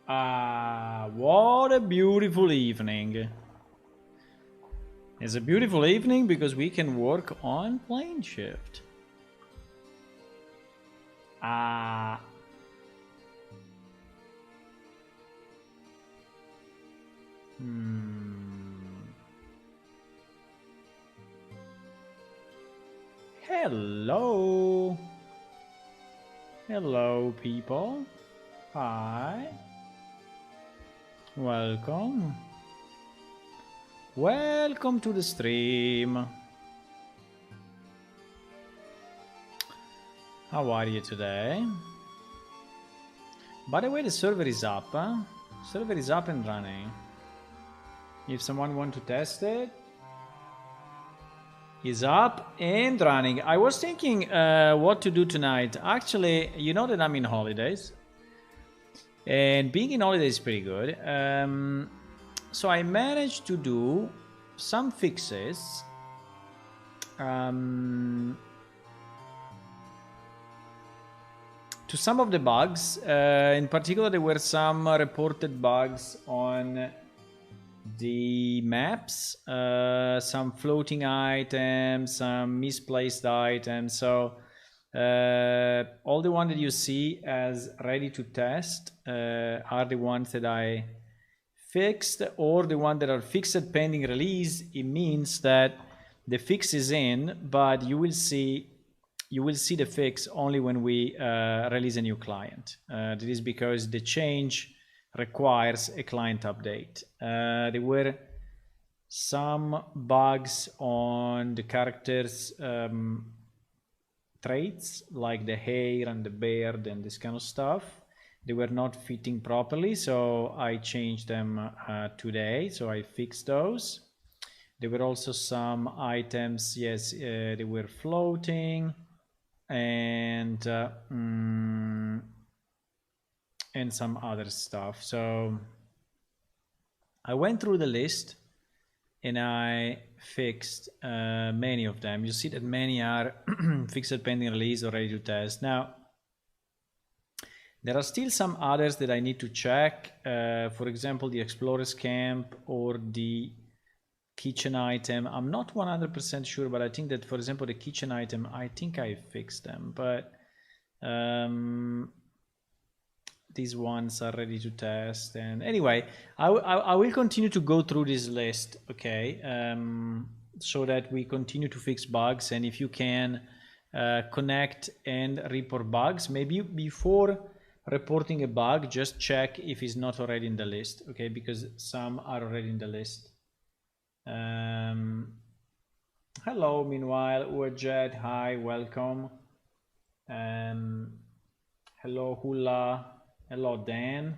What a beautiful evening. It's a beautiful evening because we can work on plane shift. Hello. Hello, people. Hi. Welcome. Welcome to the stream. How are you today? By the way, the server is up. Huh? Server is up and running. If someone want to test it, is up and running. I was thinking what to do tonight. Actually, you know that I'm in holidays. And being in holidays is pretty good. So I managed to do some fixes. To some of the bugs. In particular, there were some reported bugs on the maps, some floating items, some misplaced items. So all the ones that you see as ready to test are the ones that I fixed, or the ones that are fixed pending release. It means that the fix is in, but you will see the fix only when we release a new client. That is because the change requires a client update. There were some bugs on the characters' traits, like the hair and the beard and this kind of stuff. They were not fitting properly, so I changed them today. So I fixed those. There were also some items, yes, they were floating, and some other stuff. So I went through the list and I fixed many of them. You see that many are fixed pending release or ready to test. Now, there are still some others that I need to check. For example, the Explorer's Camp or the kitchen item. I'm not 100% sure, but I think that, for example, the kitchen item, I think I fixed them. But these ones are ready to test. And anyway, I will continue to go through this list, okay? So that we continue to fix bugs. And if you can connect and report bugs, maybe before reporting a bug, just check if it's not already in the list, okay? Because some are already in the list. Hello, meanwhile, Uajet, hi, welcome. Hello, Hula. Hello, Dan.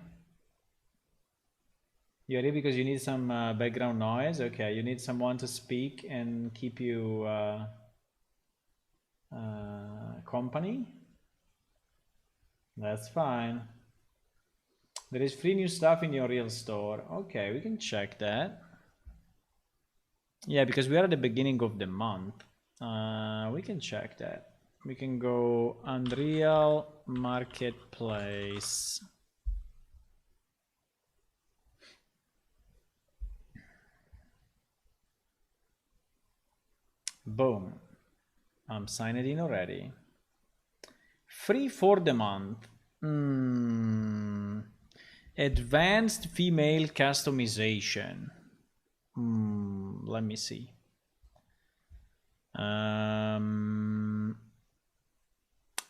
You're here because you need some background noise? Okay, you need someone to speak and keep you company? That's fine. There is free new stuff in your real store. Okay, we can check that. Yeah, because we are at the beginning of the month. We can check that. We can go Unreal Marketplace. Boom. I'm signed in already. Free for the month. Advanced female customization. Let me see.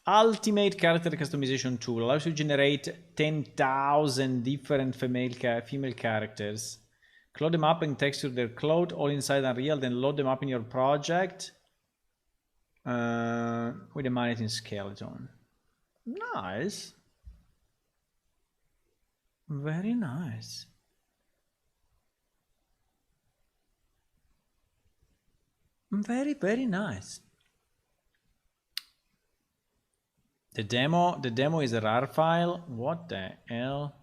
Ultimate character customization tool allows you to generate 10,000 different female characters. Clone them up and texture their clothes all inside Unreal, then load them up in your project with a mannequin skeleton. Nice. Very nice. Very, very nice. The demo is a RAR file. What the hell?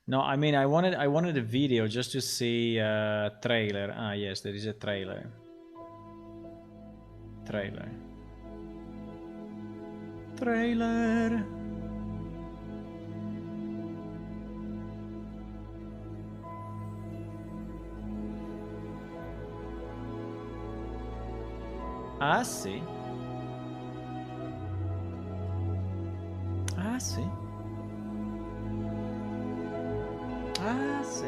No, I mean I wanted a video just to see a trailer. Ah, yes, there is a trailer. Trailer. Ah, sì. Ah, sì. Ah, sì.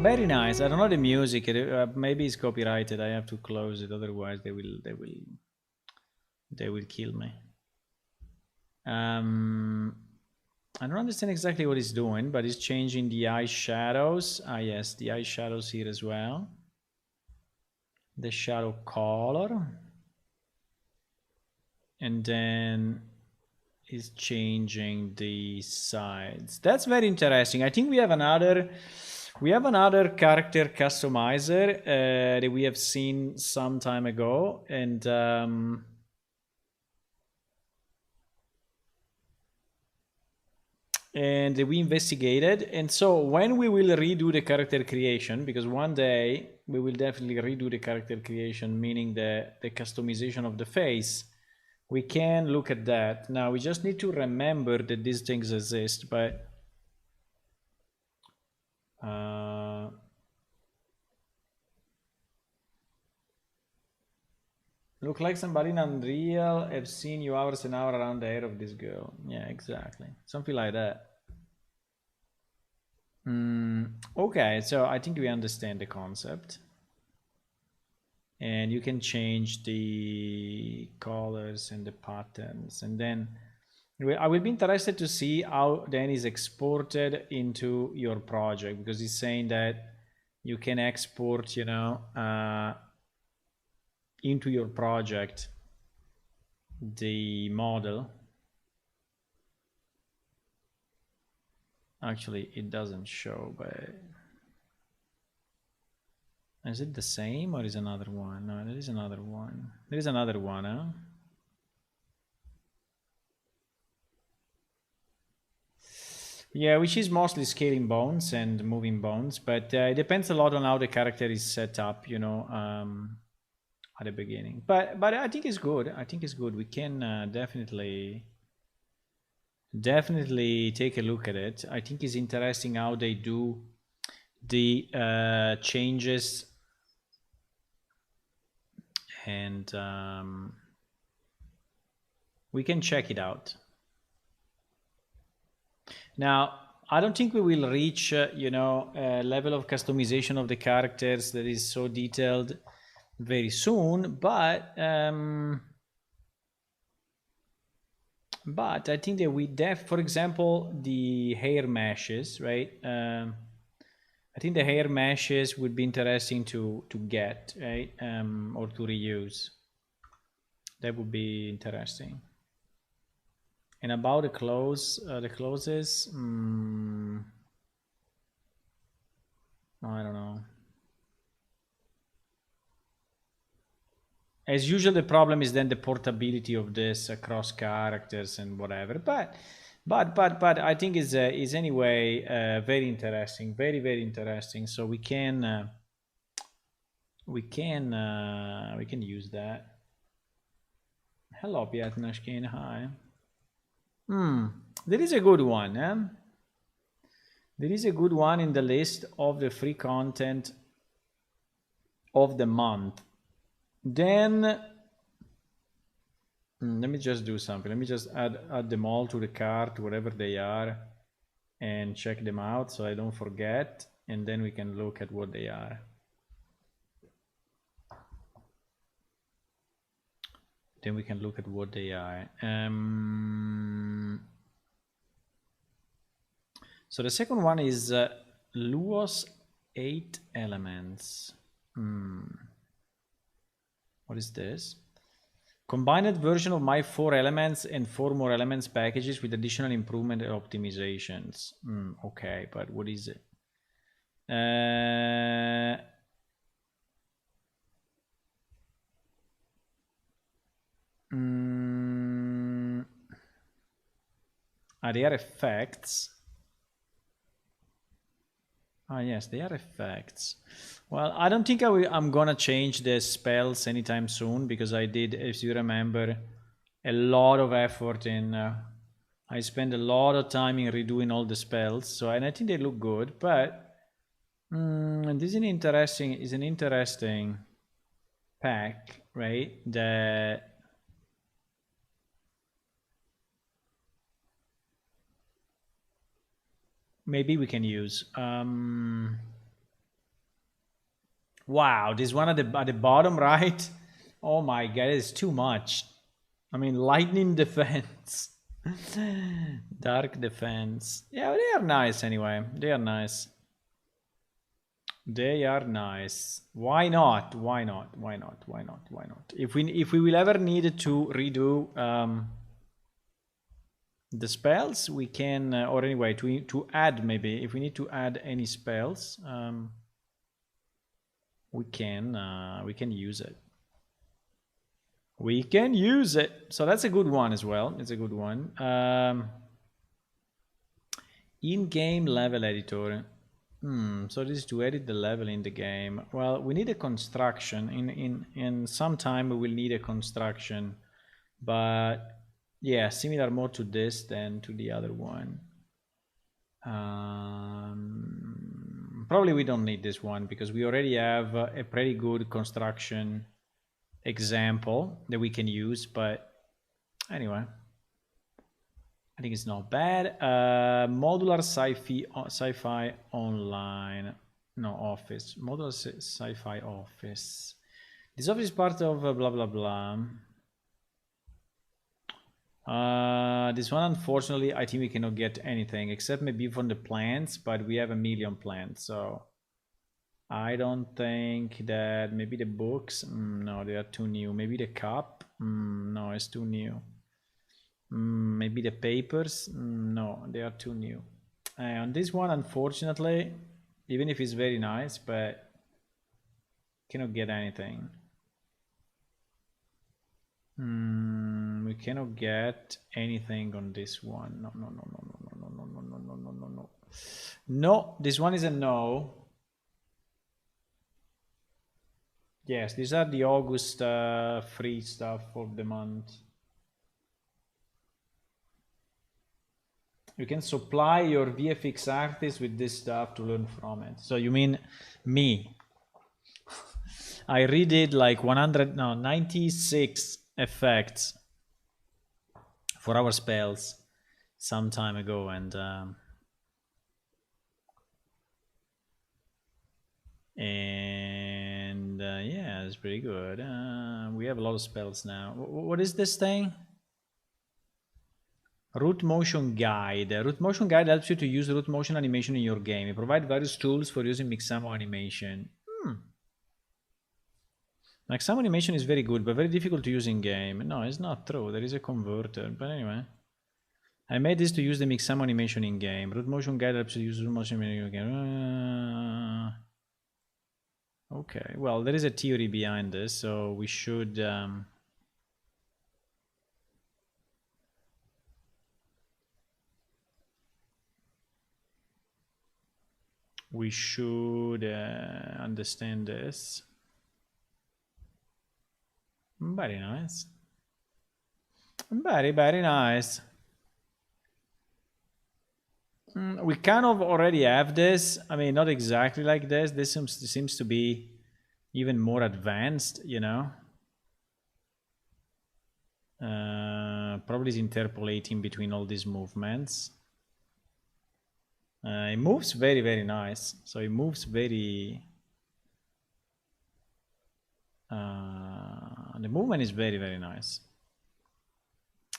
Very nice. I don't know the music. Maybe it's copyrighted. I have to close it, otherwise they will kill me. I don't understand exactly what it's doing, but it's changing the eye shadows. Ah, yes, the eye shadows here as well. The shadow color. And then is changing the sides. That's very interesting. I think we have another character customizer that we have seen some time ago, and we investigated. And so when we will redo the character creation, because one day we will definitely redo the character creation, meaning the customization of the face, we can look at that. Now we just need to remember that these things exist, but look like somebody in Unreal. I've seen you hours and hours around the hair of this girl. Yeah, exactly. Something like that. Okay, so I think we understand the concept. And you can change the colors and the patterns. And then I will be interested to see how then is exported into your project, because it's saying that you can export, into your project the model. Actually, it doesn't show, but is it the same or is another one? No, there is another one. There is another one, huh? Yeah, which is mostly scaling bones and moving bones, but it depends a lot on how the character is set up, at the beginning. But I think it's good. I think it's good. We can definitely take a look at it. I think it's interesting how they do the changes, and we can check it out. Now, I don't think we will reach, a level of customization of the characters that is so detailed very soon, but I think that for example, the hair meshes, right? I think the hair meshes would be interesting to get, right? Or to reuse. That would be interesting. And about the clothes, I don't know. As usual, the problem is then the portability of this across characters and whatever. But I think is anyway very interesting, very very interesting. So we can use that. Hello, Piatnashkin. Hi. There is a good one. There is a good one in the list of the free content of the month. Then let me just do something. Let me just add them all to the cart, wherever they are, and check them out so I don't forget. And then we can look at what they are. Then we can look at what they are. So the second one is Luos 8 elements. What is this? Combined version of my 4 elements and 4 more elements packages with additional improvement and optimizations. Okay, but what is it? Are they effects? Ah, yes, they are effects. Well, I don't think I'm gonna change the spells anytime soon, because I did, if you remember, a lot of effort in I spend a lot of time in redoing all the spells, so and I think they look good. But this is an interesting pack, right? That maybe we can use. Wow, this one at the bottom right. Oh my god, it's too much. I mean, lightning defense, dark defense. Yeah, they are nice anyway. They are nice. They are nice. Why not? Why not? Why not? Why not? Why not? If we will ever need to redo the spells, we can, or anyway, to add, maybe if we need to add any spells, we can use it. We can use it. So that's a good one as well. It's a good one. In-game level editor. So this is to edit the level in the game. Well, we need a construction. In some time we will need a construction, but yeah, similar more to this than to the other one. Probably we don't need this one because we already have a pretty good construction example that we can use. But anyway, I think it's not bad. Modular sci-fi online. No, office. Modular sci-fi office. This office is part of blah blah blah. This one, unfortunately, I think we cannot get anything except maybe from the plants, but we have 1 million plants, so I don't think that. Maybe the books, no, they are too new. Maybe the cup, no, it's too new. Maybe the papers, no, they are too new. And this one, unfortunately, even if it's very nice, but cannot get anything. We cannot get anything on this one. No. No, this one is a no. Yes, these are the August free stuff for the month. You can supply your VFX artist with this stuff to learn from it. So you mean me? I redid like 96 effects for our spells some time ago, and yeah, it's pretty good. We have a lot of spells now. What is this thing? Root Motion Guide. Root Motion Guide helps you to use root motion animation in your game. It provides various tools for using Mixamo animation. Mixamo animation is very good, but very difficult to use in game. No, it's not true. There is a converter. But anyway, I made this to use the Mixamo animation in game. Root Motion Guide helps you use root motion animation in game. Okay, well, there is a theory behind this, so we should understand this. Very nice. Very, very nice. We kind of already have this. I mean, not exactly like this. This seems to be even more advanced, you know. Probably is interpolating between all these movements. It moves very, very nice. So it moves very... the movement is very, very nice.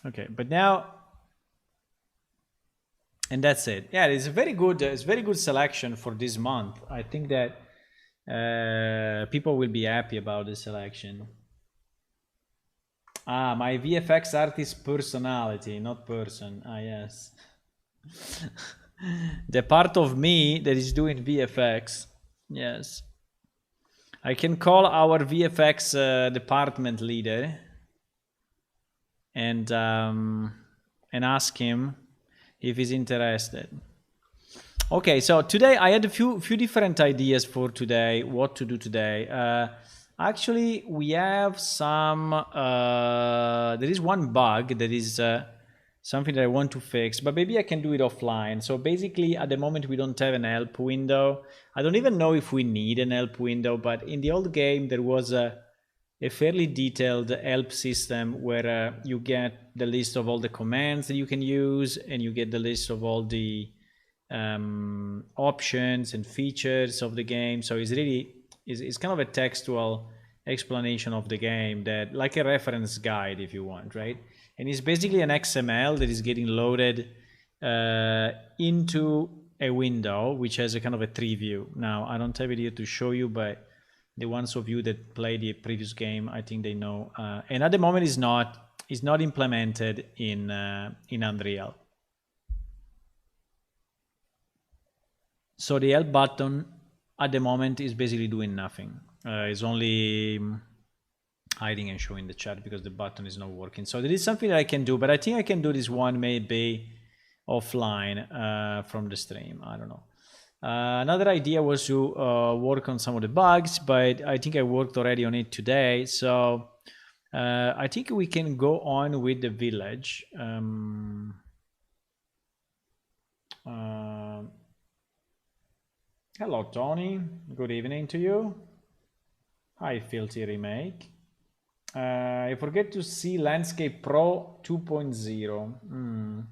Okay, but now... And that's it. Yeah, it's a very good selection for this month. I think that people will be happy about this selection. My VFX artist personality, not person. Yes. The part of me that is doing VFX. Yes. I can call our VFX department leader and ask him if he's interested. Okay, so today I had a few different ideas for today, what to do today. Actually, we have some, there is one bug that is something that I want to fix, but maybe I can do it offline. So basically, at the moment, we don't have an help window. I don't even know if we need an help window, but in the old game, there was a fairly detailed help system where you get the list of all the commands that you can use, and you get the list of all the options and features of the game. So it's really it's kind of a textual explanation of the game, that like a reference guide if you want, right? And it's basically an XML that is getting loaded into a window which has a kind of a tree view. Now I don't have it here to show you, but the ones of you that played the previous game, I think they know. And at the moment, it's not implemented in Unreal. So the help button at the moment is basically doing nothing. It's only hiding and showing the chat because the button is not working. So there is something that I can do, but I think I can do this one maybe offline from the stream. I don't know. Another idea was to work on some of the bugs, but I think I worked already on it today. So I think we can go on with the village. Hello, Tony. Good evening to you. Hi, Filthy Remake. I forget to see Landscape Pro 2.0.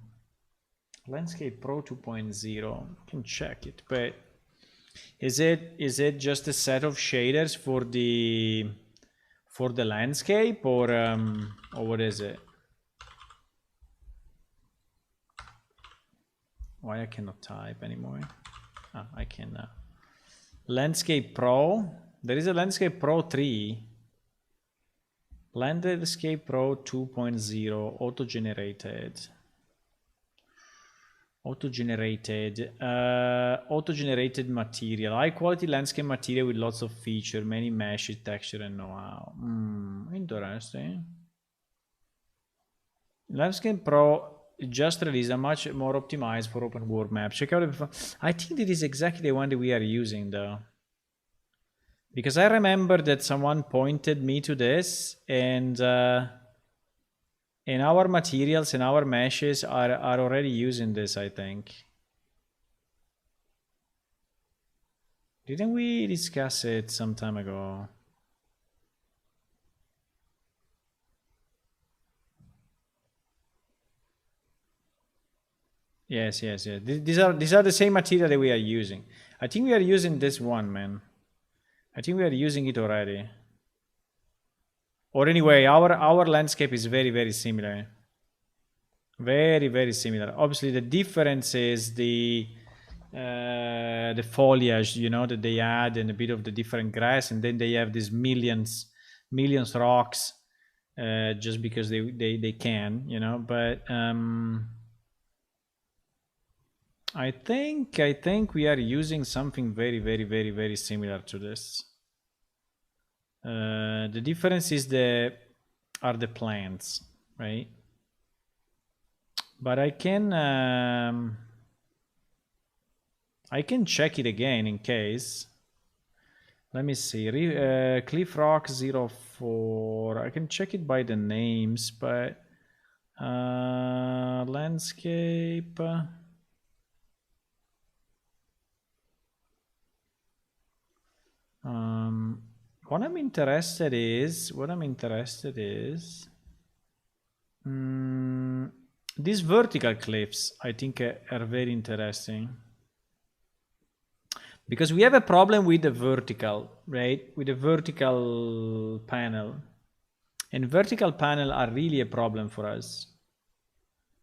Landscape Pro 2.0. I can check it, but is it just a set of shaders for the landscape, or what is it? Why I cannot type anymore? Ah, I can now. Landscape Pro. There is a Landscape Pro 3. Landscape Pro 2.0 auto-generated. Auto-generated material. High quality landscape material with lots of features, many meshes, texture, and know-how. Interesting. Landscape Pro just released a much more optimized for open world maps. Check out it. I think that is exactly the one that we are using though. Because I remember that someone pointed me to this, and our materials and our meshes are already using this, I think. Didn't we discuss it some time ago? Yes. These are the same material that we are using. I think we are using this one, man. I think we are using it already. Or anyway, our landscape is very, very similar. Very, very similar. Obviously, the difference is the foliage, you know, that they add, and a bit of the different grass, and then they have these millions rocks just because they can, you know. But I think we are using something very, very, very, very similar to this. The difference is the plants, right? But I can check it again in case. Let me see. Cliff Rock 04. I can check it by the names, but landscape. What I'm interested is these vertical cliffs. I think are very interesting, because we have a problem with the vertical, right? With the vertical panel, and vertical panel are really a problem for us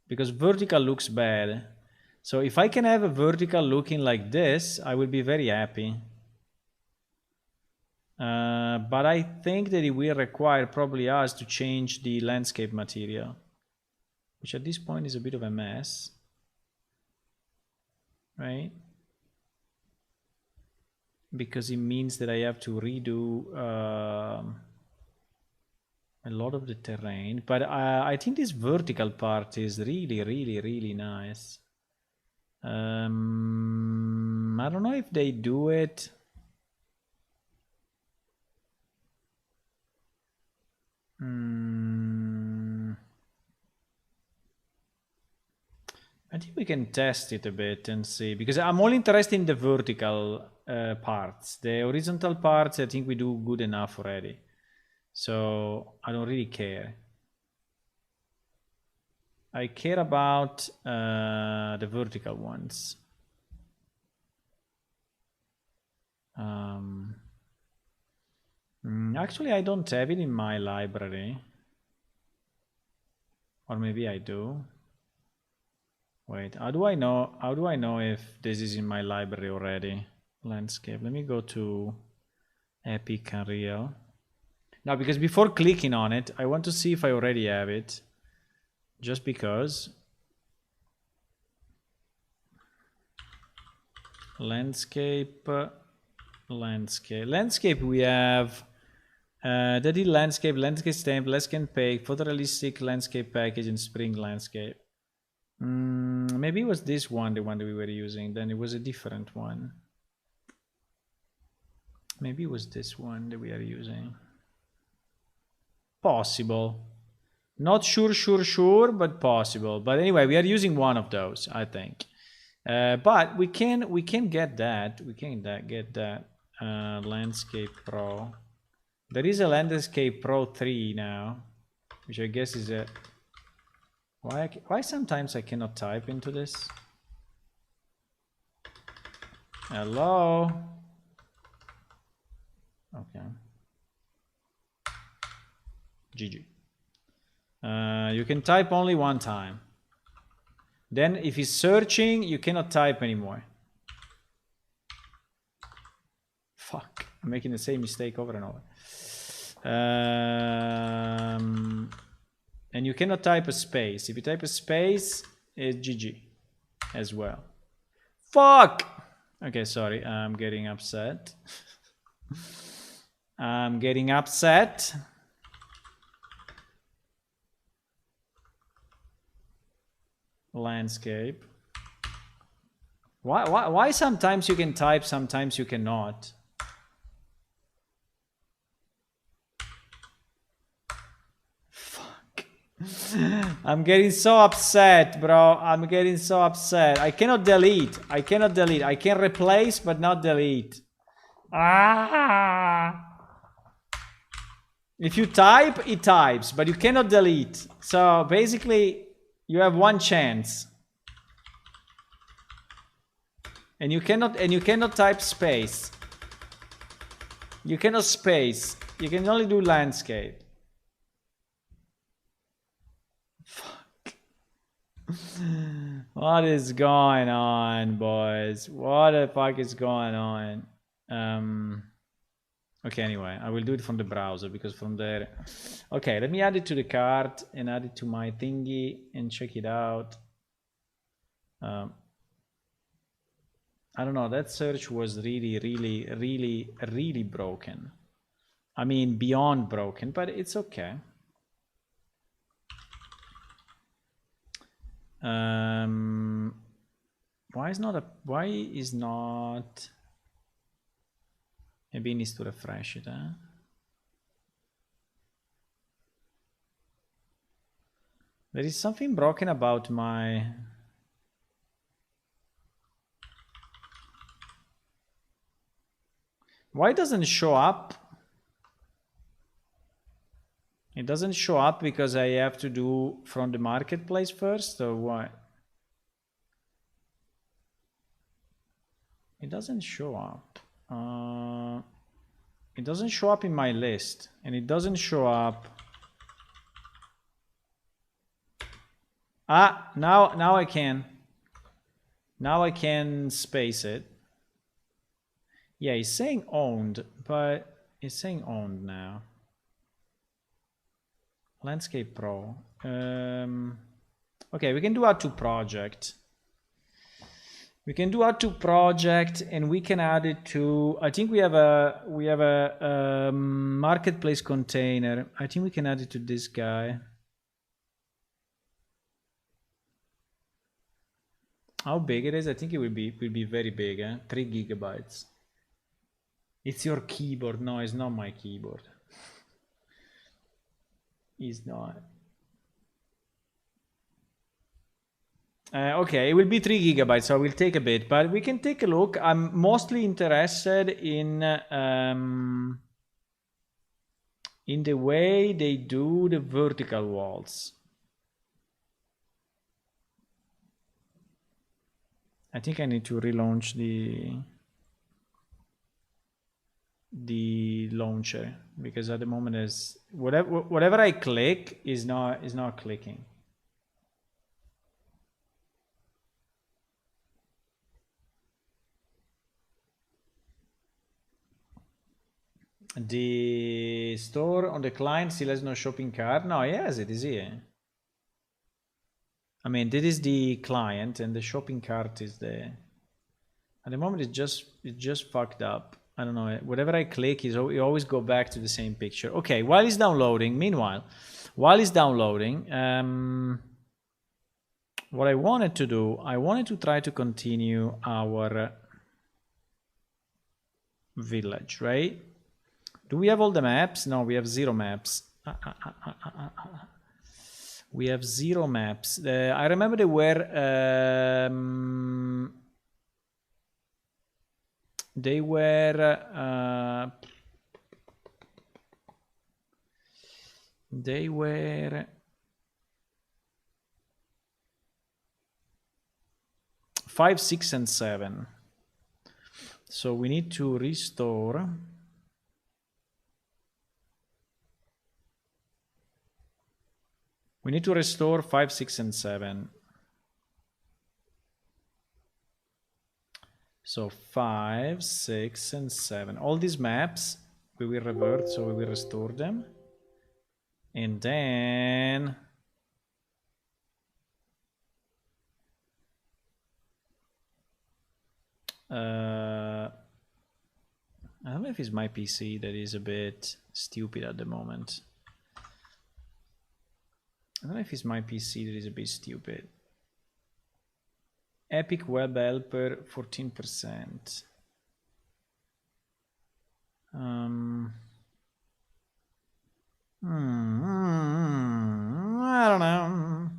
because vertical looks bad. So if I can have a vertical looking like this, I will be very happy. But I think that it will require probably us to change the landscape material, which at this point is a bit of a mess, right? Because it means that I have to redo a lot of the terrain. But I think this vertical part is really, really, really nice. I don't know if they do it. I think we can test it a bit and see, because I'm only interested in the vertical parts. The horizontal parts, I think we do good enough already. So I don't really care. I care about the vertical ones. Actually, I don't have it in my library. Or maybe I do. Wait, how do I know? How do I know if this is in my library already? Landscape. Let me go to Epic and Real. Now, because before clicking on it, I want to see if I already have it. Just because. Landscape. Landscape, we have Daddy landscape, landscape stamp, landscape page, photorealistic landscape package, and spring landscape. Maybe it was this one, the one that we were using. Then it was a different one. Maybe it was this one that we are using. Possible. Not sure, but possible. But anyway, we are using one of those, I think. But we can get that. We can get that. Landscape Pro. There is a Landscape Pro 3 now, which I guess is a... Why sometimes I cannot type into this? Hello? Okay. GG. You can type only one time. Then if it's searching, you cannot type anymore. Fuck, I'm making the same mistake over and over. And you cannot type a space. If you type a space, it's GG as well. Fuck! Okay, sorry, I'm getting upset. I'm getting upset. Landscape. Why sometimes you can type, sometimes you cannot? Fuck. I'm getting so upset, bro. I'm getting so upset. I cannot delete. I cannot delete. I can replace, but not delete. Ah! If you type, it types, but you cannot delete. So basically, you have one chance. And you cannot type space. You cannot space. You can only do landscape. Fuck. What is going on, boys? What the fuck is going on? Okay, anyway, I will do it from the browser because from there... Okay, let me add it to the cart and add it to my thingy and check it out. I don't know, that search was really broken. I mean, beyond broken, but it's okay. Why is not... Maybe it needs to refresh it, huh? There is something broken about my... Why doesn't it show up? It doesn't show up because I have to do from the marketplace first, or what? It doesn't show up. It doesn't show up in my list, and it doesn't show up. Ah, now I can. Now I can space it. Yeah, it's saying owned, but it's saying owned now. Landscape Pro. Okay, we can do add to project. We can do add to project, and we can add it to... I think we have a marketplace container. I think we can add it to this guy. How big it is? I think it will be very big, 3 gigabytes. It's your keyboard. No, it's not my keyboard. It's not. Okay, it will be 3 gigabytes, so it will take a bit, but we can take a look. I'm mostly interested in the way they do the vertical walls. I think I need to relaunch the launcher, because at the moment is whatever I click is not clicking. The store on the client still has no shopping cart. No, yes, it is here. I mean, this is the client, and the shopping cart is the. At the moment, it's just fucked up. I don't know. Whatever I click, you always go back to the same picture. Okay, while it's downloading. Meanwhile, while it's downloading, what I wanted to do, I wanted to try to continue our village, right? Do we have all the maps? No, we have 0 maps. We have 0 maps. I remember there were they were 5, 6, and 7. So we need to restore. We need to restore 5, 6, and 7. So 5, 6, and 7. All these maps we will revert, so we will restore them. And then I don't know if it's my PC that is a bit stupid at the moment. I don't know if it's my PC that is a bit stupid. Epic Web Helper 14%. I don't know.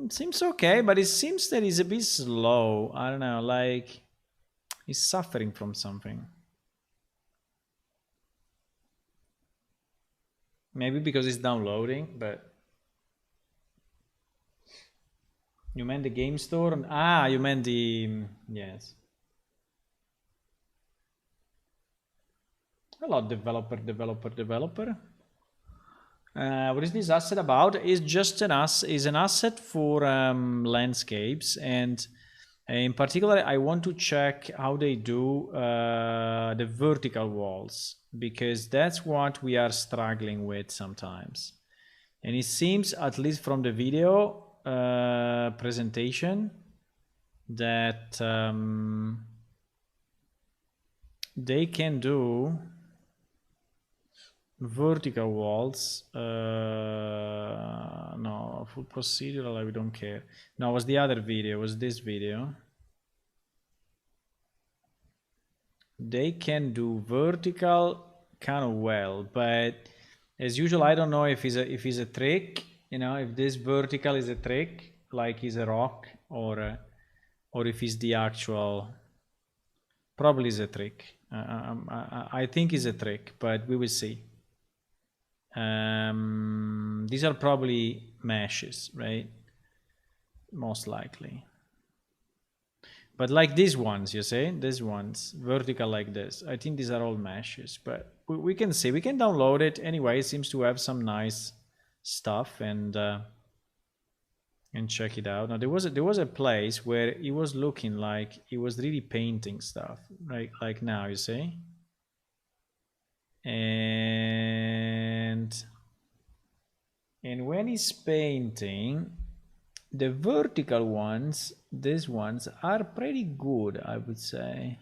Seems okay, but it seems that it's a bit slow. I don't know, like it's suffering from something. Maybe because it's downloading, but you meant the game store? Ah, you meant the yes. Hello, developer. What is this asset about? It's just an asset for landscapes, and in particular, I want to check how they do the vertical walls, because that's what we are struggling with sometimes. And it seems, at least from the video presentation, that they can do vertical walls. No, full procedural, we don't care. No, it was the other video, it was this video. They can do vertical kind of well, but as usual, I don't know if it's a trick, you know, if this vertical is a trick, like is a rock, or if it's the actual. Probably is a trick. I think it's a trick, but we will see. These are probably meshes, right? Most likely. But like these ones, you see? These ones, vertical like this. I think these are all meshes, but we can see. We can download it. Anyway, it seems to have some nice stuff, and check it out. Now, there was a place where it was looking like it was really painting stuff, right? Like now, you see? And when he's painting, the vertical ones, these ones, are pretty good, I would say,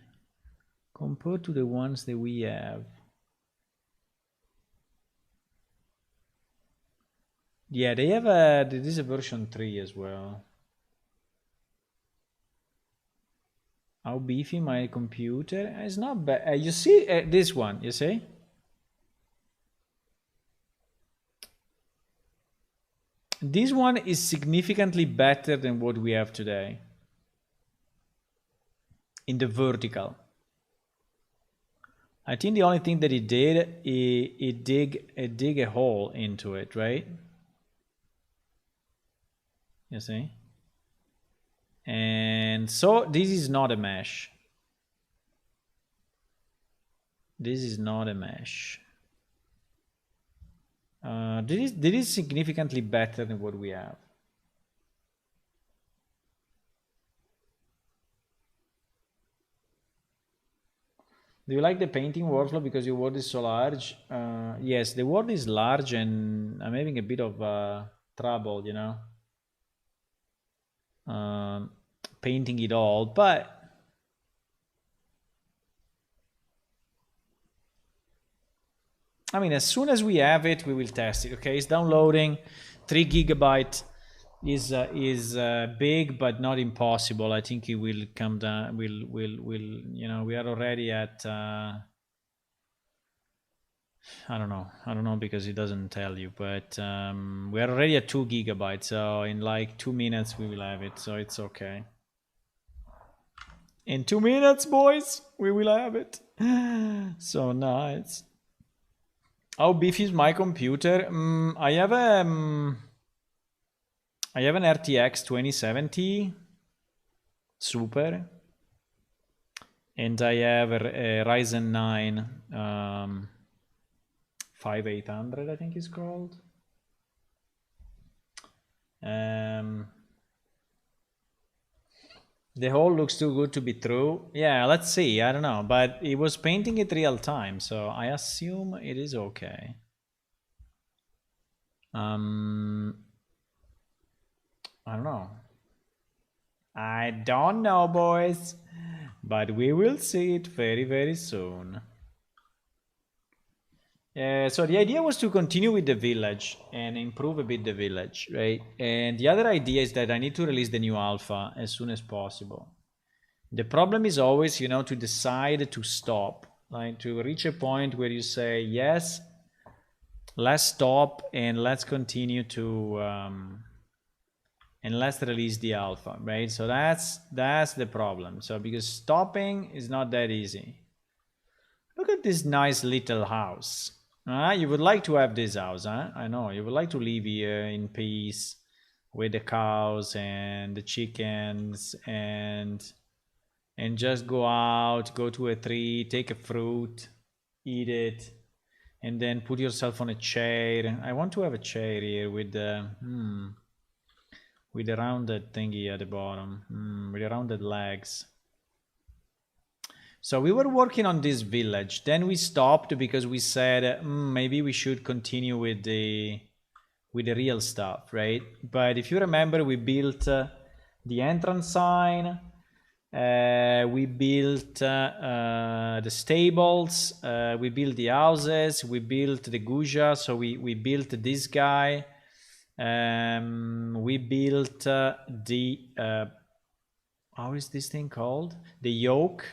compared to the ones that we have. Yeah, they have this is a version 3 as well. How beefy my computer? It's not bad. You see this one, you see? This one is significantly better than what we have today in the vertical. I think the only thing that it did, it dig a hole into it, right? You see? And so this is not a mesh. This is not a mesh. This is significantly better than what we have. Do you like the painting workflow because your world is so large? Yes, the world is large and I'm having a bit of trouble, you know, painting it all. But I mean, as soon as we have it, we will test it. Okay, it's downloading. 3 GB is big, but not impossible. I think it will come down. Will you know? We are already at. I don't know because it doesn't tell you, but we are already at 2 GB. So in like 2 minutes we will have it. So it's okay. In 2 minutes, boys, we will have it. So nice. How beefy is my computer? I have an RTX 2070 Super, and I have a Ryzen 9 5800, I think it's called. The hole looks too good to be true. Yeah, let's see. I don't know, but it was painting it real time, so I assume it is okay. I don't know. I don't know, boys, but we will see it very, very soon. So the idea was to continue with the village and improve a bit the village, right? And the other idea is that I need to release the new alpha as soon as possible. The problem is always, you know, to decide to stop, like to reach a point where you say, yes, let's stop and let's continue to, and let's release the alpha, right? So that's the problem. So because stopping is not that easy. Look at this nice little house. You would like to have this house, huh? I know, you would like to live here in peace with the cows and the chickens and just go out, go to a tree, take a fruit, eat it, and then put yourself on a chair. I want to have a chair here with the rounded thingy at the bottom, with the rounded legs. So we were working on this village, then we stopped because we said maybe we should continue with the real stuff, right? But if you remember, we built the entrance sign, we built the stables, we built the houses, we built the Guja, so we built this guy, we built the how is this thing called? The yoke.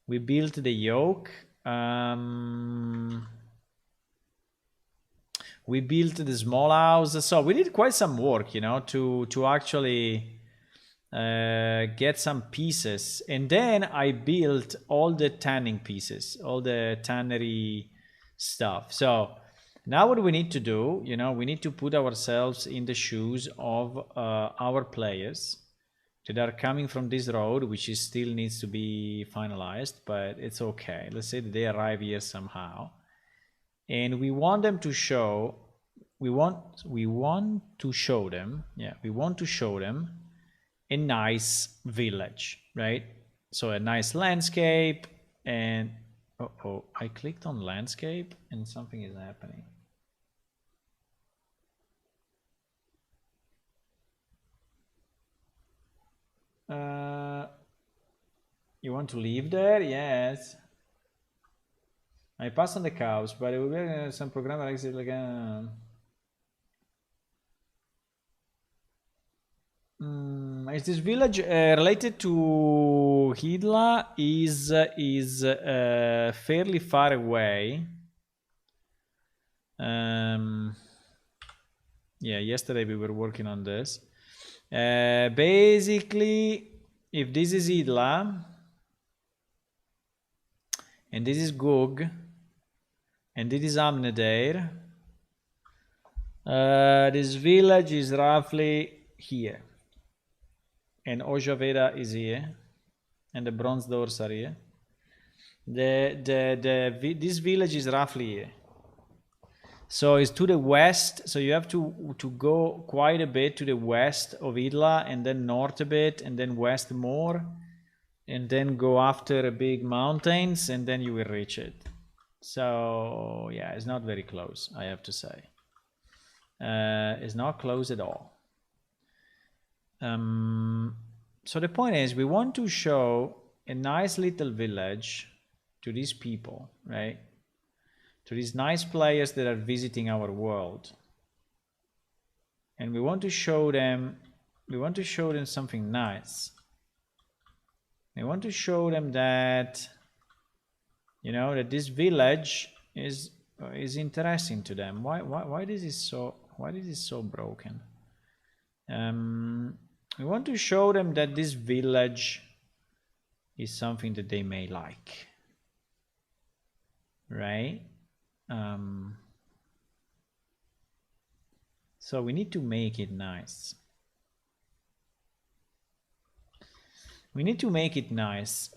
We built the yoke. We built the small house. So we did quite some work, you know, to actually get some pieces. And then I built all the tanning pieces, all the tannery stuff. So now what we need to do, you know, we need to put ourselves in the shoes of our players that are coming from this road, which is still needs to be finalized, but it's okay. Let's say that they arrive here somehow, and we want them to show. We want to show them. Yeah, we want to show them a nice village, right? So a nice landscape, and oh, I clicked on landscape, and something is happening. You want to live there? Yes. I passed on the cows, but it will be some programmer exit like is this village related to Hidla? Is fairly far away. Yeah, yesterday we were working on this. Basically, if this is Idla, and this is Gug, and this is Amnedair, this village is roughly here. And Ojaveda is here. And the bronze doors are here. This village is roughly here. So it's to the west. So you have to go quite a bit to the west of Idla, and then north a bit, and then west more, and then go after a big mountains, and then you will reach it. So yeah, it's not very close, I have to say. It's not close at all. So the point is, we want to show a nice little village to these people, right? To these nice players that are visiting our world. And we want to show them something nice. We want to show them that, you know, that this village is interesting to them. Why this is so broken? We want to show them that this village is something that they may like, right? So we need to make it nice. We need to make it nice.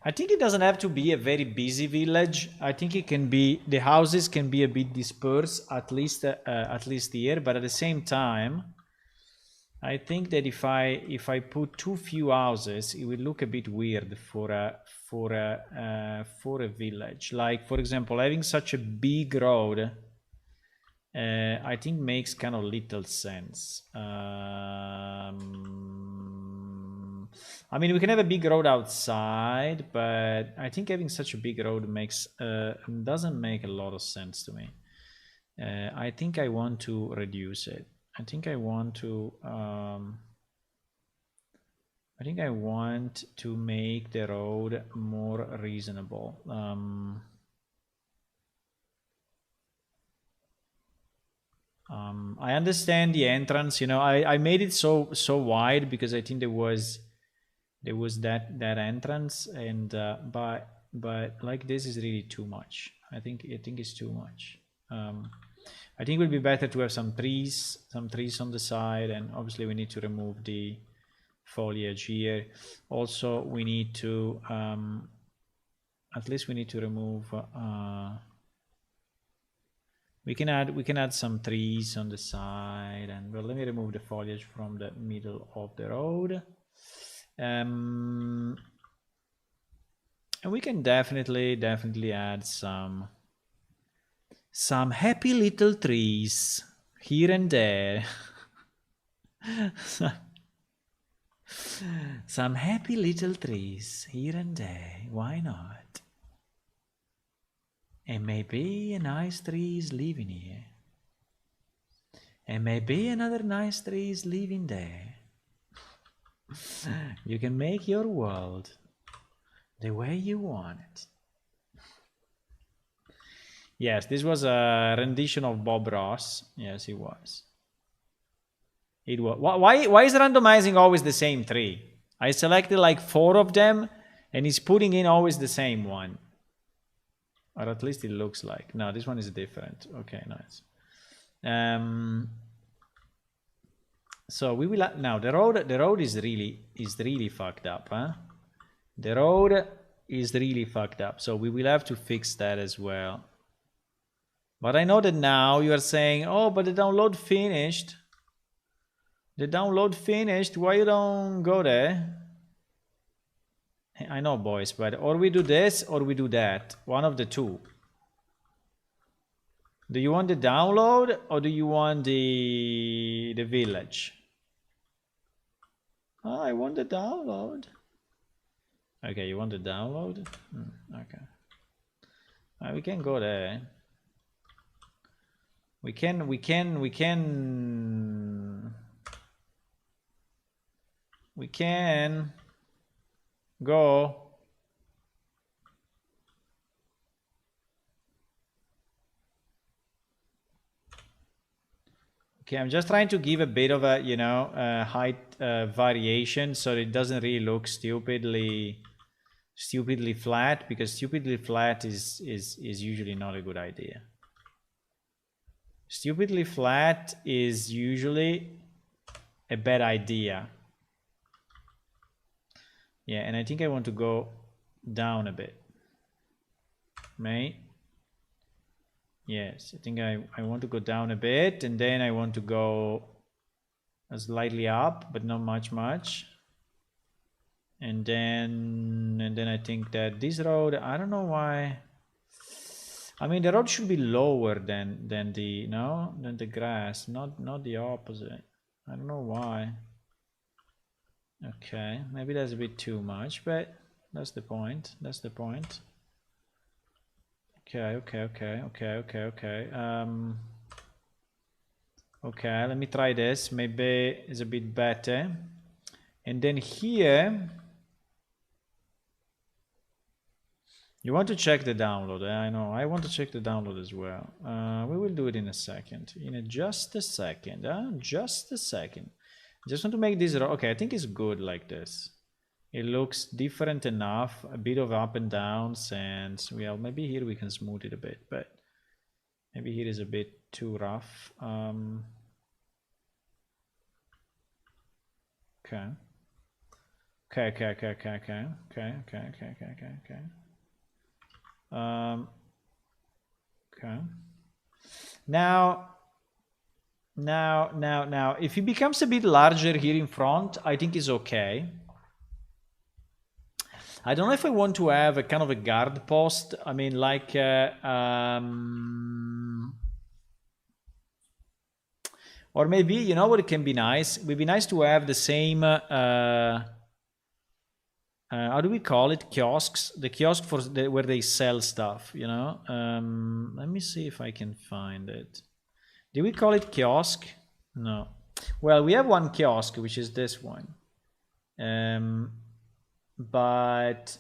I think it doesn't have to be a very busy village. I think it can be, the houses can be a bit dispersed, at least here. But at the same time, I think that if I put too few houses, it will look a bit weird for a village. Like, for example, having such a big road, I think makes kind of little sense. I mean, we can have a big road outside, but I think having such a big road doesn't make a lot of sense to me. I think I want to reduce it. I think I want to make the road more reasonable. I understand the entrance. You know, I made it so wide because I think there was that entrance, and but like this is really too much. I think it's too much. I think it would be better to have some trees on the side, and obviously we need to remove the foliage here. Also, we need to at least we need to remove. We can add some trees on the side, and well, let me remove the foliage from the middle of the road. And we can definitely add some happy little trees here and there. Some happy little trees here and there. Why not? And maybe a nice tree is living here. And maybe another nice tree is living there. You can make your world the way you want it. Yes, this was a rendition of Bob Ross. Yes, it was. It was. Why is randomizing always the same tree? I selected like 4 of them, and it's putting in always the same one. Or at least it looks like. No, this one is different. Okay, nice. So we will now the road is really fucked up, huh? The road is really fucked up. So we will have to fix that as well. But I know that now you are saying, oh, but the download finished. The download finished. Why you don't go there? I know, boys, but or we do this or we do that. One of the two. Do you want the download or do you want the village? Oh, I want the download. Okay, you want the download? Okay. We can go there. We can go. Okay, I'm just trying to give a bit of a, you know, height variation so it doesn't really look stupidly flat, because stupidly flat is usually not a good idea. Stupidly flat is usually a bad idea. Yeah, and I think I want to go down a bit. Right? Yes, I think I want to go down a bit, and then I want to go slightly up, but not much. And then I think that this road, I don't know why. I mean, the road should be lower than the than the grass, not the opposite. I don't know why. Okay, maybe that's a bit too much, but that's the point. That's the point. Okay. Okay, let me try this. Maybe it's a bit better. And then here, you want to check the download. I know, I want to check the download as well. We will do it in a second. Just a second. Just a second. Just want to make this. Okay, I think it's good like this. It looks different enough. A bit of up and downs, and well, maybe here we can smooth it a bit, but maybe here is a bit too rough. Okay. Okay. Now, if it becomes a bit larger here in front, I think it's okay. I don't know if I want to have a kind of a guard post. I mean, like, or maybe, you know what, it can be nice? It would be nice to have the same, how do we call it? Kiosks. The kiosk for where they sell stuff, you know? Let me see if I can find it. Do we call it kiosk? No. Well, we have one kiosk, which is this one. But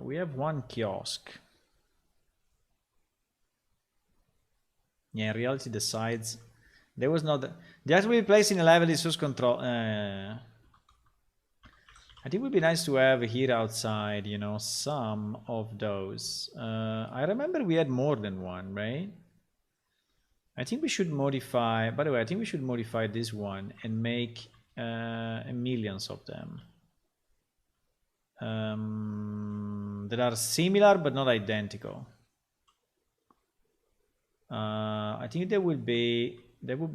we have one kiosk. Yeah, in reality, the sides, there was not. They have to be placed in a level is source control. I think it would be nice to have here outside, you know, some of those. I remember we had more than one, right? I think we should modify, by the way, I think we should modify this one and make millions of them. That are similar but not identical. I think that would be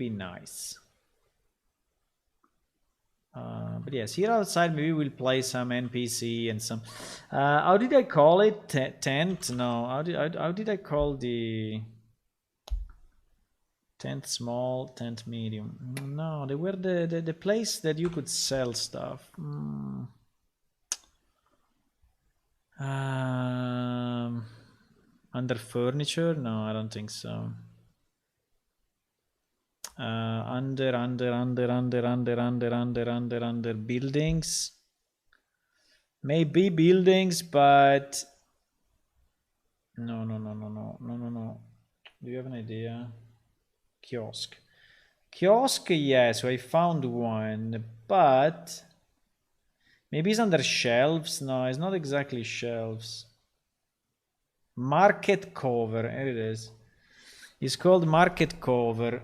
nice. But yes, here outside maybe we'll play some NPC and some. How did I call it? Tent? No. How did I call the tent? Small, tent medium. No, they were the place that you could sell stuff. Under furniture? No, I don't think so. Under buildings. Maybe buildings, but no. Do you have an idea? Kiosk. Kiosk, yes, I found one, but maybe it's under shelves. No, it's not exactly shelves. Market cover, here it is. It's called market cover.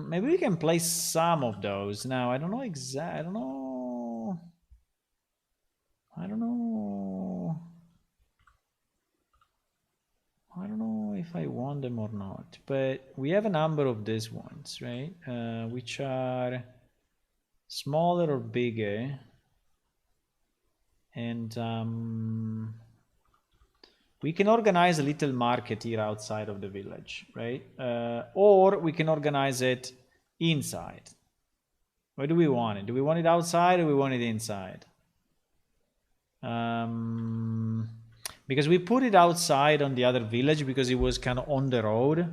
Maybe we can place some of those. Now, I don't know exactly. I don't know if I want them or not. But we have a number of these ones, right? Which are smaller or bigger. And we can organize a little market here outside of the village, right? Or we can organize it inside. Where do we want it? Do we want it outside or we want it inside? Because we put it outside on the other village because it was kind of on the road.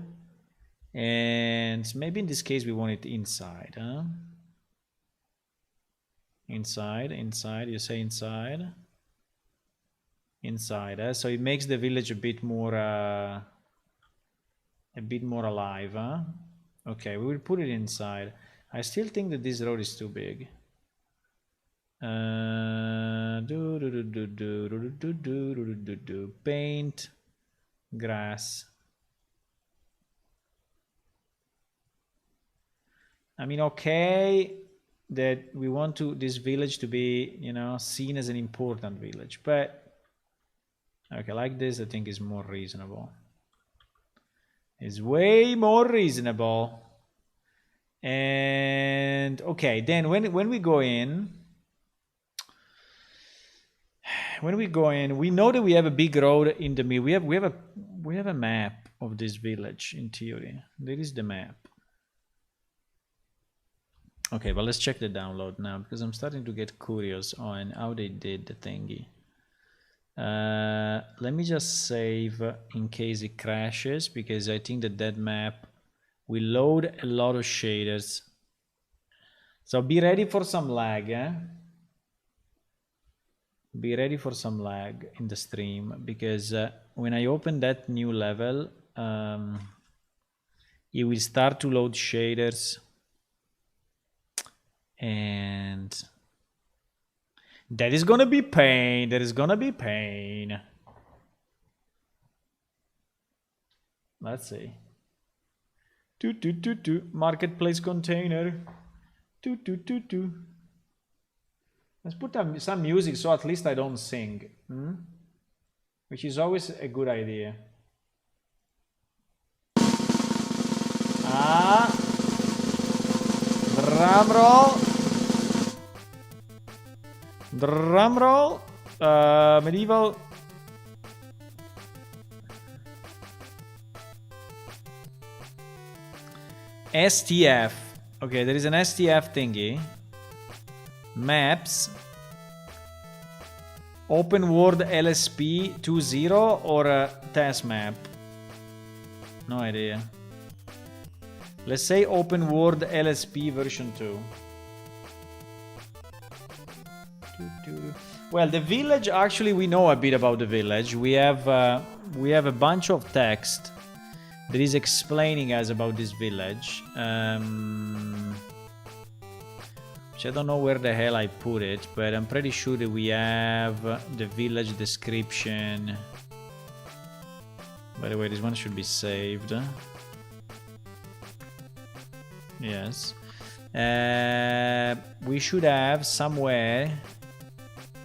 And maybe in this case we want it inside, huh? Inside, you say inside. inside, so it makes the village a bit more alive, huh? Okay, we will put it inside. I still think that this road is too big. Paint, grass. I mean, okay, that we want this village to be, you know, seen as an important village, but okay, like this I think is more reasonable. It's way more reasonable. And okay, then when we go in, we know that we have a big road in the middle. We have a map of this village in theory. There is the map. Okay, but let's check the download now because I'm starting to get curious on how they did the thingy. Let me just save in case it crashes, because I think that map will load a lot of shaders. So be ready for some lag, eh? Be ready for some lag in the stream, because when I open that new level, it will start to load shaders, and that is gonna be pain. That is gonna be pain. Let's see. Marketplace container. Let's put some music so at least I don't sing, which is always a good idea. Drum roll. Drum roll. Medieval. STF. Okay, there is an STF thingy. Maps. Open World LSP 2.0 or a test map? No idea. Let's say Open World LSP version 2. Well, the village, actually we know a bit about the village. We have a bunch of text that is explaining us about this village. Which I don't know where the hell I put it, but I'm pretty sure that we have the village description. By the way, this one should be saved. Yes. We should have somewhere...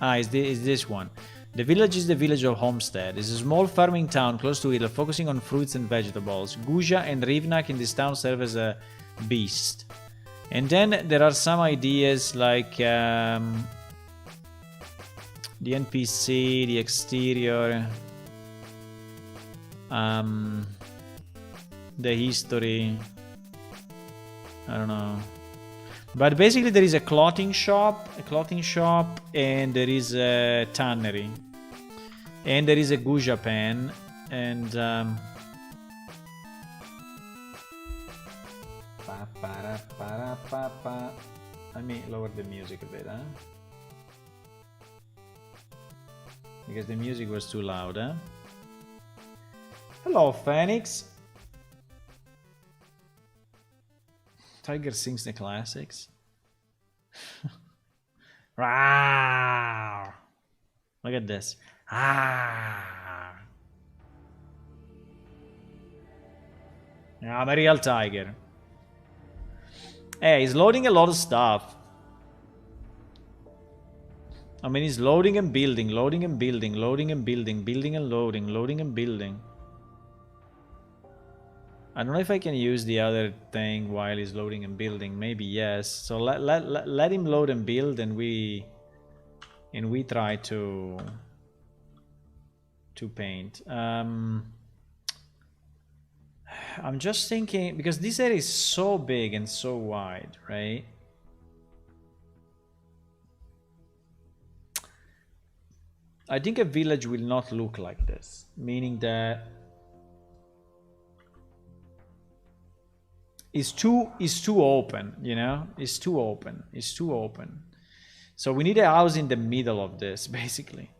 is this one. The village is the village of Homestead. It's a small farming town close to Hitler, focusing on fruits and vegetables. Guja and Rivnak in this town serve as a beast. And then there are some ideas like the NPC, the exterior, the history. I don't know. But basically there is a clothing shop, and there is a tannery. And there is a Guja pen, and let me lower the music a bit, huh? Because the music was too loud, huh? Hello, Phoenix. Tiger sings the classics. Look at this. Yeah, I'm a real tiger. Hey, he's loading a lot of stuff. I mean, he's loading and building, loading and building, loading and building, building and loading, loading and building. I don't know if I can use the other thing while he's loading and building. Maybe yes. So let him load and build, and we try to paint. I'm just thinking, because this area is so big and so wide, right? I think a village will not look like this, meaning that it's too open, you know? It's too open. So we need a house in the middle of this, basically.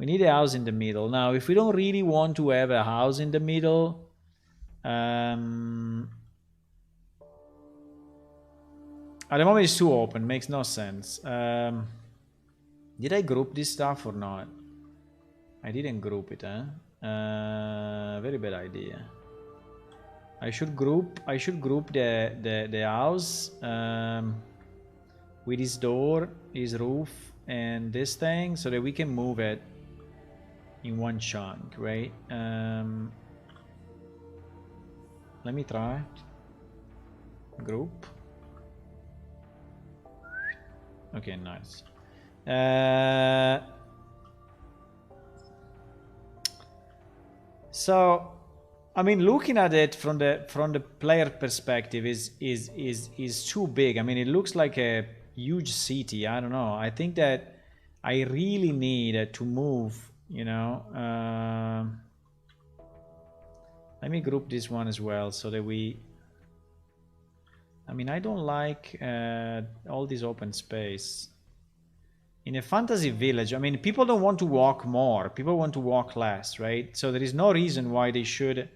We need a house in the middle. Now, if we don't really want to have a house in the middle, at the moment it's too open, makes no sense. Did I group this stuff or not? I didn't group it, huh? Very bad idea. I should group the house with his door, his roof, and this thing, so that we can move it in one chunk, right? Let me try. Group. Okay, nice. So, I mean, looking at it from the player perspective is too big. I mean, it looks like a huge city. I don't know. I think that I really need to move. You know. Let me group this one as well, so that we. I mean, I don't like all this open space. In a fantasy village, I mean, people don't want to walk more. People want to walk less, right? So there is no reason why they should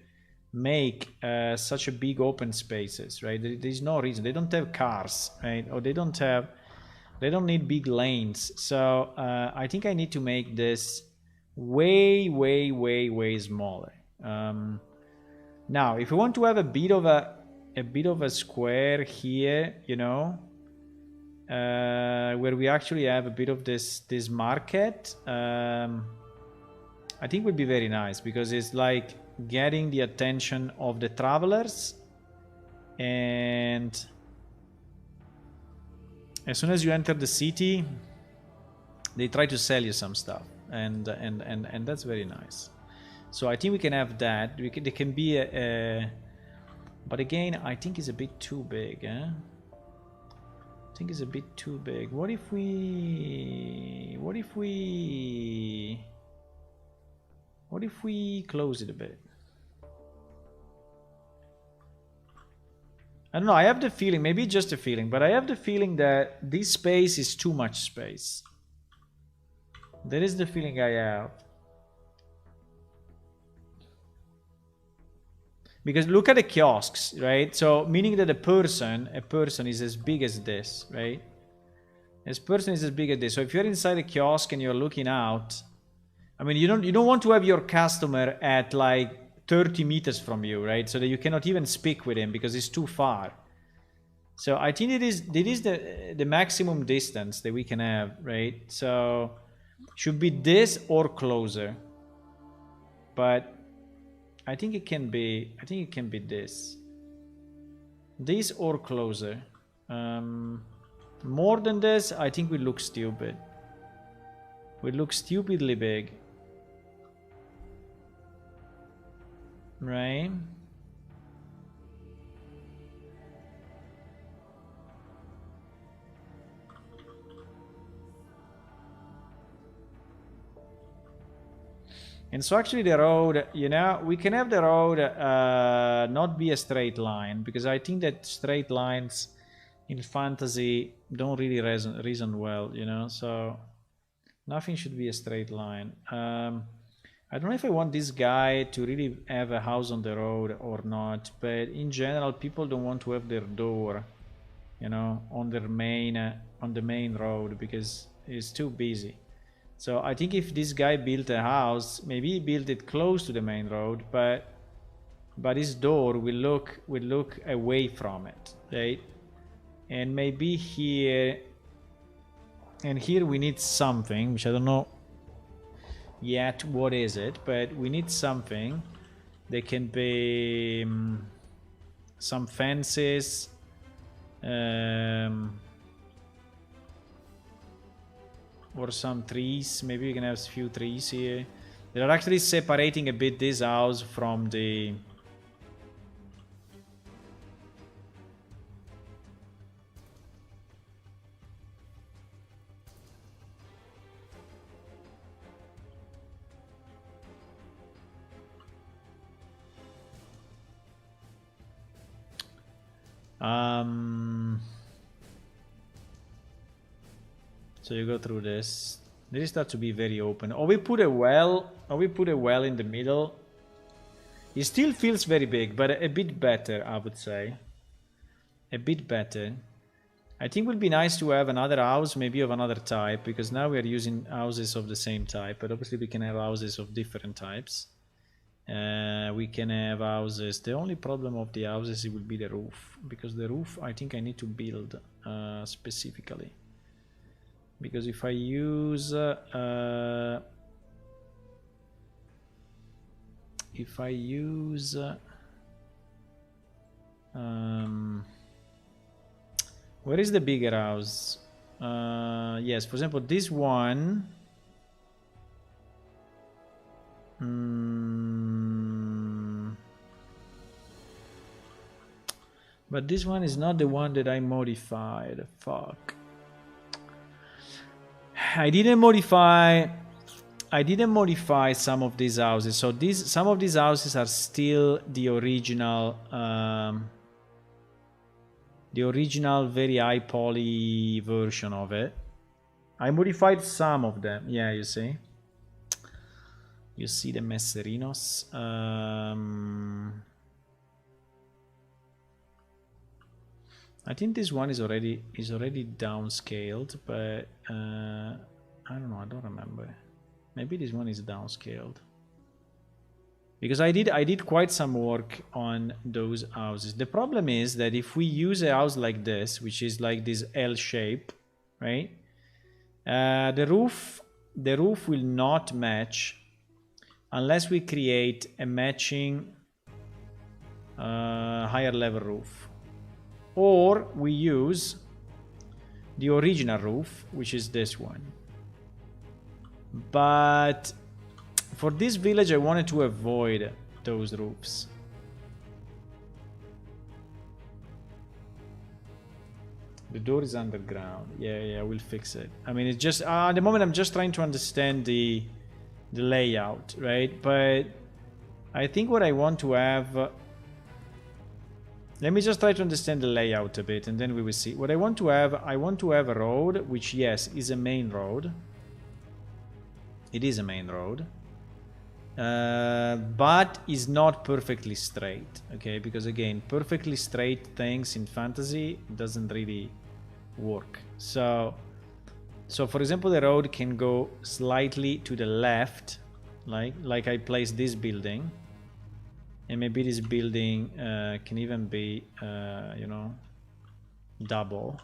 make such a big open spaces, right? There is no reason. They don't have cars, right? Or they don't need big lanes. So I think I need to make this way smaller. Now, if we want to have a bit of a square here, you know, where we actually have a bit of this market, I think would be very nice, because it's like getting the attention of the travelers, and as soon as you enter the city, they try to sell you some stuff, and that's very nice. So I think we can have that. There can be but again, I think it's a bit too big, eh? I think it's a bit too big. What if we close it a bit? I don't know. I have the feeling, maybe it's just a feeling, but I have the feeling that this space is too much space. That is the feeling I have. Because look at the kiosks, right? So meaning that a person is as big as this, right? This person is as big as this. So if you're inside a kiosk and you're looking out, I mean, you don't want to have your customer at like 30 meters from you, right? So that you cannot even speak with him because it's too far. So I think it is the maximum distance that we can have, right? So should be this or closer. But I think it can be this or closer. More than this, I think we look stupid. We look stupidly big, right? And so actually the road, you know, we can have the road not be a straight line, because I think that straight lines in fantasy don't really reason well, you know, so nothing should be a straight line. I don't know if I want this guy to really have a house on the road or not, but in general, people don't want to have their door, you know, on the main road, because it's too busy. So I think if this guy built a house, maybe he built it close to the main road, but his door will look away from it, right? And maybe here and here we need something, which I don't know yet what is it, but we need something. There can be some fences, or some trees. Maybe we can have a few trees here. They are actually separating a bit this house from the... So you go through this This starts to be very open. Or we put a well, in the middle. It still feels very big, but a bit better, I would say. A bit better. I think it would be nice to have another house, maybe of another type, because now we are using houses of the same type, but obviously we can have houses of different types. We can have houses. The only problem of the houses it will be the roof, because the roof I think I need to build specifically. Because if I use where is the bigger house? Yes, for example, this one. But this one is not the one that I modified. Fuck. I didn't modify some of these houses. So some of these houses are still the original very high poly version of it. I modified some of them. Yeah, you see the Messerinos. I think this one is already downscaled, but I don't know. I don't remember. Maybe this one is downscaled. Because I did quite some work on those houses. The problem is that if we use a house like this, which is like this L shape, right? The roof will not match unless we create a matching higher level roof, or we use the original roof, which is this one. But for this village, I wanted to avoid those roofs. The door is underground. Yeah, we'll fix it. I mean, it's just at the moment I'm just trying to understand the layout, right? But I think what I want to have. Let me just try to understand the layout a bit, and then we will see. What I want to have a road, which yes is a main road. It is a main road. But is not perfectly straight, okay? Because again, perfectly straight things in fantasy doesn't really work. So for example, the road can go slightly to the left, like I place this building, and maybe this building can even be, double.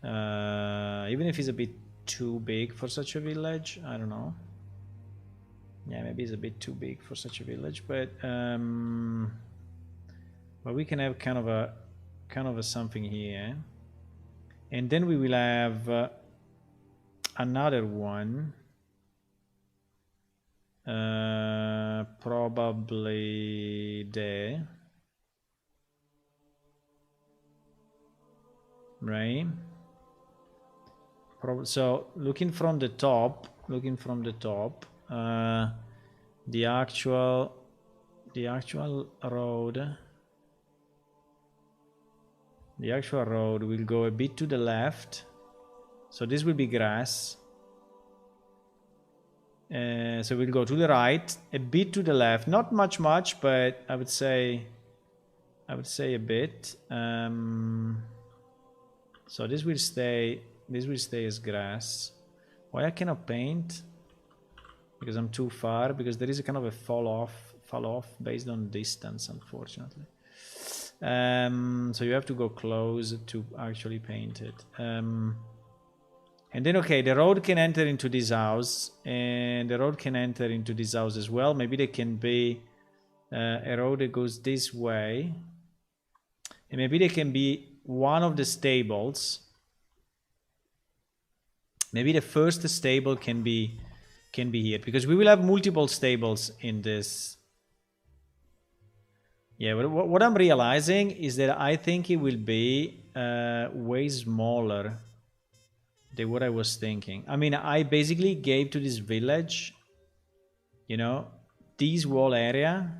Even if it's a bit too big for such a village, I don't know. Yeah, maybe it's a bit too big for such a village, but we can have kind of a something here, and then we will have another one, probably there, right? So looking from the top. The actual road will go a bit to the left, so this will be grass. So we'll go to the right, a bit to the left, not much, but I would say a bit. So this will stay as grass. Why I cannot paint? Because I'm too far, because there is a kind of a fall off based on distance, unfortunately. So you have to go close to actually paint it. And then, okay, the road can enter into this house, and the road can enter into this house as well. Maybe there can be a road that goes this way, and maybe there can be one of the stables. Maybe the first stable can be here, because we will have multiple stables in this. Yeah, but what I'm realizing is that I think it will be way smaller than what I was thinking. I mean, I basically gave to this village, this wall area,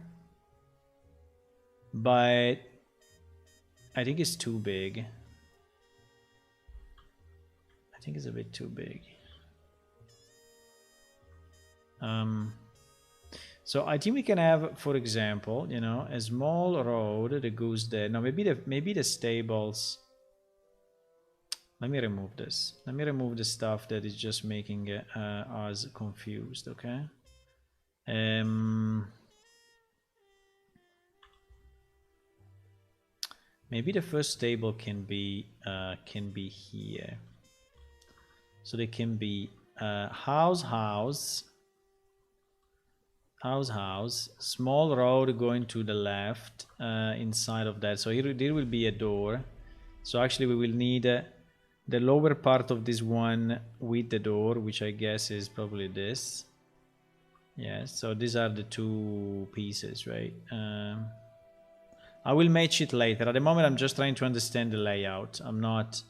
but I think it's too big. I think it's a bit too big. So I think we can have, for example, you know, a small road that goes there. No, maybe the stables. Let me remove this. Let me remove the stuff that is just making us confused. Okay. Maybe the first stable can be here. So they can be house, small road going to the left inside of that. So here there will be a door. So actually we will need the lower part of this one with the door, which I guess is probably this. Yes, so these are the two pieces, right? I will match it later. At the moment I'm just trying to understand the layout. I'm not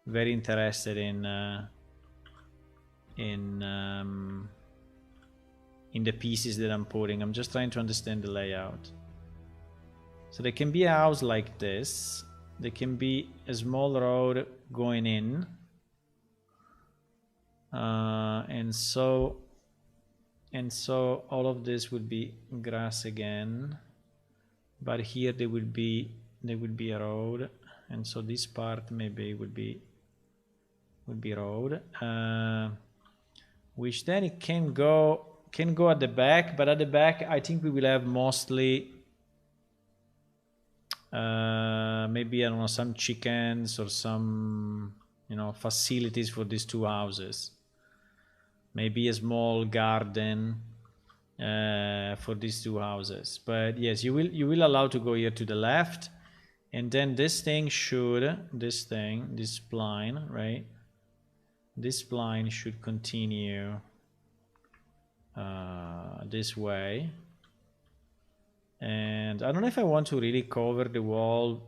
very interested in the pieces that I'm putting. I'm just trying to understand the layout. So there can be a house like this. There can be a small road going in. And so all of this would be grass again. But here there would be a road. And so this part maybe would be road. Which then it can go at the back, but at the back I think we will have mostly maybe, I don't know, some chickens or some, you know, facilities for these two houses. Maybe a small garden for these two houses. But yes, you will allow to go here to the left, and then this thing should, this spline, right? This spline should continue this way. And I don't know if I want to really cover the wall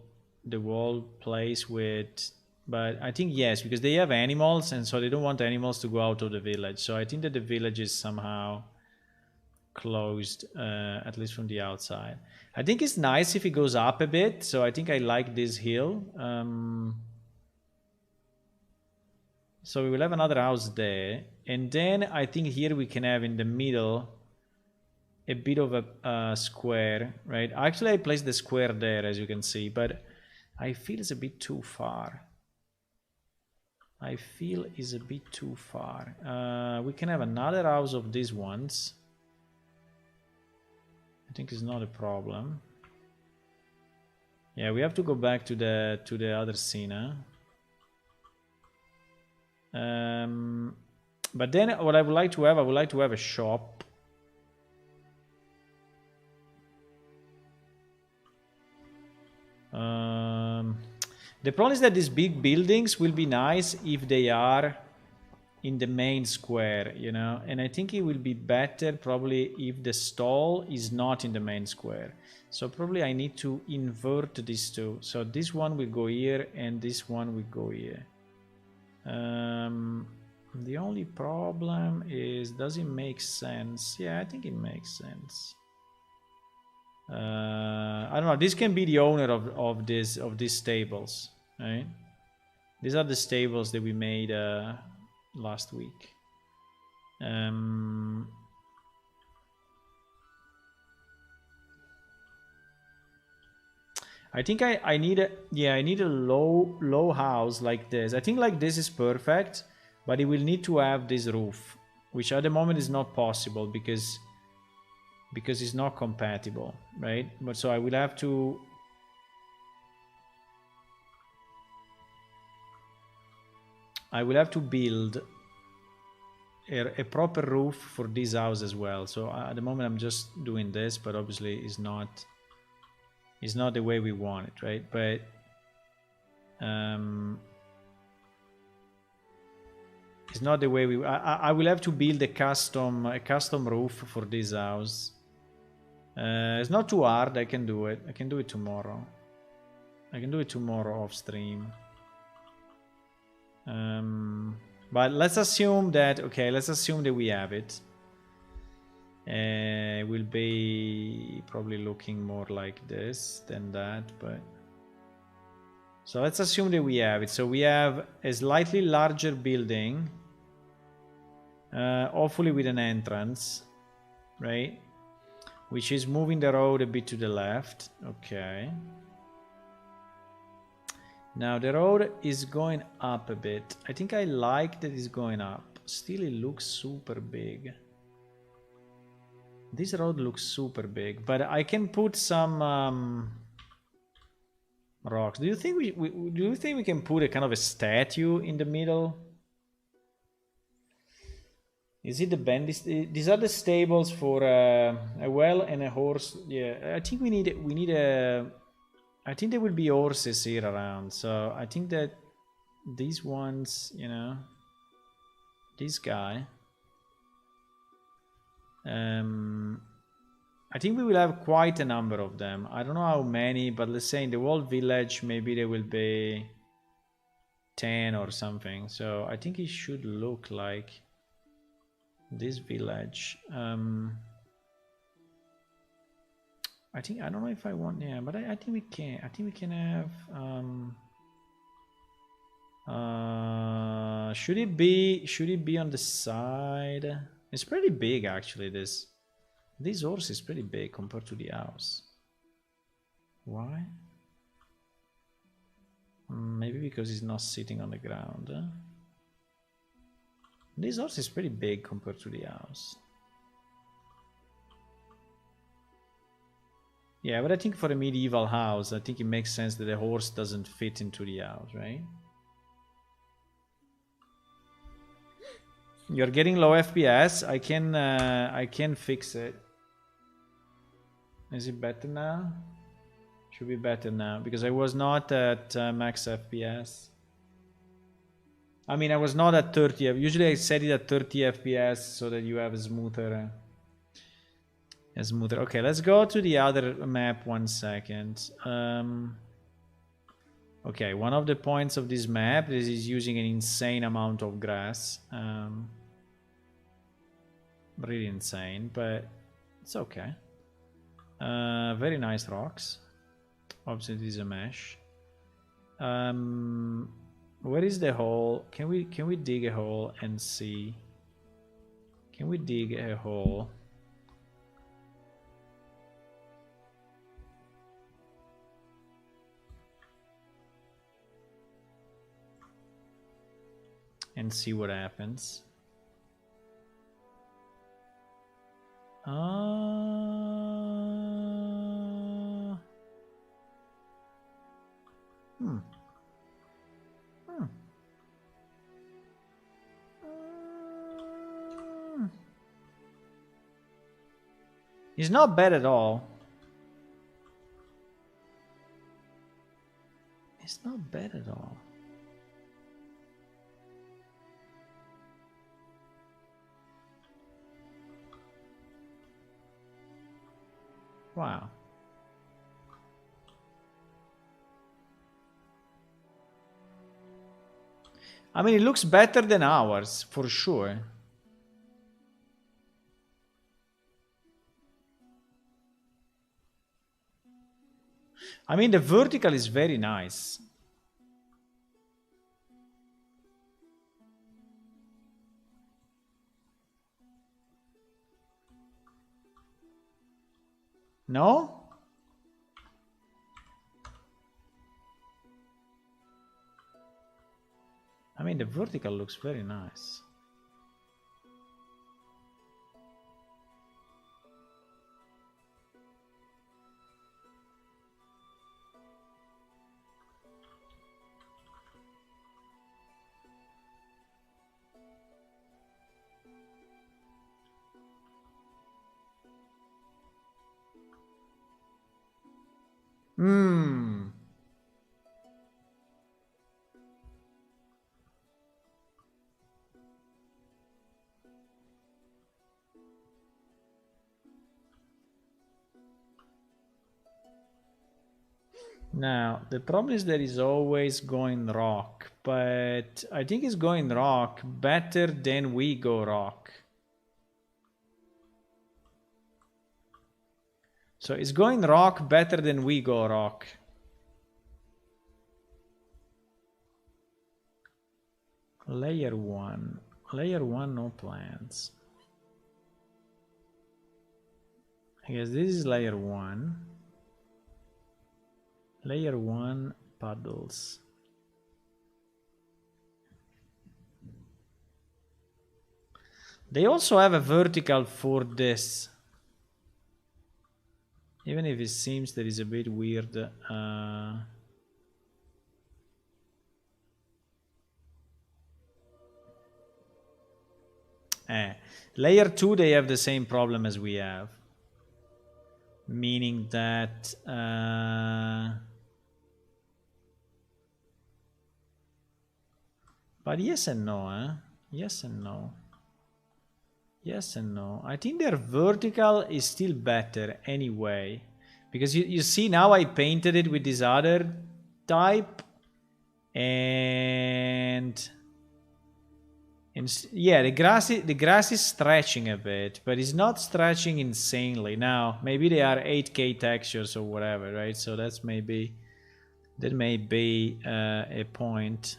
place with, but I think yes, because they have animals, and so they don't want animals to go out of the village. So I think that the village is somehow closed, at least from the outside. I think it's nice if it goes up a bit, so I think I like this hill. So we will have another house there, and then I think here we can have in the middle a bit of a square, right? Actually, I placed the square there, as you can see, but I feel it's a bit too far. We can have another house of these ones. I think it's not a problem. Yeah, we have to go back to the other scene, huh? But then what I would like to have, a shop. The problem is that these big buildings will be nice if they are in the main square, you know, and I think it will be better probably if the stall is not in the main square. So probably I need to invert these two. So this one will go here and this one will go here. The only problem is, does it make sense? Yeah, I think it makes sense. I don't know. This can be the owner of these stables, right? These are the stables that we made last week. I think I need a low house like this. I think like this is perfect, but it will need to have this roof, which at the moment is not possible because it's not compatible, right? But so I will have to build a proper roof for this house as well. So at the moment I'm just doing this, but obviously it's not the way we want it, right? But it's not the way we. I will have to build a custom roof for this house. It's not too hard. I can do it. I can do it tomorrow. Off stream. But let's assume that we have it. It will be probably looking more like this than that, but so let's assume that we have it. So we have a slightly larger building, hopefully with an entrance, right? Which is moving the road a bit to the left. Okay. Now the road is going up a bit. I think I like that it's going up. Still, it looks super big. This road looks super big, but I can put some rocks. Do you think we can put a kind of a statue in the middle? Is it the bend? These are the stables for a well and a horse. Yeah, I think we need a. I think there will be horses here around, so I think that these ones, you know, this guy. I think we will have quite a number of them. I don't know how many, but let's say in the whole village, maybe there will be 10 or something. So I think it should look like this village. I think, I don't know if I want, yeah, but I think we can. I think we can have, should it be on the side? It's pretty big actually. This horse is pretty big compared to the house. Why? Maybe because he's not sitting on the ground. This horse is pretty big compared to the house. Yeah, but I think for a medieval house, I think it makes sense that the horse doesn't fit into the house, right? You're getting low FPS. I can fix it. Is it better now? Should be better now because I was not at max FPS. I mean, I was not at 30. Usually I set it at 30 FPS so that you have a smoother. Okay, let's go to the other map 1 second. Okay, one of the points of this map is using an insane amount of grass. Really insane, but it's okay. Very nice rocks. Obviously, this is a mesh. Where is the hole? Can we dig a hole and see? Can we dig a hole? And see what happens. It's not bad at all. It's not bad at all. Wow. I mean, it looks better than ours, for sure. I mean, the vertical is very nice. No? I mean, the vertical looks very nice. Now, the problem is that it's always going rock, but I think it's going rock better than we go rock. So it's going rock better than we go rock. Layer 1. Layer 1, no plants. I guess this is layer 1. Layer 1 puddles. They also have a vertical for this. Even if it seems that is a bit weird. Layer 2, they have the same problem as we have. Meaning that... but yes and no, eh? Yes and no. Yes and no. I think their vertical is still better anyway. Because you see now I painted it with this other type. And yeah, the grass is stretching a bit, but it's not stretching insanely. Now, maybe they are 8K textures or whatever, right? So that may be a point.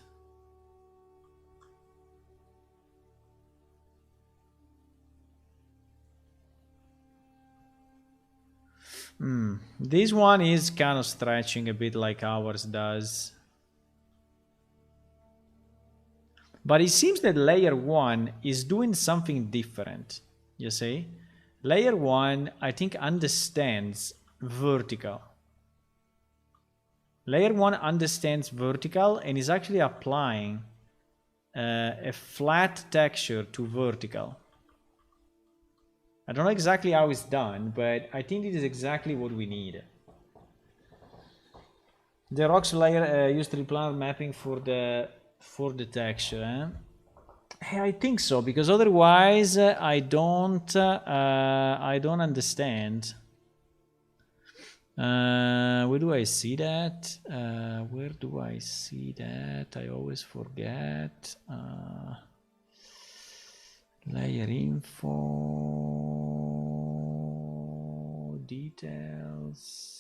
This one is kind of stretching a bit like ours does. But it seems that layer 1 is doing something different, you see? Layer 1, I think, understands vertical. Layer 1 understands vertical and is actually applying a flat texture to vertical. I don't know exactly how it's done, but I think it is exactly what we need. The rocks layer used triplanar mapping for the texture, eh? Hey, I think so, because otherwise I don't understand. Where do I see that? Where do I see that? I always forget. Layer info, details.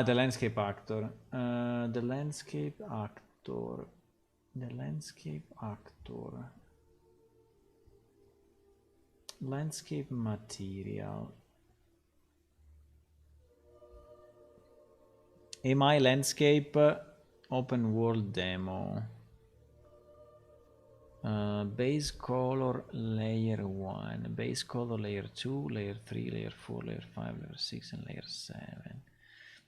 The landscape actor. The landscape actor. Landscape material. AI landscape open world demo. Base color layer 1, base color layer 2, layer 3, layer 4, layer 5, layer 6, and layer 7.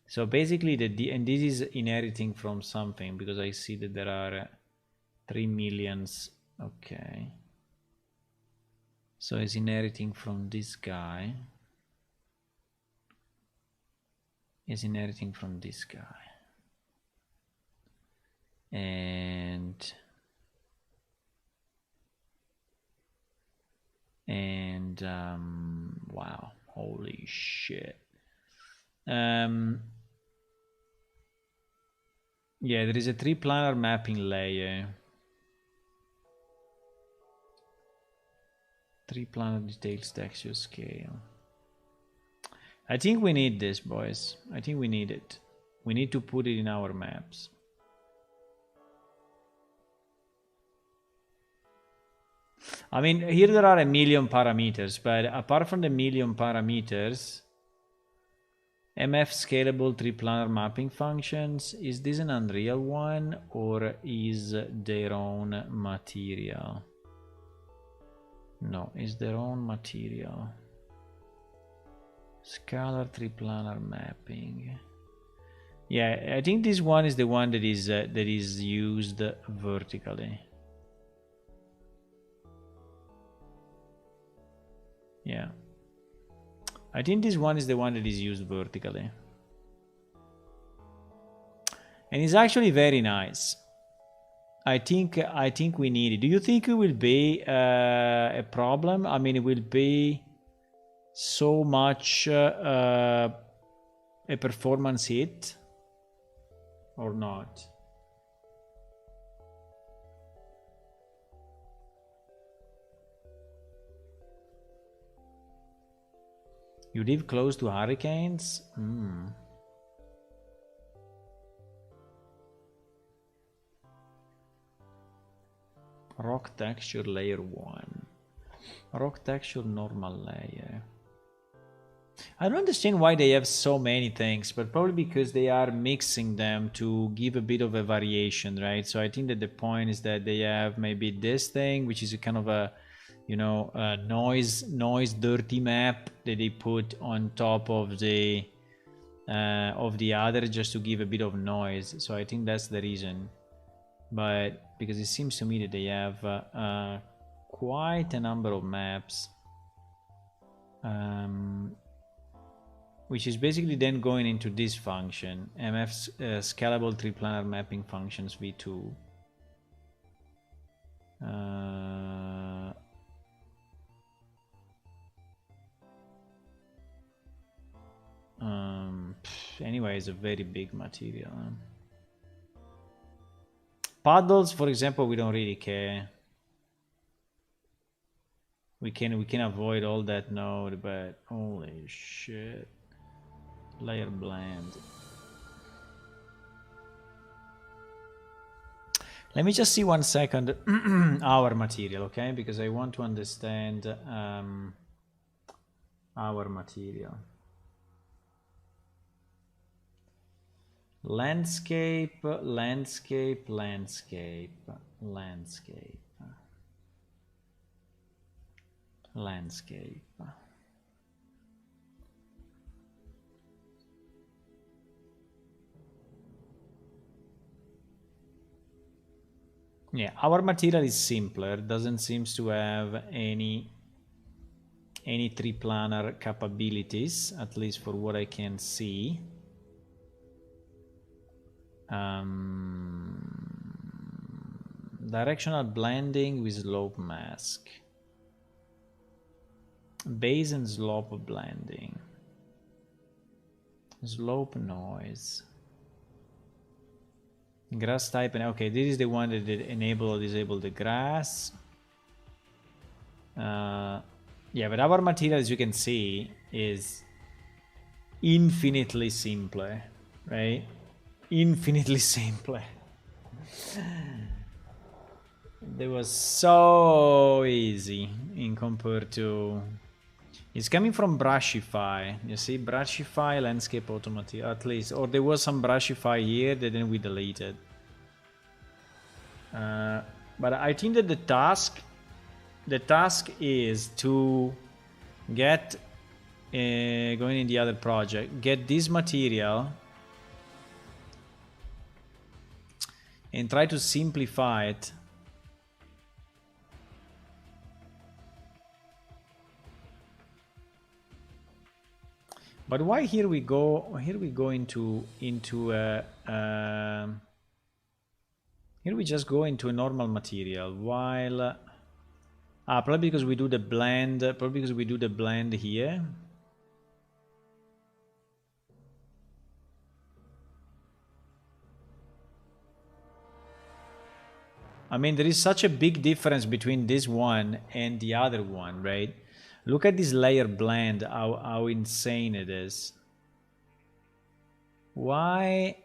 So basically, and this is inheriting from something, because I see that there are 3 millions. Okay. So it's inheriting from this guy. It's inheriting from this guy. And wow, holy shit. Yeah, there is a triplanar mapping layer. Triplanar details texture scale. I think we need this, boys. I think we need it. We need to put it in our maps. I mean, here there are a million parameters, but apart from the million parameters, MF scalable triplanar mapping functions, is this an Unreal one or is their own material? No, it's their own material. Scalar triplanar mapping. Yeah, I think this one is the one that is used vertically. Yeah. I think this one is the one that is used vertically. And it's actually very nice. I think we need it. Do you think it will be a problem? I mean, it will be so much a performance hit or not? You live close to hurricanes? Rock texture layer 1. Rock texture normal layer. I don't understand why they have so many things, but probably because they are mixing them to give a bit of a variation, right? So I think that the point is that they have maybe this thing, which is a kind of a, you know, a noise dirty map that they put on top of the other, just to give a bit of noise. So I think that's the reason. But because it seems to me that they have quite a number of maps, which is basically then going into this function, MF scalable triplanar mapping functions v2. Anyway, it's a very big material. Puddles, for example, we don't really care. We can avoid all that node, but holy shit. Layer blend. Let me just see 1 second our material, okay? Because I want to understand our material. Landscape, landscape, landscape, landscape, landscape. Yeah, our material is simpler, doesn't seem to have any triplanar capabilities, at least for what I can see. Directional blending with slope mask. Base and slope blending. Slope noise. Grass type, and okay, this is the one that enable or disable the grass. Yeah, but our material, as you can see, is infinitely simpler, right? Infinitely simpler. That was so easy in compared to. It's coming from Brushify. You see, Brushify landscape automatic, at least, or there was some Brushify here that then we deleted. But I think that the task is to get going in the other project, get this material and try to simplify it. But why here we go into here we just go into a normal material, while probably because we do the blend, here. I mean, there is such a big difference between this one and the other one, right? Look at this layer blend, how insane it is. Why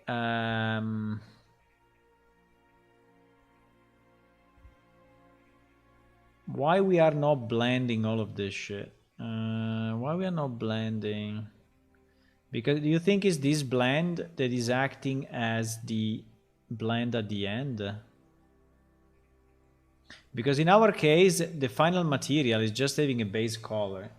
we are not blending all of this shit? Why we are not blending? Because do you think it's this blend that is acting as the blend at the end? Because in our case, the final material is just having a base color.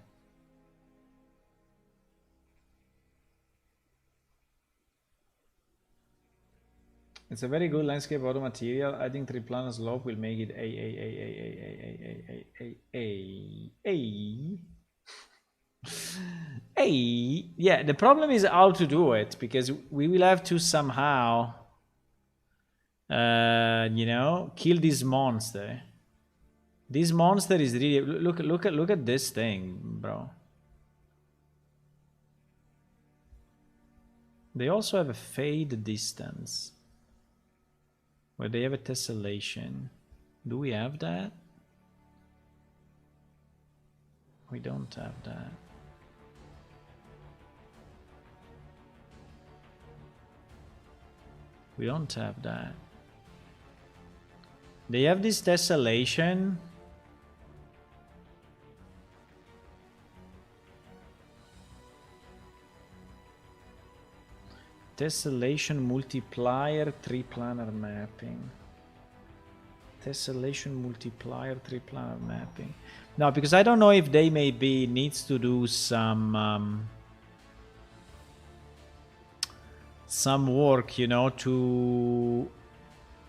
It's a very good landscape auto material. Adding triplanar slope will make it yeah, the problem is how to do it, because we will have to somehow you know, kill this monster. This monster is really look at this thing, bro. They also have a fade distance where they have a tessellation. Do we have that? We don't have that. We don't have that. They have this tessellation. Tessellation multiplier 3-planar mapping. Tessellation multiplier 3-planar mapping. No, because I don't know if they maybe needs to do some work, you know, to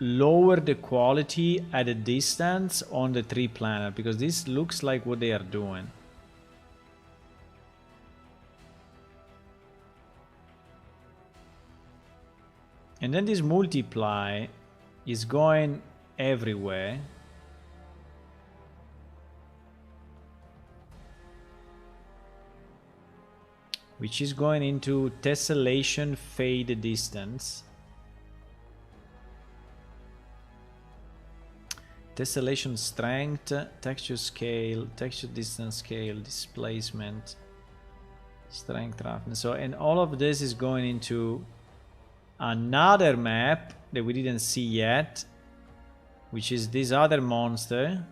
lower the quality at a distance on the 3-planar, because this looks like what they are doing. And then this multiply is going everywhere. Which is going into tessellation fade distance. Tessellation strength, texture scale, texture distance scale, displacement, strength roughness. So, and all of this is going into another map that we didn't see yet, which is this other monster.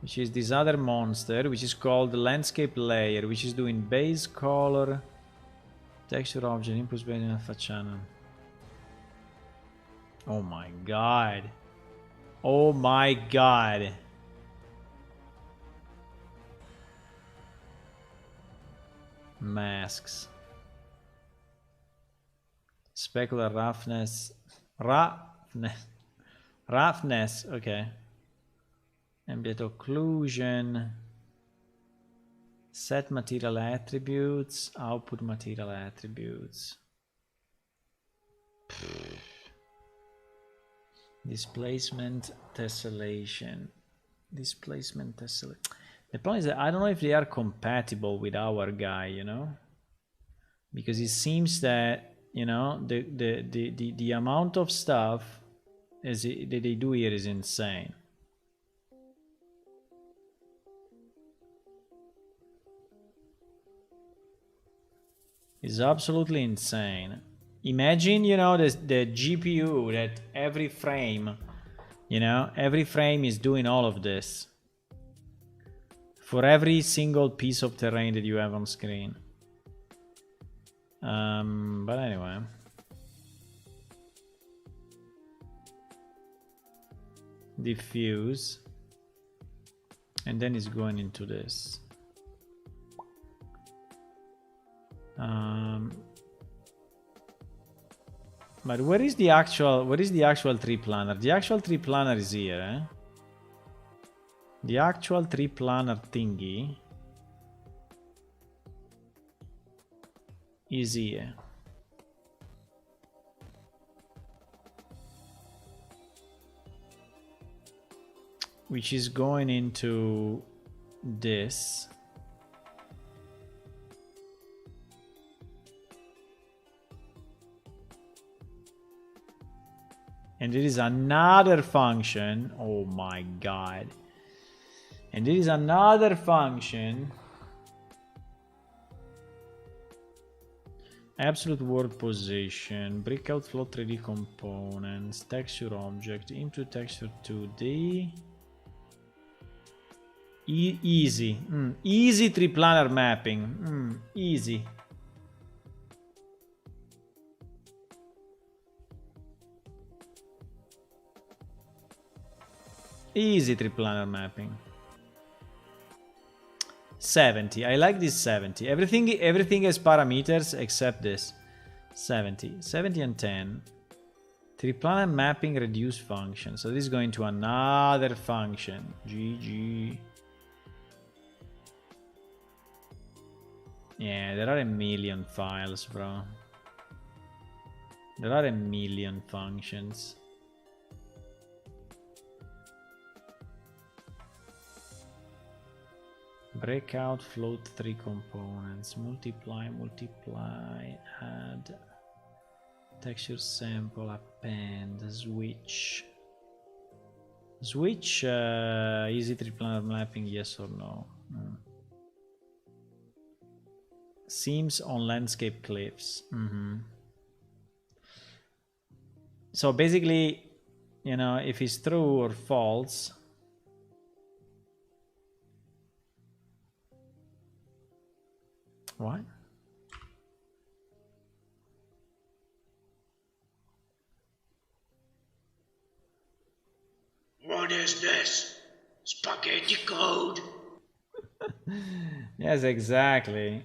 Which is this other monster, which is called the landscape layer, which is doing base color, texture object, input based on alpha channel. Oh my god. Oh my god. Masks. Specular roughness. Roughness, okay. Ambient occlusion. Set material attributes. Output material attributes. Displacement tessellation. Displacement tessellation. The problem is that I don't know if they are compatible with our guy, you know? Because it seems that, you know, the amount of stuff that they do here is insane. It's absolutely insane. Imagine, you know, the GPU that every frame, you know, every frame is doing all of this. For every single piece of terrain that you have on screen. But anyway. Diffuse. And then it's going into this. But where is the actual 3-planar? The actual 3-planar is here, eh? The actual 3-planar thingy is here. Which is going into this. And there is another function. Oh my god. And there is another function. Absolute world position. Breakout float 3D components. Texture object. Input texture 2D. Easy. Easy 3-planar mapping. Easy. Easy 3-planar mapping. 70. I like this 70. Everything has parameters except this. 70. 70 and 10. 3-planar mapping reduce function. So this is going to another function. GG. Yeah, there are a million files, bro. There are a million functions. Breakout, float 3 components, multiply, add, texture sample, append, switch. Switch, easy 3-planar mapping, yes or no? Seams on landscape cliffs. So basically, you know, if it's true or false. What? What is this? Spaghetti code? Yes, exactly.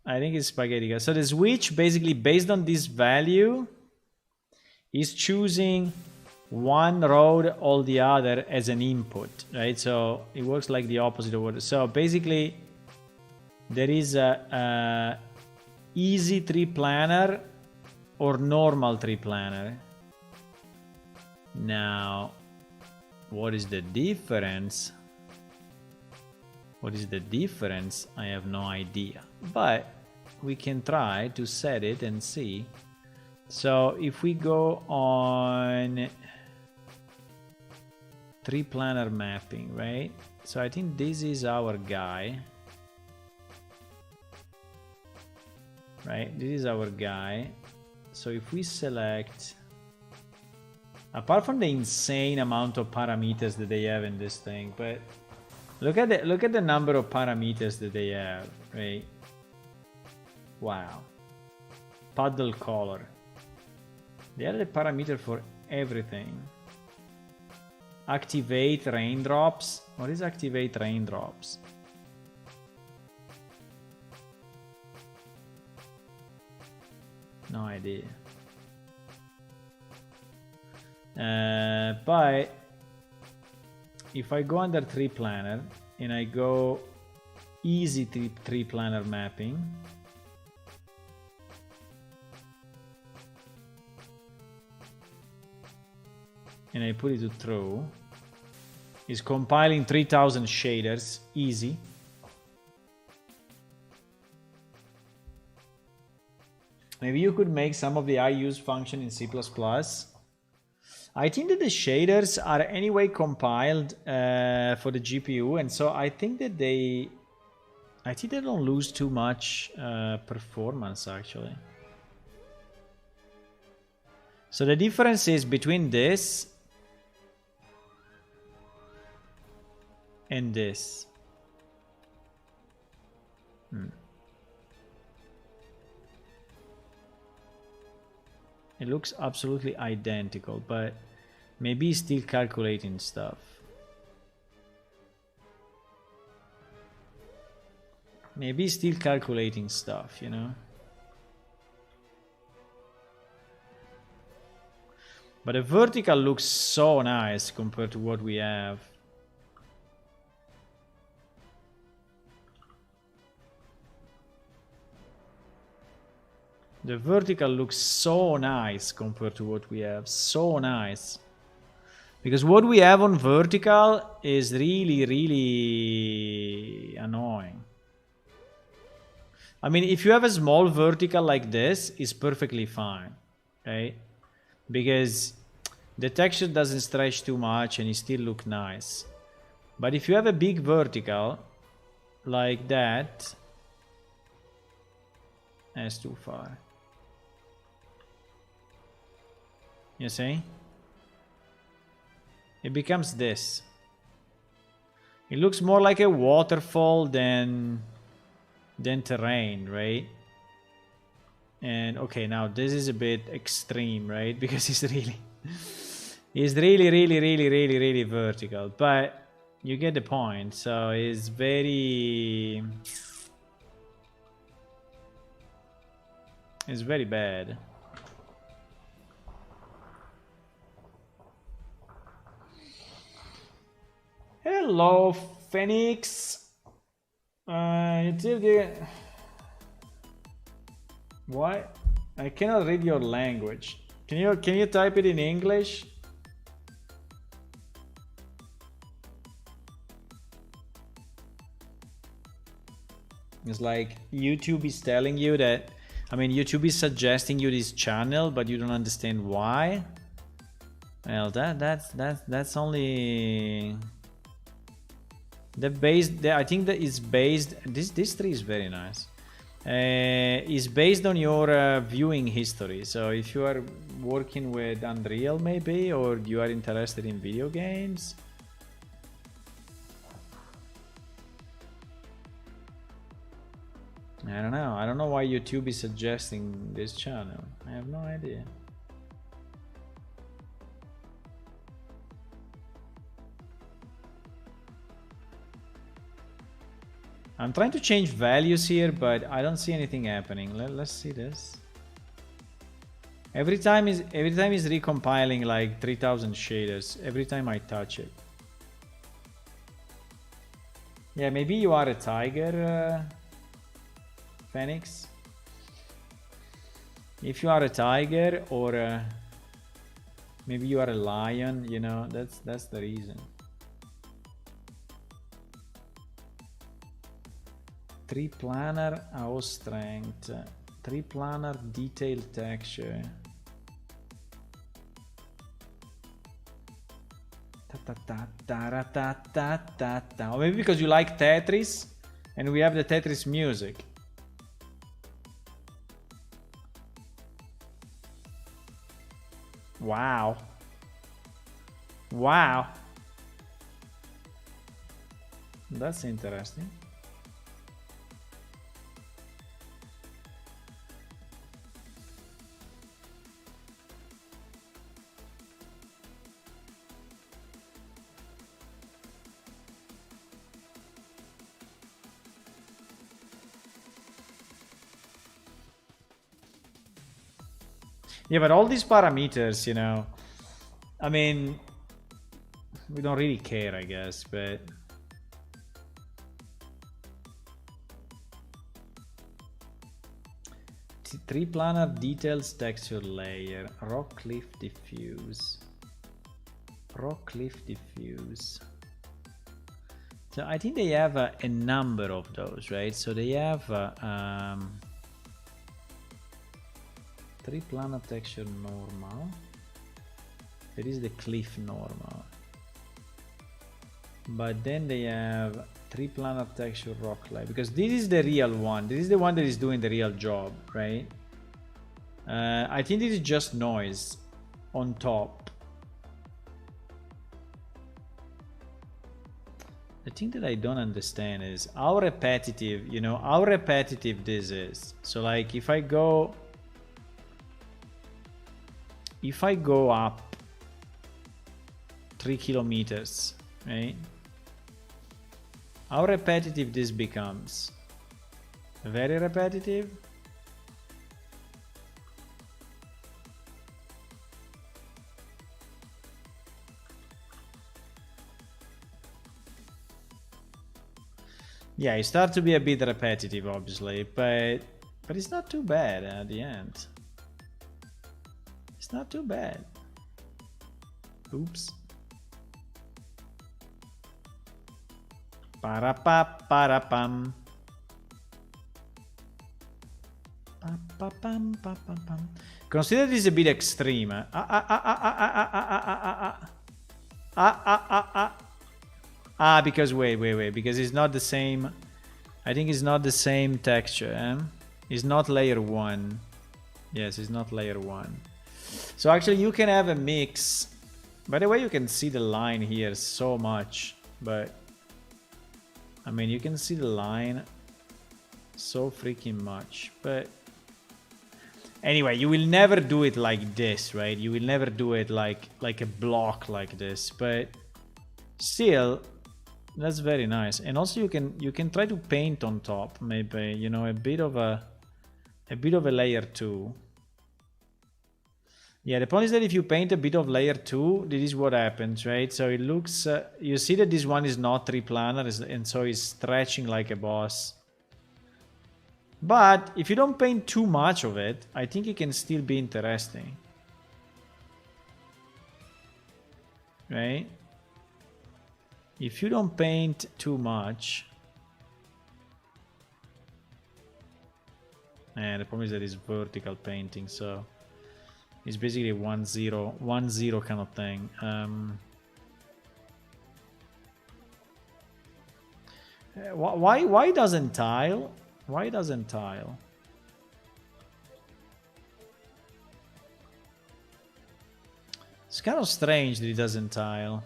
I think it's spaghetti. So the switch, basically based on this value, is choosing one road or the other as an input, right? So it works like the opposite of what. So basically, there is a easy tree planner or normal tree planner. Now, what is the difference? What is the difference? I have no idea, but we can try to set it and see. So if we go on tree planner mapping, right? So I think this is our guy, right? This is our guy. So if we select, apart from the insane amount of parameters that they have in this thing, but look at the number of parameters that they have, right? Wow. Puddle color. They have the parameter for everything. Activate raindrops. What is activate raindrops? No idea. But if I go under tree planner and I go easy tree planner mapping, and I put it to true, it's compiling 3000 shaders, easy. Maybe you could make some of the IUse function in C++. I think that the shaders are anyway compiled for the GPU, and so I think that they don't lose too much performance actually. So the difference is between this and this. It looks absolutely identical, but maybe he's still calculating stuff. Maybe he's still calculating stuff, you know? But the vertical looks so nice compared to what we have. The vertical looks so nice compared to what we have. So nice. Because what we have on vertical is really, really annoying. I mean, if you have a small vertical like this, it's perfectly fine, right? Because the texture doesn't stretch too much and it still looks nice. But if you have a big vertical like that, that's too far. You see? It becomes this. It looks more like a waterfall than terrain, right? And okay, now this is a bit extreme, right? Because it's really vertical, but you get the point. So it's very bad. Hello, Phoenix. What? I cannot read your language. Can you type it in English? It's like YouTube is telling you that, I mean, YouTube is suggesting you this channel, but you don't understand why. Well, that's only the base. I think that is based. This tree is very nice. is based on your viewing history. So if you are working with Unreal maybe, or you are interested in video games. I don't know. I don't know why YouTube is suggesting this channel. I have no idea. I'm trying to change values here, but I don't see anything happening. Let's see this. Every time is recompiling like 3000 shaders every time I touch it. Yeah, maybe you are a tiger, Phoenix. If you are a tiger, or maybe you are a lion, you know, that's the reason. 3 planar house strength, 3 planar detail texture. Or maybe because you like Tetris and we have the Tetris music. Wow. Wow. That's interesting. Yeah, but all these parameters, you know, I mean, we don't really care, I guess, but three planar details texture layer, rock cliff diffuse, rock cliff diffuse. So I think they have a number of those, right? So they have 3 planar texture normal. There is the cliff normal. But then they have 3 planar texture rock light, because this is the real one. This is the one that is doing the real job, right? I think this is just noise on top. The thing that I don't understand is how repetitive, you know, how repetitive this is. So like if I go up 3 kilometers, right? How repetitive this becomes? Very repetitive. Yeah, it starts to be a bit repetitive, obviously, but it's not too bad at the end. It's not too bad. Oops. Para-pa, para-pam. Pa-pa-pam, pa-pa-pam. Consider this a bit extreme. Because wait, because it's not the same. I think it's not the same texture. It's not layer 1. Yes, it's not layer 1. So actually you can have a mix. By the way, you can see the line here so much, but I mean, you can see the line so freaking much. But anyway, you will never do it like this, right? You will never do it like a block like this, but still that's very nice. And also you can try to paint on top, maybe, you know, a bit of a layer 2. Yeah, the point is that if you paint a bit of layer 2, this is what happens, right? So it looks, you see that this one is not 3 planar, and so it's stretching like a boss. But if you don't paint too much of it, I think it can still be interesting. Right? If you don't paint too much. And the problem is that it's vertical painting, so it's basically 1-0 kind of thing. Why doesn't tile Why doesn't tile? It's kind of strange that it doesn't tile.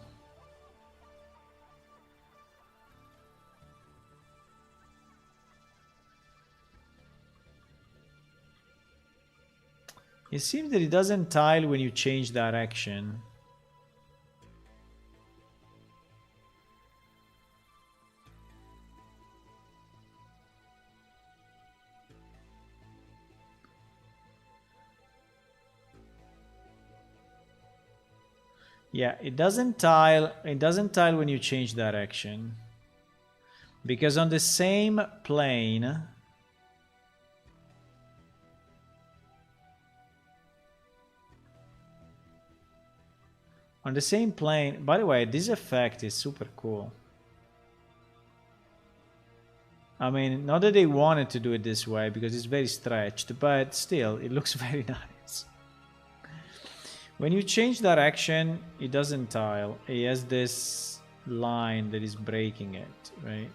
It seems that it doesn't tile when you change direction. Yeah, it doesn't tile when you change direction. Because on the same plane, by the way, this effect is super cool. I mean, not that they wanted to do it this way because it's very stretched, but still, it looks very nice. When you change direction, it doesn't tile. It has this line that is breaking it, right?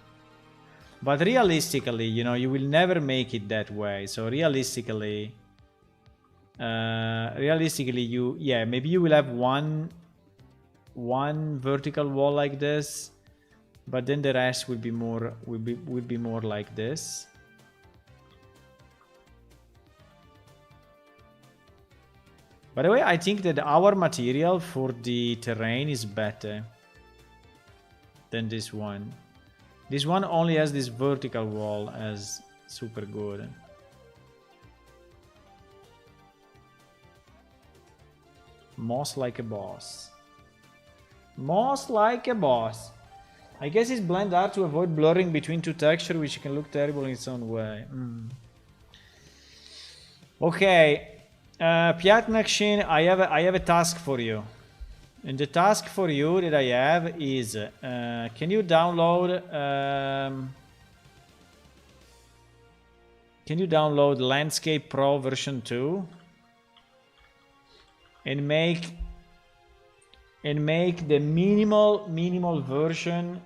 But realistically, you know, you will never make it that way. So realistically, maybe you will have one vertical wall like this, but then the rest will be more like this. By the way, I think that our material for the terrain is better than this one. This one only has this vertical wall as super good. Moss like a boss. Moss like a boss. I guess it's blend art to avoid blurring between two textures, which can look terrible in its own way. Okay. Piatnakshin, I have a task for you. And the task for you that I have is, can you download Landscape Pro version 2 and make the minimal version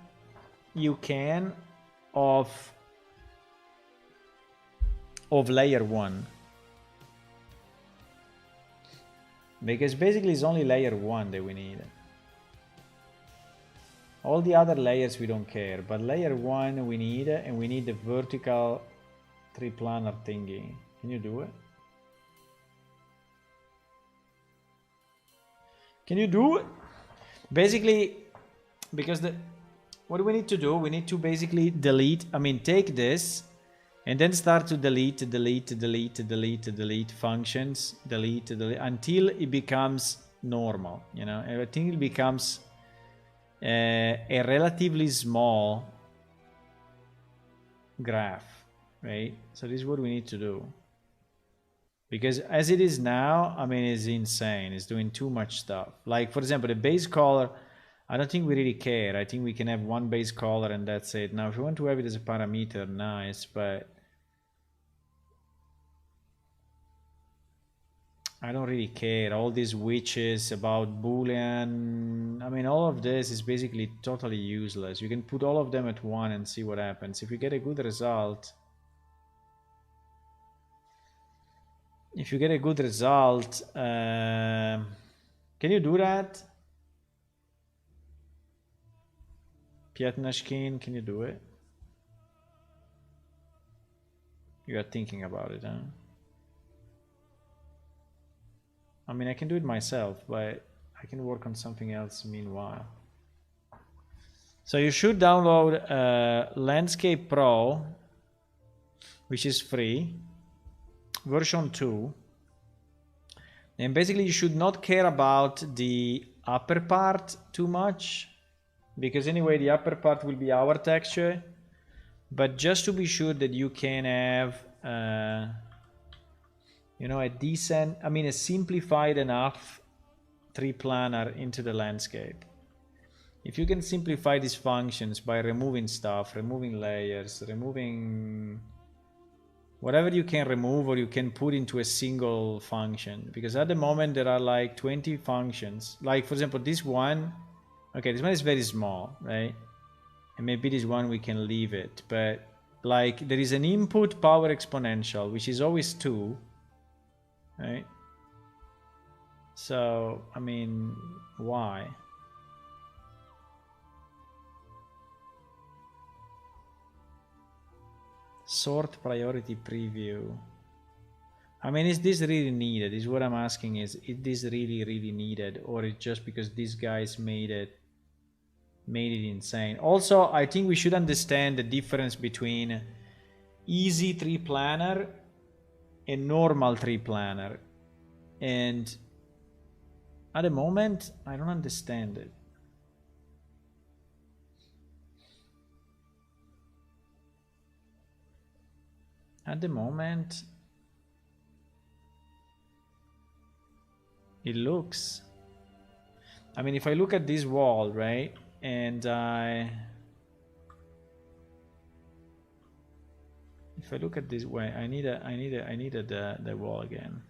you can of layer 1. Because basically it's only layer 1 that we need. All the other layers we don't care, but layer 1 we need, and we need the vertical triplanar thingy. Can you do it? Can you do it? Basically, because what we need to do, we need to basically take this and then start to delete functions, delete until it becomes normal, you know. I think it becomes a relatively small graph, right? So this is what we need to do. Because as it is now, I mean, it's insane. It's doing too much stuff. Like, for example, the base color, I don't think we really care. I think we can have one base color and that's it. Now, if we want to have it as a parameter, nice, but I don't really care. All these witches about Boolean, I mean, all of this is basically totally useless. You can put all of them at 1 and see what happens. If you get a good result, can you do that? Piatnashkin, can you do it? You are thinking about it, huh? I mean, I can do it myself, but I can work on something else meanwhile. So you should download Landscape Pro, which is free, version 2. And basically you should not care about the upper part too much, because anyway the upper part will be our texture. But just to be sure that you can have you know, a simplified enough triplanar into the landscape. If you can simplify these functions by removing stuff, removing layers, removing whatever you can remove or you can put into a single function, because at the moment there are like 20 functions. Like, for example, this one, okay, this one is very small, right? And maybe this one we can leave it, but Like there is an input power exponential, which is always 2, right? So, I mean, why? Sort priority preview. I mean, is this really needed? Is what I'm asking is this really needed, or it's just because these guys made it insane? Also, I think we should understand the difference between easy tree planner and normal tree planner. And at the moment, I don't understand it. At the moment, it looks, I mean, if I look at this wall, right, and if I look at this way, I needed the wall again.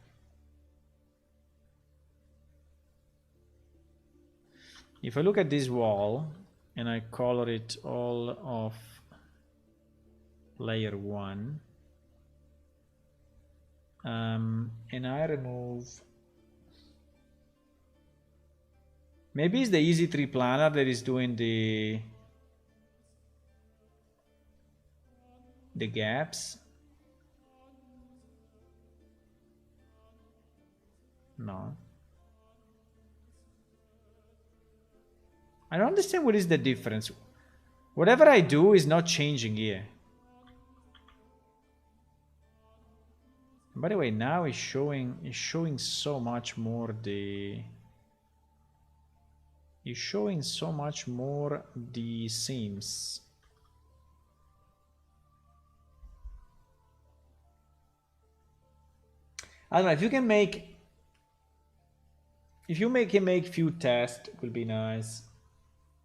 If I look at this wall and I color it all of layer 1, and I remove, maybe it's the easy tree planner that is doing the gaps. No, I don't understand what is the difference. Whatever I do is not changing here. By the way, now it's showing so much more the, it's showing so much more the seams. I don't know if you can make, if you can make few tests, it will be nice.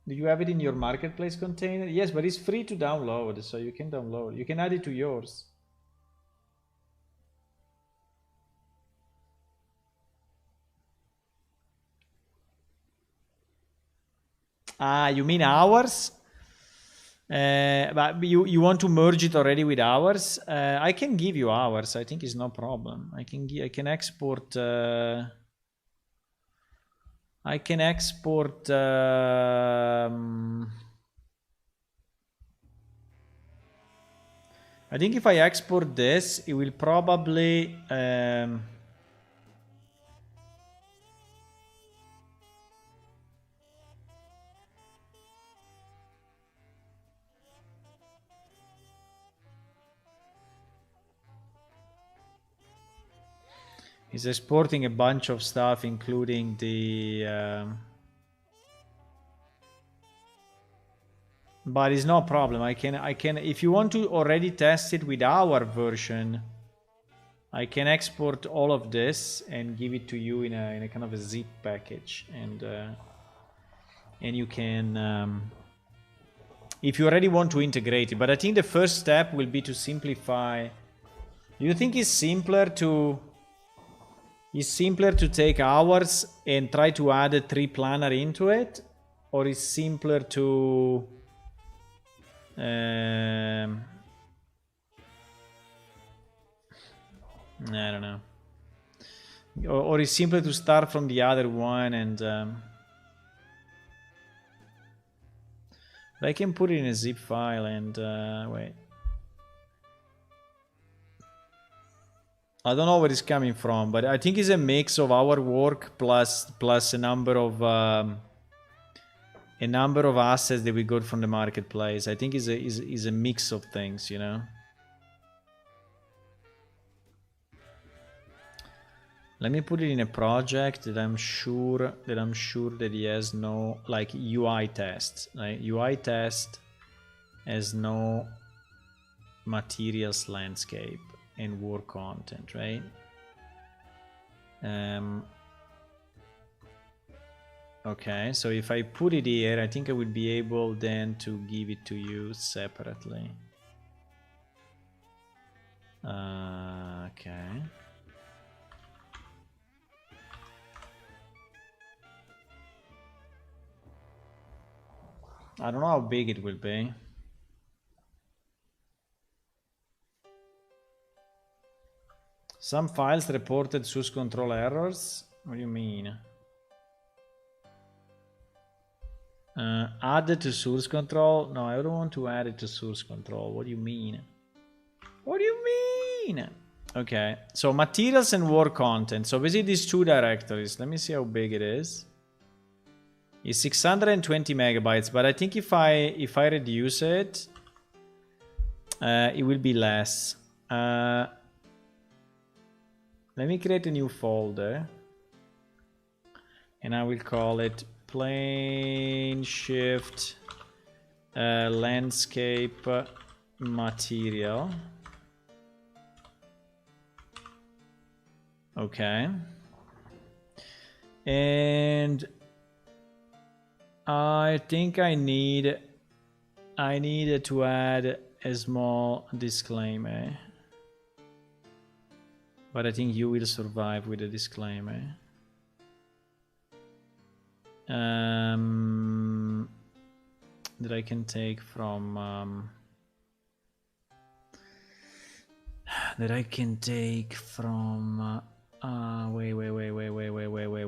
Do you have it in your marketplace container? Yes, but it's free to download, so you can download. You can add it to yours. Ah, you mean ours? But you want to merge it already with ours? I can give you ours. I think it's no problem. I can export. I can export. I think if I export this, it will probably. It's exporting a bunch of stuff, including the. But it's no problem. I can. If you want to already test it with our version, I can export all of this and give it to you in a kind of a zip package, and you can. If you already want to integrate it, but I think the first step will be to simplify. Do you think it's simpler to? It's simpler to take ours and try to add a tree planner into it, or is simpler to I don't know, or is simpler to start from the other one and I can put it in a zip file and wait. I don't know where it's coming from, but I think it's a mix of our work plus a number of assets that we got from the marketplace. I think is a mix of things, you know. Let me put it in a project that I'm sure that he has no, like, UI test. Right? UI test has no materials landscape and work content, right? Okay, so if I put it here, I think I would be able then to give it to you separately. Okay. I don't know how big it will be. Some files reported source control errors. What do you mean? Add it to source control? No, I don't want to add it to source control. What do you mean? What do you mean? Okay, so materials and work content. So basically these two directories. Let me see how big it is. It's 620 megabytes, but I think if I reduce it, it will be less. Let me create a new folder, and I will call it plane shift landscape material. Okay. And I think I needed to add a small disclaimer. But I think you will survive with a disclaimer. That I can take from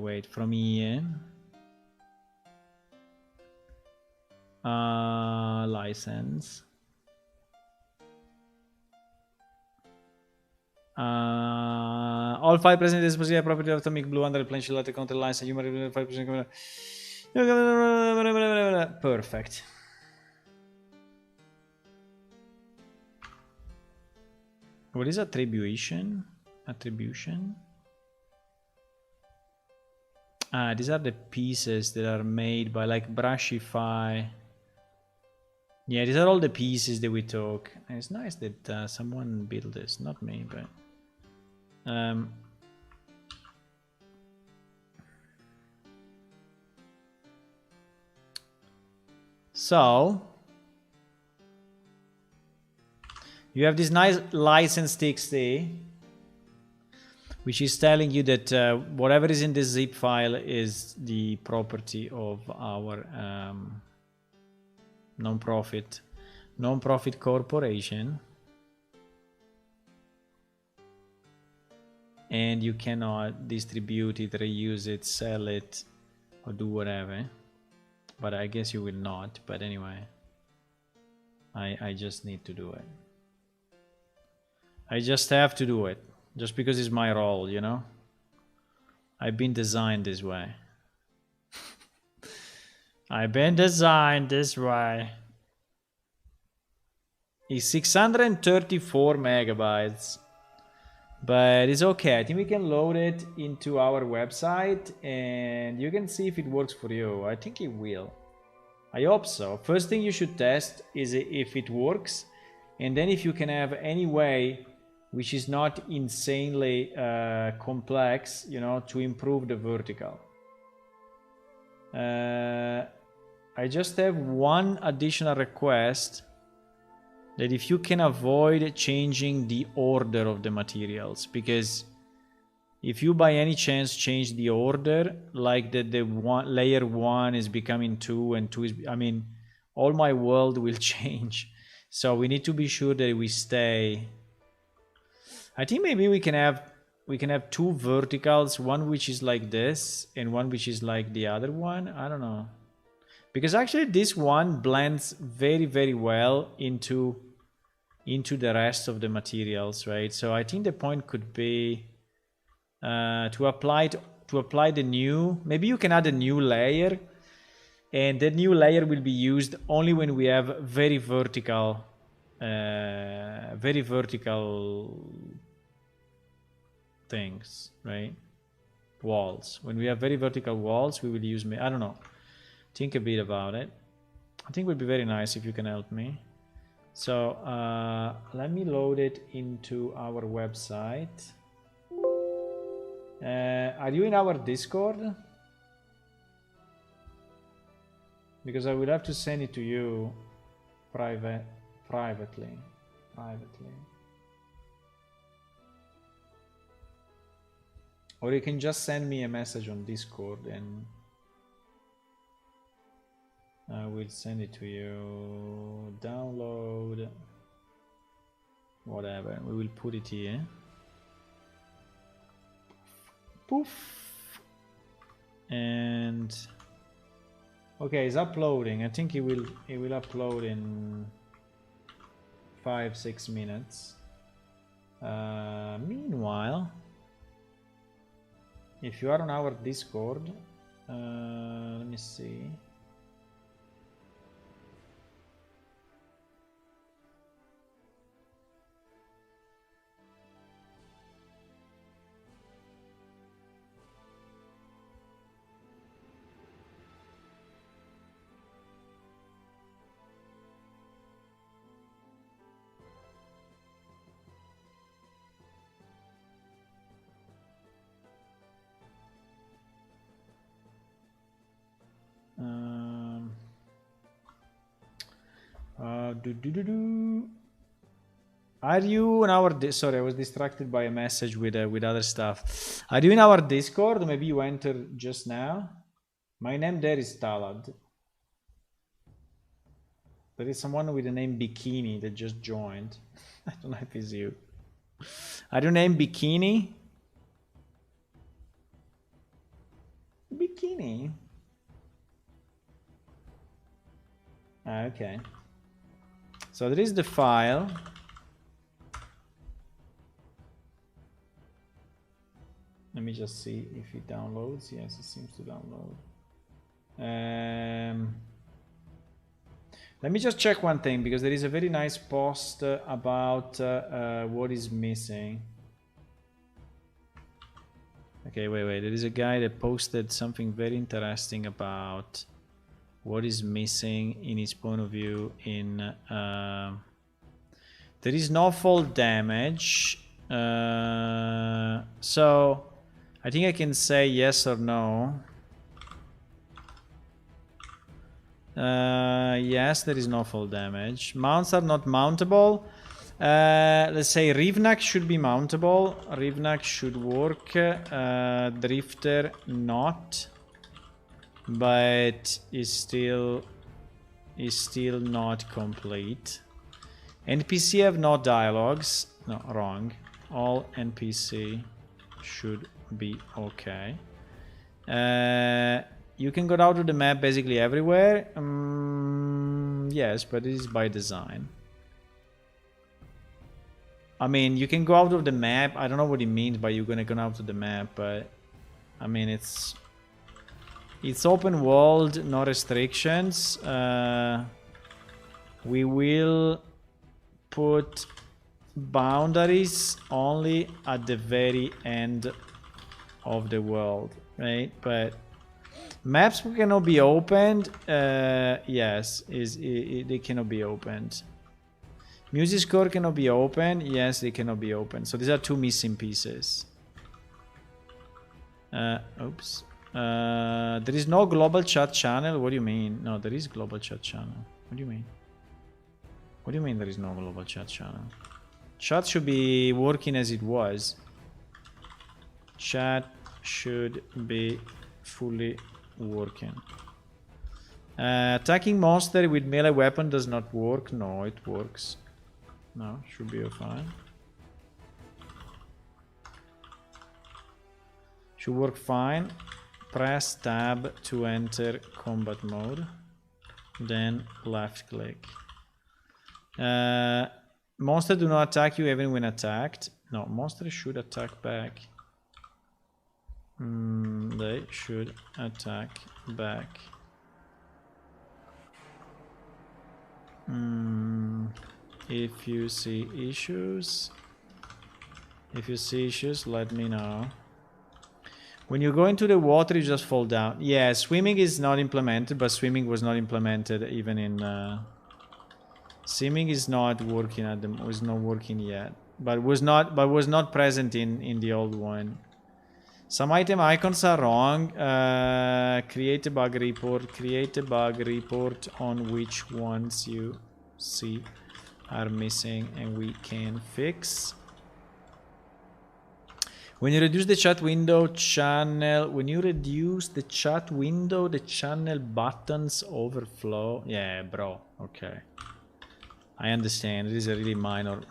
wait from here. License. All 5% is possible property of Atomic Blue under the plane shell counter license. You 5%. Perfect. What is attribution? Attribution. These are the pieces that are made by like Brushify. Yeah, these are all the pieces that we took. And it's nice that someone built this, not me, but so you have this nice license txt, which is telling you that whatever is in this zip file is the property of our non-profit corporation, and you cannot distribute it, reuse it, sell it, or do whatever. But I guess you will not. But anyway, I just need to do it. I just have to do it, just because it's my role, you know. I've been designed this way. I've been designed this way. It's 634 megabytes. But it's okay. I think we can load it into our website and you can see if it works for you. I think it will. I hope so. First thing you should test is if it works. And then if you can have any way which is not insanely complex, you know, to improve the vertical. I just have one additional request, that if you can avoid changing the order of the materials, because if you by any chance change the order, like the one layer 1 is becoming 2 and 2 is, I mean, all my world will change. So we need to be sure that we stay. I think maybe we can have two verticals, one which is like this and one which is like the other one. I don't know, because actually this one blends very, very well into the rest of the materials, right? So I think the point could be to apply the new, maybe you can add a new layer, and that new layer will be used only when we have very vertical things, right? Walls. When we have very vertical walls, we will use, I don't know, think a bit about it. I think it would be very nice if you can help me. So let me load it into our website. Are you in our Discord? Because I will have to send it to you privately. Or you can just send me a message on Discord and I will send it to you. Download. Whatever. We will put it here. Poof. And okay, it's uploading. I think it will upload in 5-6 minutes. Meanwhile, if you are on our Discord, let me see. Are you in our sorry, I was distracted by a message with other stuff. Are you in our Discord? Maybe you entered just now. My name there is Talad. There is someone with the name Bikini that just joined. I don't know if it's you. Are you named Bikini? Bikini. Okay. So there is the file. Let me just see if it downloads. Yes, it seems to download. Let me just check one thing, because there is a very nice post about what is missing. Okay, wait. There is a guy that posted something very interesting about what is missing in his point of view in... there is no fall damage. So I think I can say yes or no. Yes, there is no fall damage. Mounts are not mountable. Let's say Rivnak should be mountable. Rivnak should work. Drifter not, but is still not complete. NPC have no dialogues. No, wrong. All NPC should be okay. You can go out to the map basically everywhere. Yes, but it is by design. I mean, you can go out of the map. I don't know what it means by you're gonna go out to the map, but I mean it's open world, no restrictions. We will put boundaries only at the very end of the world, right? But maps cannot be opened. Yes, they cannot be opened. Music score cannot be opened. Yes, they cannot be opened. So these are two missing pieces. Oops. There is no global chat channel. What do you mean? No, there is global chat channel. What do you mean? What do you mean there is no global chat channel? Chat should be working as it was. Chat should be fully working. Attacking monster with melee weapon does not work. No, it works. No, should be fine. Should work fine. Press tab to enter combat mode. Then left click. Monster do not attack you even when attacked. No, monsters should attack back. They should attack back. If you see issues, let me know. When you go into the water, you just fall down. Yeah, swimming is not implemented, but swimming was not implemented even in. Swimming is not working at the. Was not working yet, but was not present in the old one. Some item icons are wrong. Create a bug report. Create a bug report on which ones you see are missing and we can fix. When you reduce the chat window channel, the channel buttons overflow. Yeah, bro. Okay. I understand. It is a really minor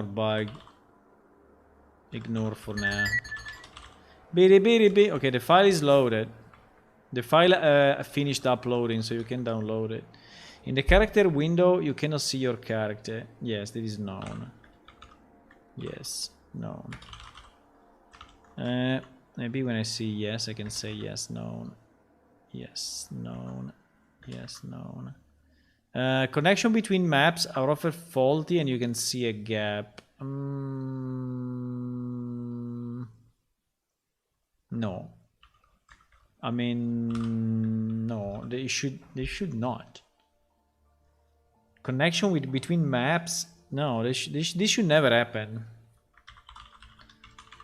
bug. Ignore for now. Okay, the file is loaded. The file finished uploading, so you can download it. In the character window, you cannot see your character. Yes, this is known. Yes, known. Maybe when I see yes, I can say yes, known. Yes, known. Yes, known. Connection between maps are often faulty and you can see a gap. No. I mean, no, they should not. Connection between maps? No, this should never happen.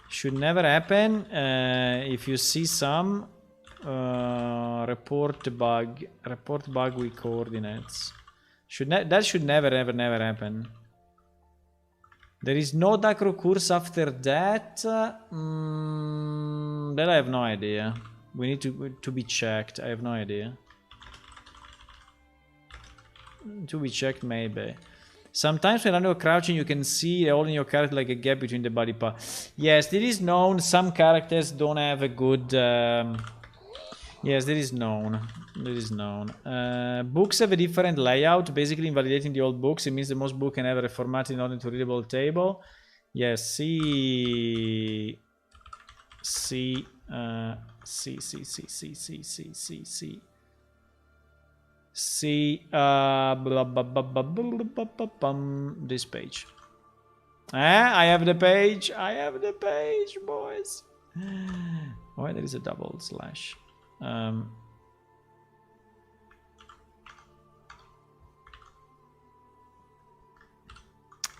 Should never happen. If you see some, report bug with coordinates. That should never happen. There is no Dacro course after that. That I have no idea. We need to be checked. I have no idea. To be checked, maybe. Sometimes when you're crouching, you can see all in your character like a gap between the body part. Yes, this is known. Some characters don't have a good. Yes, that is known. That is known. Books have a different layout, basically invalidating the old books. It means the most book can have a reformatted in order to readable table. Yes, see, this page. I have the page. I have the page, boys. Why there is a double slash?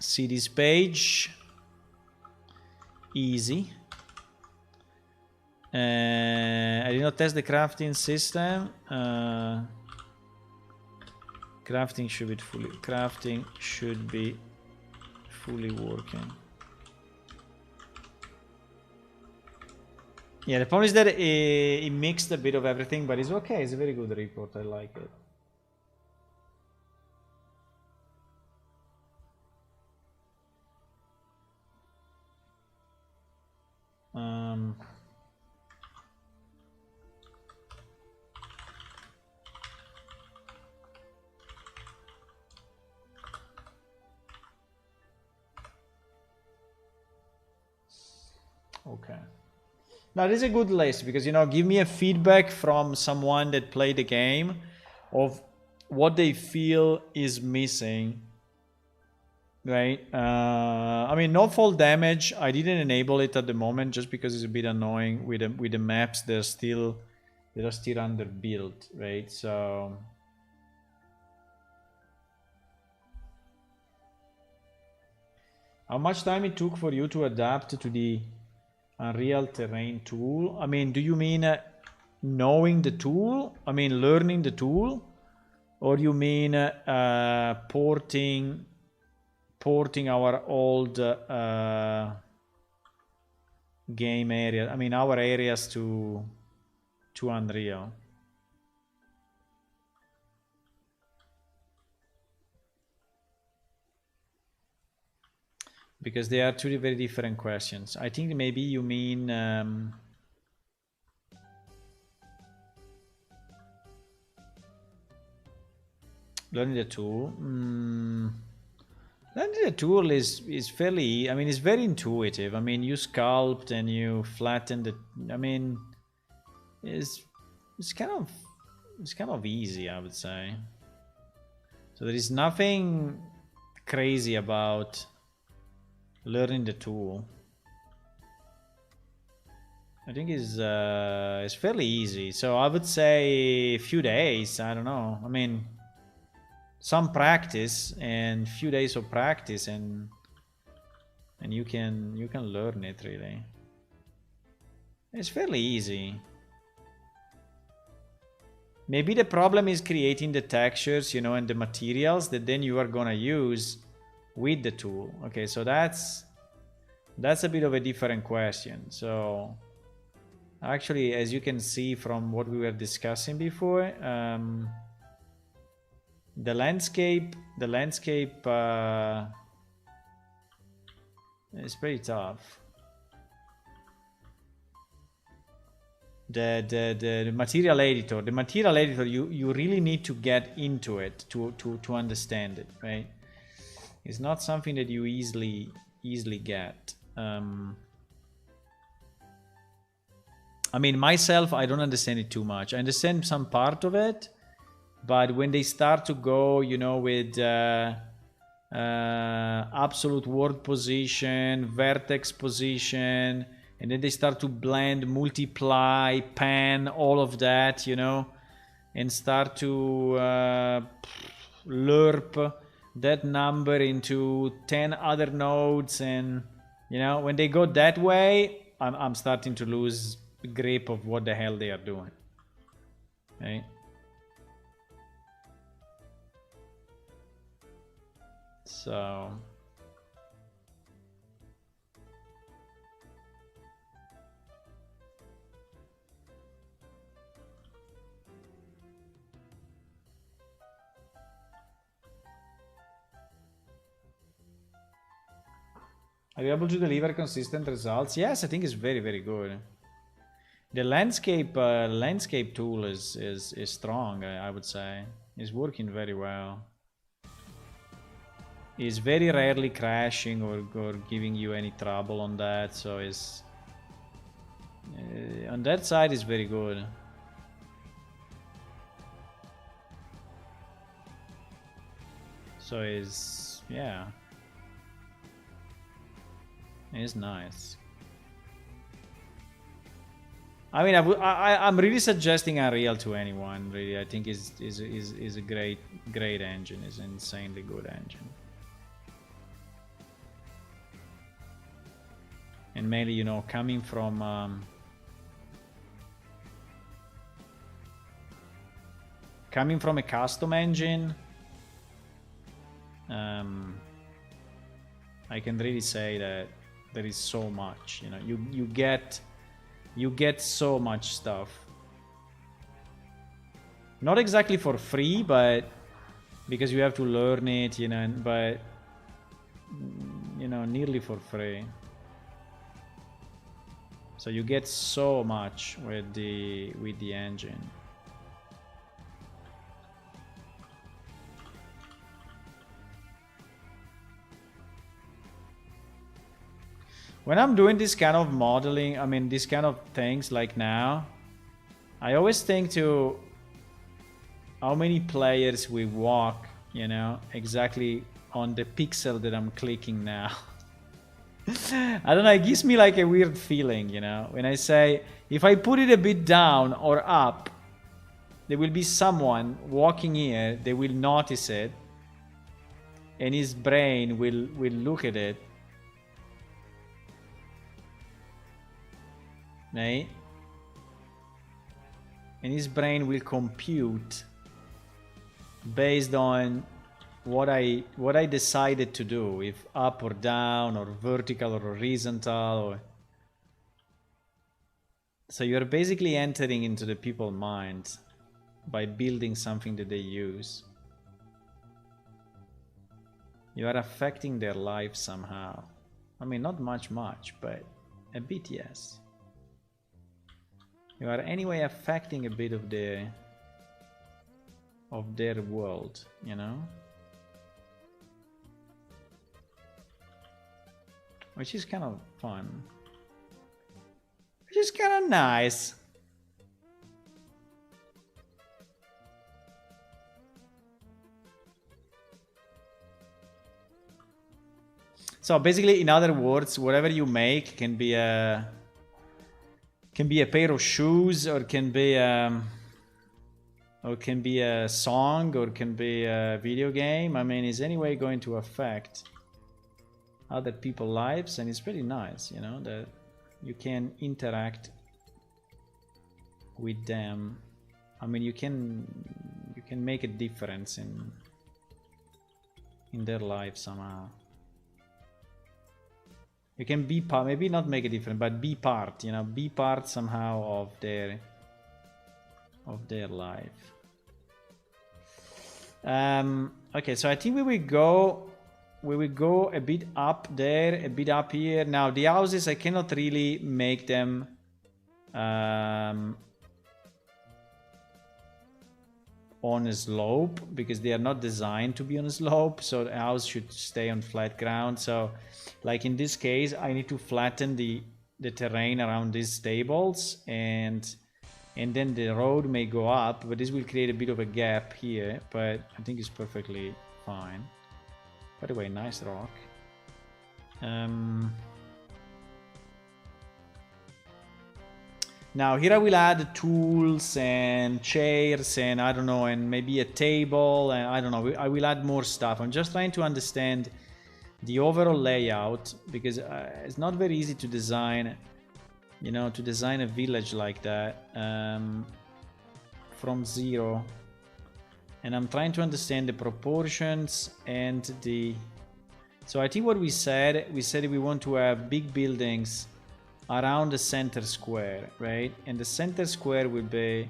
See this page. Easy. I did not test the crafting system. Crafting should be fully working. Yeah, the problem is that it mixed a bit of everything, but it's okay. It's a very good report. I like it. Okay. Now this is a good list because, you know, give me a feedback from someone that played the game of what they feel is missing, right? I mean, no fall damage. I didn't enable it at the moment just because it's a bit annoying with the maps. They're still underbuilt, right? So how much time it took for you to adapt to the Unreal Terrain tool? I mean, do you mean knowing the tool? I mean, learning the tool? Or you mean porting our old game area? I mean, our areas to Unreal. Because they are two very different questions. I think maybe you mean learning the tool. Learning the tool is fairly. I mean, it's very intuitive. I mean, you sculpt and you flatten the. I mean, it's kind of easy, I would say. So there is nothing crazy about learning the tool. I think it's fairly easy. So I would say a few days. I don't know. I mean, some practice and few days of practice, and you can learn it really. It's fairly easy. Maybe the problem is creating the textures, you know, and the materials that then you are gonna use with the tool. Okay, so that's a bit of a different question. So actually, as you can see from what we were discussing before, the landscape is pretty tough. the material editor. The material editor, you really need to get into it to understand it, right? It's not something that you easily get. I mean, myself, I don't understand it too much. I understand some part of it, but when they start to go, you know, with absolute word position, vertex position, and then they start to blend, multiply, pan, all of that, you know, and start to lerp that number into 10 other nodes. And, you know, when they go that way, I'm starting to lose grip of what the hell they are doing. Okay? So... Are you able to deliver consistent results? Yes, I think it's very, very good. The landscape tool is strong, I would say. It's working very well. It's very rarely crashing or giving you any trouble on that, so it's on that side is very good. So it's, yeah, it's nice. I mean, I'm really suggesting Unreal to anyone. Really, I think is a great engine. Is an insanely good engine. And mainly, you know, coming from a custom engine, I can really say that there is so much. You know, you get so much stuff. Not exactly for free, but because you have to learn it, you know, but you know, nearly for free. So you get so much with the engine. When I'm doing this kind of modeling, I mean, this kind of things like now, I always think to how many players we walk, you know, exactly on the pixel that I'm clicking now. I don't know, it gives me like a weird feeling, you know, when I say, if I put it a bit down or up, there will be someone walking here, they will notice it, and his brain will look at it. Right? And his brain will compute based on what I decided to do, if up or down or vertical or horizontal, or... So you're basically entering into the people's mind by building something that they use. You are affecting their life somehow. I mean, not much, but a bit, yes. You are anyway affecting a bit of their world, you know? Which is kind of fun. Which is kind of nice. So basically, in other words, whatever you make can be a pair of shoes, or can be a song, or can be a video game. I mean, it's anyway going to affect other people's lives, and it's pretty nice, you know, that you can interact with them. I mean, you can make a difference in their life somehow. You can be part, maybe not make a difference, but be part, you know, be part somehow of their life. Okay, so I think we will go a bit up there, a bit up here. Now the houses, I cannot really make them on a slope, because they are not designed to be on a slope, so the house should stay on flat ground. So like in this case, I need to flatten the terrain around these stables, and then the road may go up, but this will create a bit of a gap here, but I think it's perfectly fine. By the way, nice rock. Now here I will add tools and chairs and I don't know, and maybe a table, and I don't know, I will add more stuff. I'm just trying to understand the overall layout, because it's not very easy to design, you know, to design a village like that from zero. And I'm trying to understand the proportions and the... So I think what we said we want to have big buildings around the center square, right? And the center square will be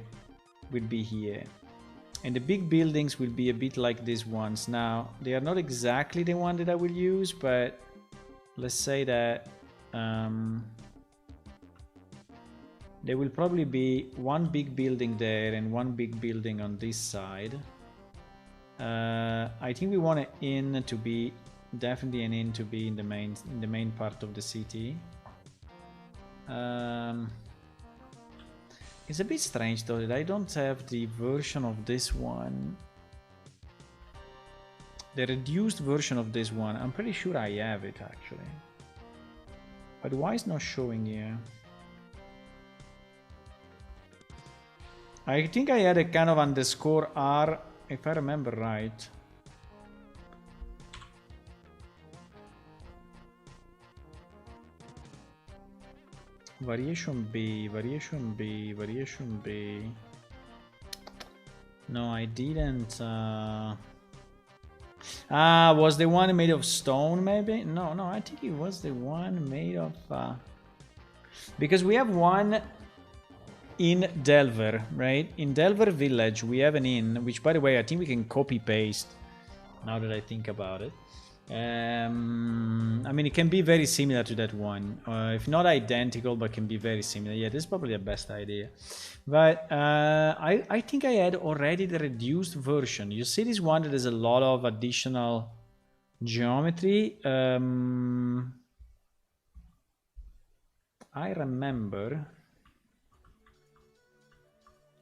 here. And the big buildings will be a bit like these ones. Now, they are not exactly the one that I will use, but let's say that there will probably be one big building there and one big building on this side. I think we want an inn to be definitely an inn to be in the main part of the city. It's a bit strange though that I don't have the version of this one, the reduced version of this one. I'm pretty sure I have it actually, but why is not showing here? I think I had a kind of _R, if I remember right. Variation B, variation B, variation B. No, I didn't. Was the one made of stone maybe? No, I think it was the one made of... Because we have one in Delver, right? In Delver Village, we have an inn, which by the way, I think we can copy paste now that I think about it. I mean, it can be very similar to that one, if not identical, but can be very similar. Yeah, this is probably the best idea. But I think I had already the reduced version. You see this one that has a lot of additional geometry. I remember.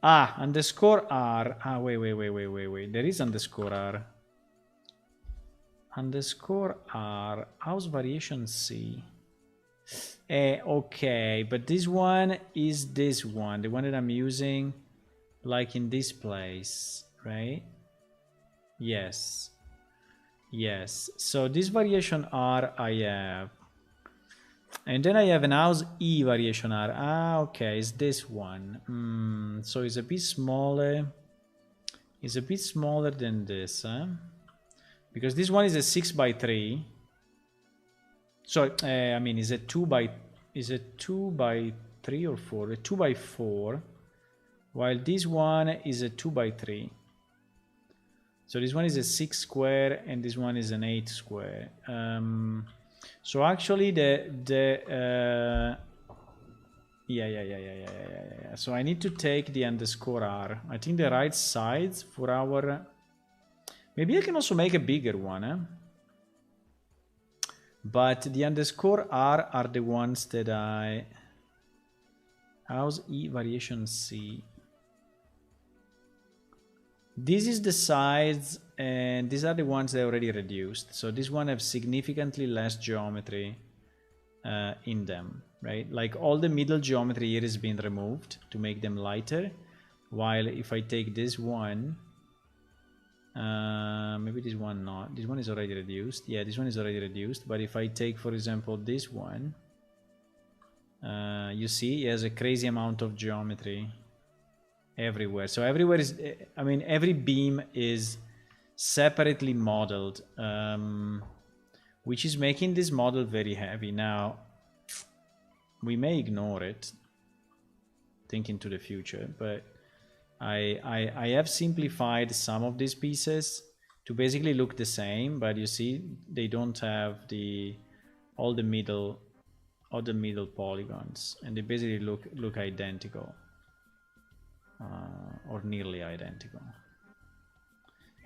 _R. Wait. There is _R. _R, house variation C. Okay, but this one is this one, the one that I'm using, like in this place, right? Yes. So this variation R I have, and then I have an house E variation R. Okay, it's this one. So it's a bit smaller. It's a bit smaller than this, huh? Because this one is a 6x3. So I mean, is it 2x3 or 4? A 2x4, while this one is a 2x3. So this one is a 6 square and this one is an 8 square. So actually yeah. So I need to take the _R. I think the right sides for our... Maybe I can also make a bigger one, but the _R are the ones that I... House E variation C. This is the sides, and these are the ones that are already reduced. So this one have significantly less geometry in them, right? Like all the middle geometry here has been removed to make them lighter. While if I take this one... maybe this one not. This one is already reduced. Yeah, this one is already reduced. But if I take, for example, this one, you see it has a crazy amount of geometry everywhere. So everywhere is, I mean, every beam is separately modeled, which is making this model very heavy. Now, we may ignore it, thinking to the future, but I have simplified some of these pieces to basically look the same, but you see they don't have all the middle of the middle polygons, and they basically look identical, or nearly identical.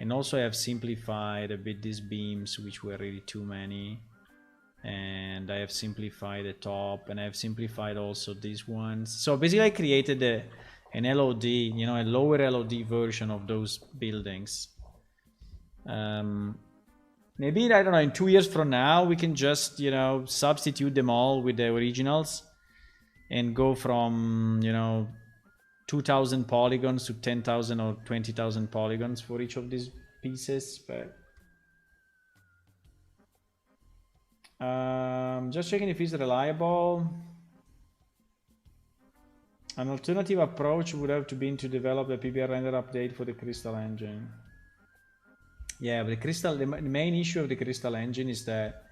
And also I have simplified a bit these beams, which were really too many, and I have simplified the top, and I have simplified also these ones. So basically I created an LOD, you know, a lower LOD version of those buildings. Maybe, I don't know, in 2 years from now we can just, you know, substitute them all with the originals and go from, you know, 2,000 polygons to 10,000 or 20,000 polygons for each of these pieces. But just checking if it's reliable. An alternative approach would have to be to develop a PBR render update for the Crystal engine. Yeah, but the main issue of the Crystal engine is that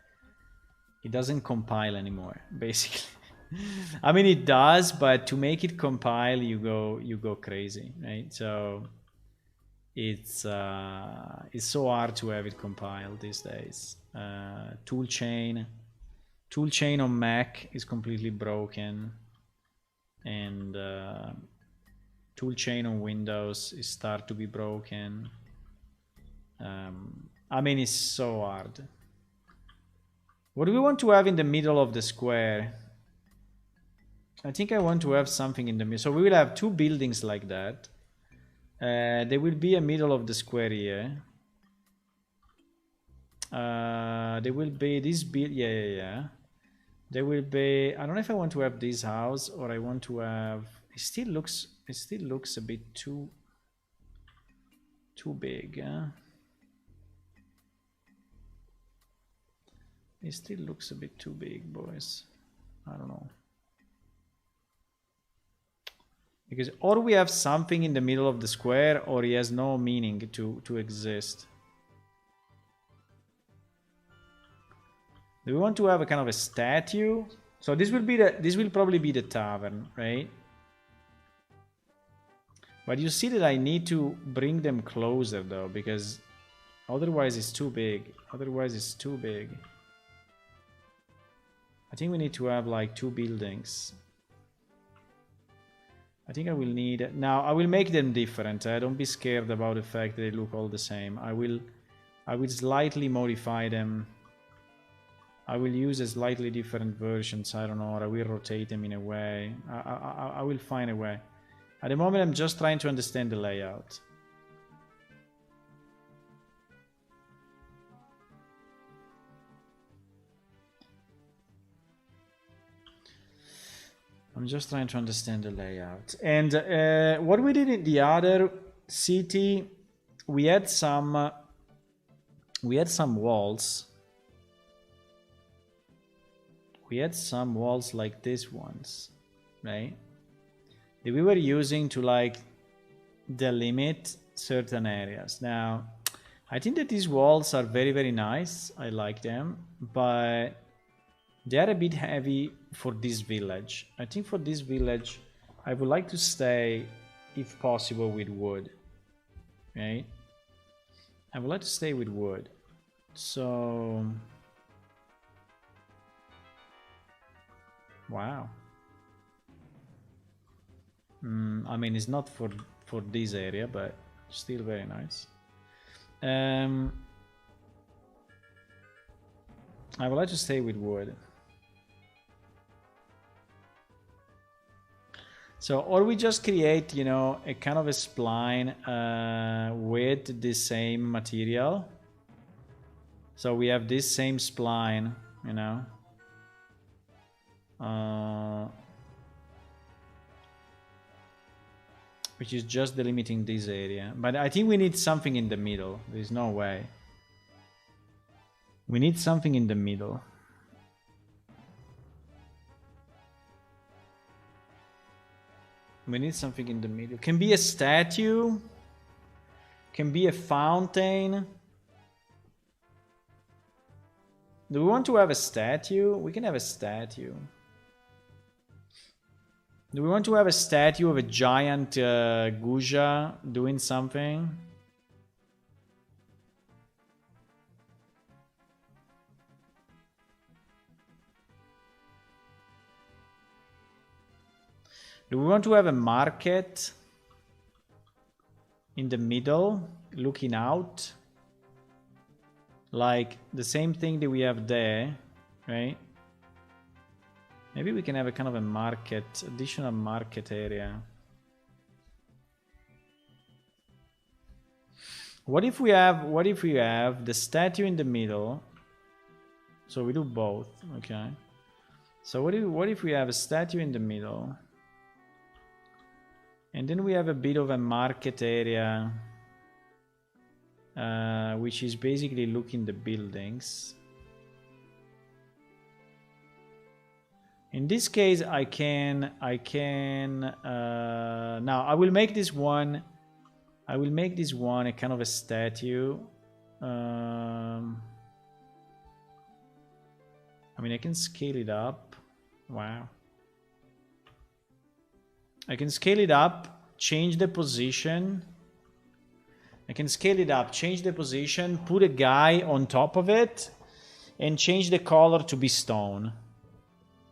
it doesn't compile anymore, basically. I mean, it does, but to make it compile, you go crazy, right? So it's so hard to have it compile these days. Toolchain on Mac is completely broken, and toolchain on Windows is start to be broken. I mean, it's so hard. What do we want to have in the middle of the square? I think I want to have something in the middle. So we will have two buildings like that. There will be a middle of the square here. There will be this build. Yeah. There will be. I don't know if I want to have this house or I want to have. It still looks a bit too big. It still looks a bit too big, boys. I don't know. Because or we have something in the middle of the square, or he has no meaning to exist. Do we want to have a kind of a statue? So this will probably be the tavern, right? But you see that I need to bring them closer though, because otherwise it's too big. I think we need to have like two buildings. I think I will need... Now, I will make them different. Don't be scared about the fact that they look all the same. I will slightly modify them. I will use a slightly different versions. I don't know, or I will rotate them in a way. I will find a way. At the moment, I'm just trying to understand the layout. I'm just trying to understand the layout. And what we did in the other city, we had some walls. We had some walls like these ones, right? That we were using to like delimit certain areas. Now, I think that these walls are very, very nice. I like them, but they are a bit heavy for this village. I think for this village, I would like to stay, if possible, with wood. Right? I would like to stay with wood. So... Wow. I mean, it's not for this area, but still very nice. I would like to stay with wood. So, or we just create, you know, a kind of a spline with the same material. So we have this same spline, you know. Which is just delimiting this area. But I think we need something in the middle. There's no way. We need something in the middle. We need something in the middle. Can be a statue. Can be a fountain. Do we want to have a statue? We can have a statue. Do we want to have a statue of a giant Guja doing something? Do we want to have a market in the middle, looking out? Like the same thing that we have there, right? Maybe we can have a kind of a market, additional market area. What if we have the statue in the middle? So we do both, okay. So what if we have a statue in the middle? And then we have a bit of a market area, which is basically looking the buildings. In this case, I can now I will make this one a kind of a statue. I mean, I can scale it up. Wow. I can scale it up, change the position. I can scale it up, change the position, put a guy on top of it, and change the color to be stone.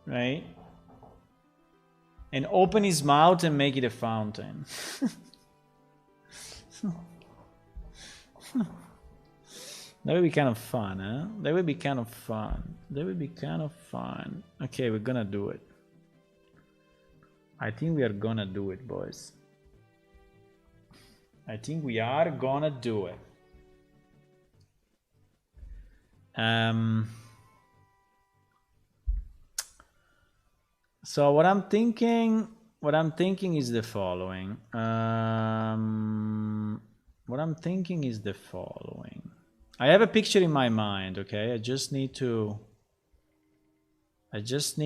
Right? And open his mouth and make it a fountain. That would be kind of fun, huh? That would be kind of fun. That would be kind of fun. Okay, we're gonna do it. I think we are gonna do it, boys. I think we are gonna do it. So what I'm thinking is the following. I have a picture in my mind, okay? I just need to adjust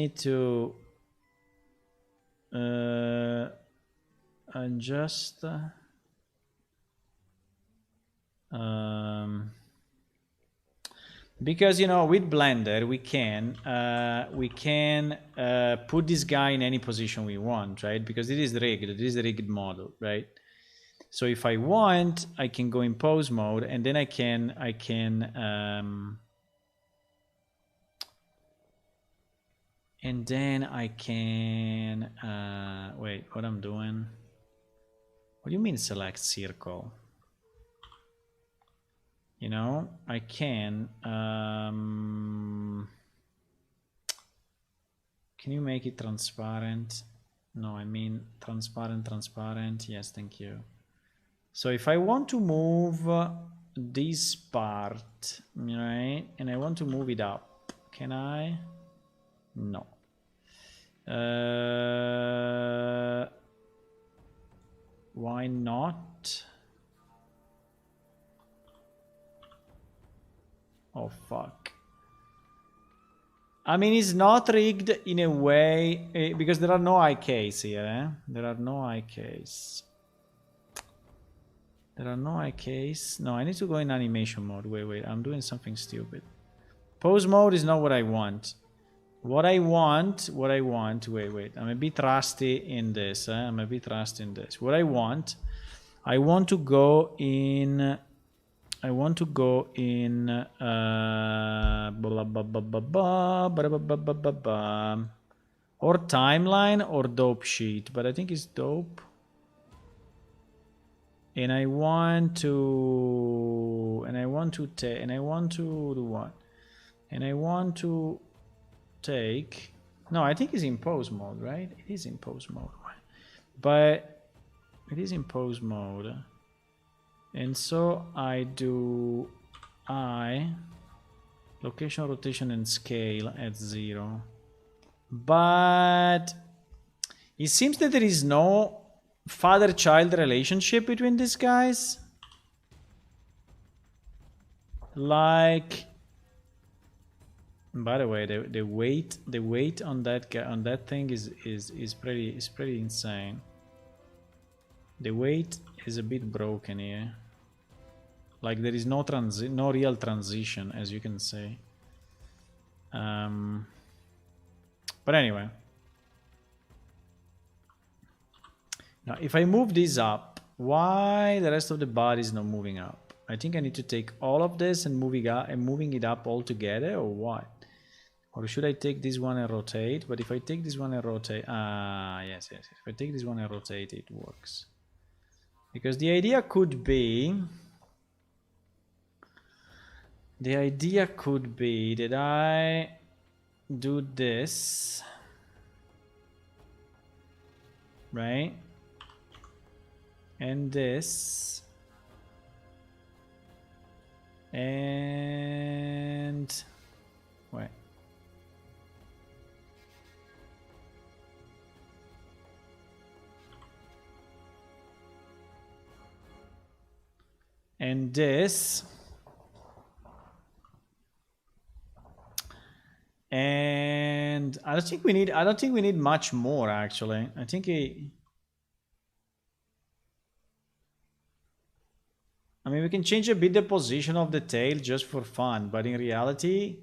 because, you know, with Blender we can put this guy in any position we want, right? Because it is rigged. It is a rigged model, right? So if I want, I can go in pose mode, and then I can wait, what I'm doing? What do you mean select circle? You know, I can you make it transparent? No, I mean transparent. Yes, thank you. So if I want to move this part, right, and I want to move it up, can I? No. Why not? Oh, fuck. I mean, it's not rigged in a way, because there are no IKs here, eh? There are no IKs. No, I need to go in animation mode. Wait, I'm doing something stupid. Pose mode is not what I want. What I want, wait, I'm a bit rusty in this, What I want to go in, or timeline or dope sheet, but I think it's dope. And I want to take, no, I think it's in pose mode, right? It is in pose mode, but it is in pose mode. And so I do location, rotation, and scale at 0. But it seems that there is no father-child relationship between these guys. Like, by the way, the weight on that guy, on that thing is pretty insane. The weight is a bit broken here. Like, there is no real transition, as you can see. But anyway. Now, if I move this up, why the rest of the body is not moving up? I think I need to take all of this and moving it up all together, or what? Or should I take this one and rotate? But if I take this one and rotate, yes. If I take this one and rotate, it works. Because the idea could be that I do this, right? And this, and wait. And this, and I don't think we need much more, actually. I think I mean, we can change a bit the position of the tail just for fun, but in reality,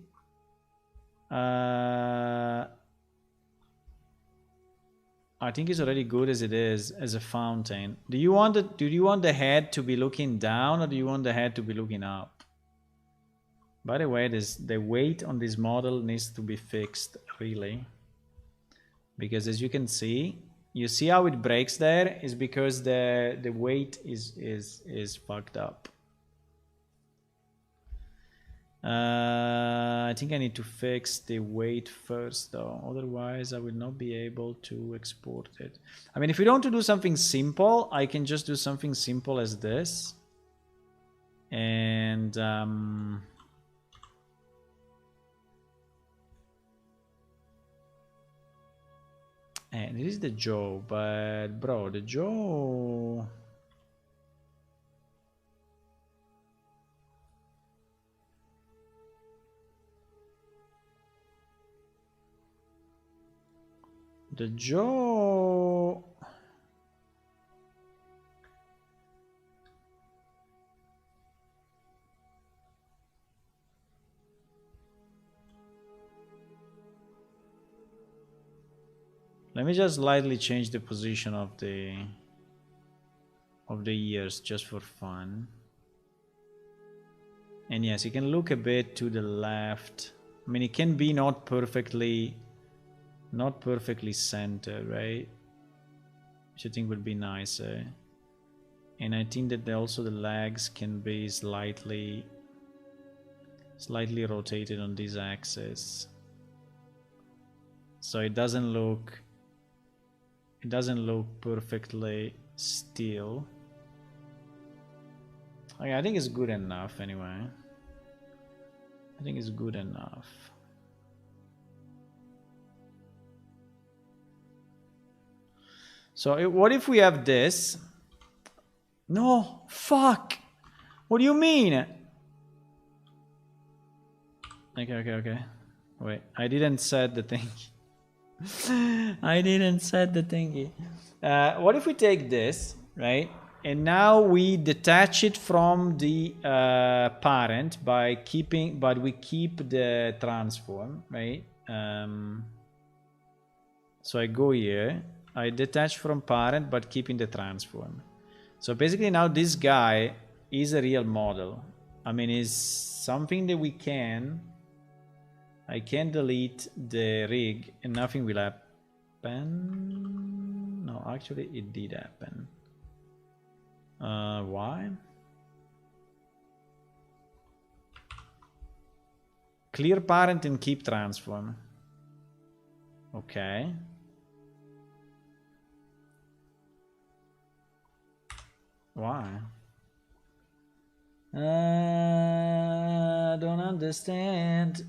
I think it's already good as it is as a fountain. Do you want the head to be looking down, or do you want the head to be looking up? By the way, the weight on this model needs to be fixed, really, because as you can see, you see how it breaks there is because the weight is fucked up. I think I need to fix the weight first, though. Otherwise, I will not be able to export it. I mean, if we don't want to do something simple, I can just do something simple as this. And and it is the jaw, but bro, the jaw. The jaw. Let me just slightly change the position of the ears just for fun. And yes, you can look a bit to the left. I mean, it can be not perfectly centered, right? Which I think would be nicer. And I think that also the legs can be slightly rotated on this axis, so it doesn't look perfectly still. Okay, I think it's good enough anyway. I think it's good enough. So what if we have this? No, fuck. What do you mean? Okay. Wait, I didn't set the thingy. I didn't set the thingy. What if we take this, right? And now we detach it from the parent by keeping, but we keep the transform, right? So I go here, I detach from parent, but keeping the transform. So basically now this guy is a real model. I mean, is something that I can delete the rig and nothing will happen. No, actually it did happen. Why? Clear parent and keep transform. Okay. Why? I don't understand.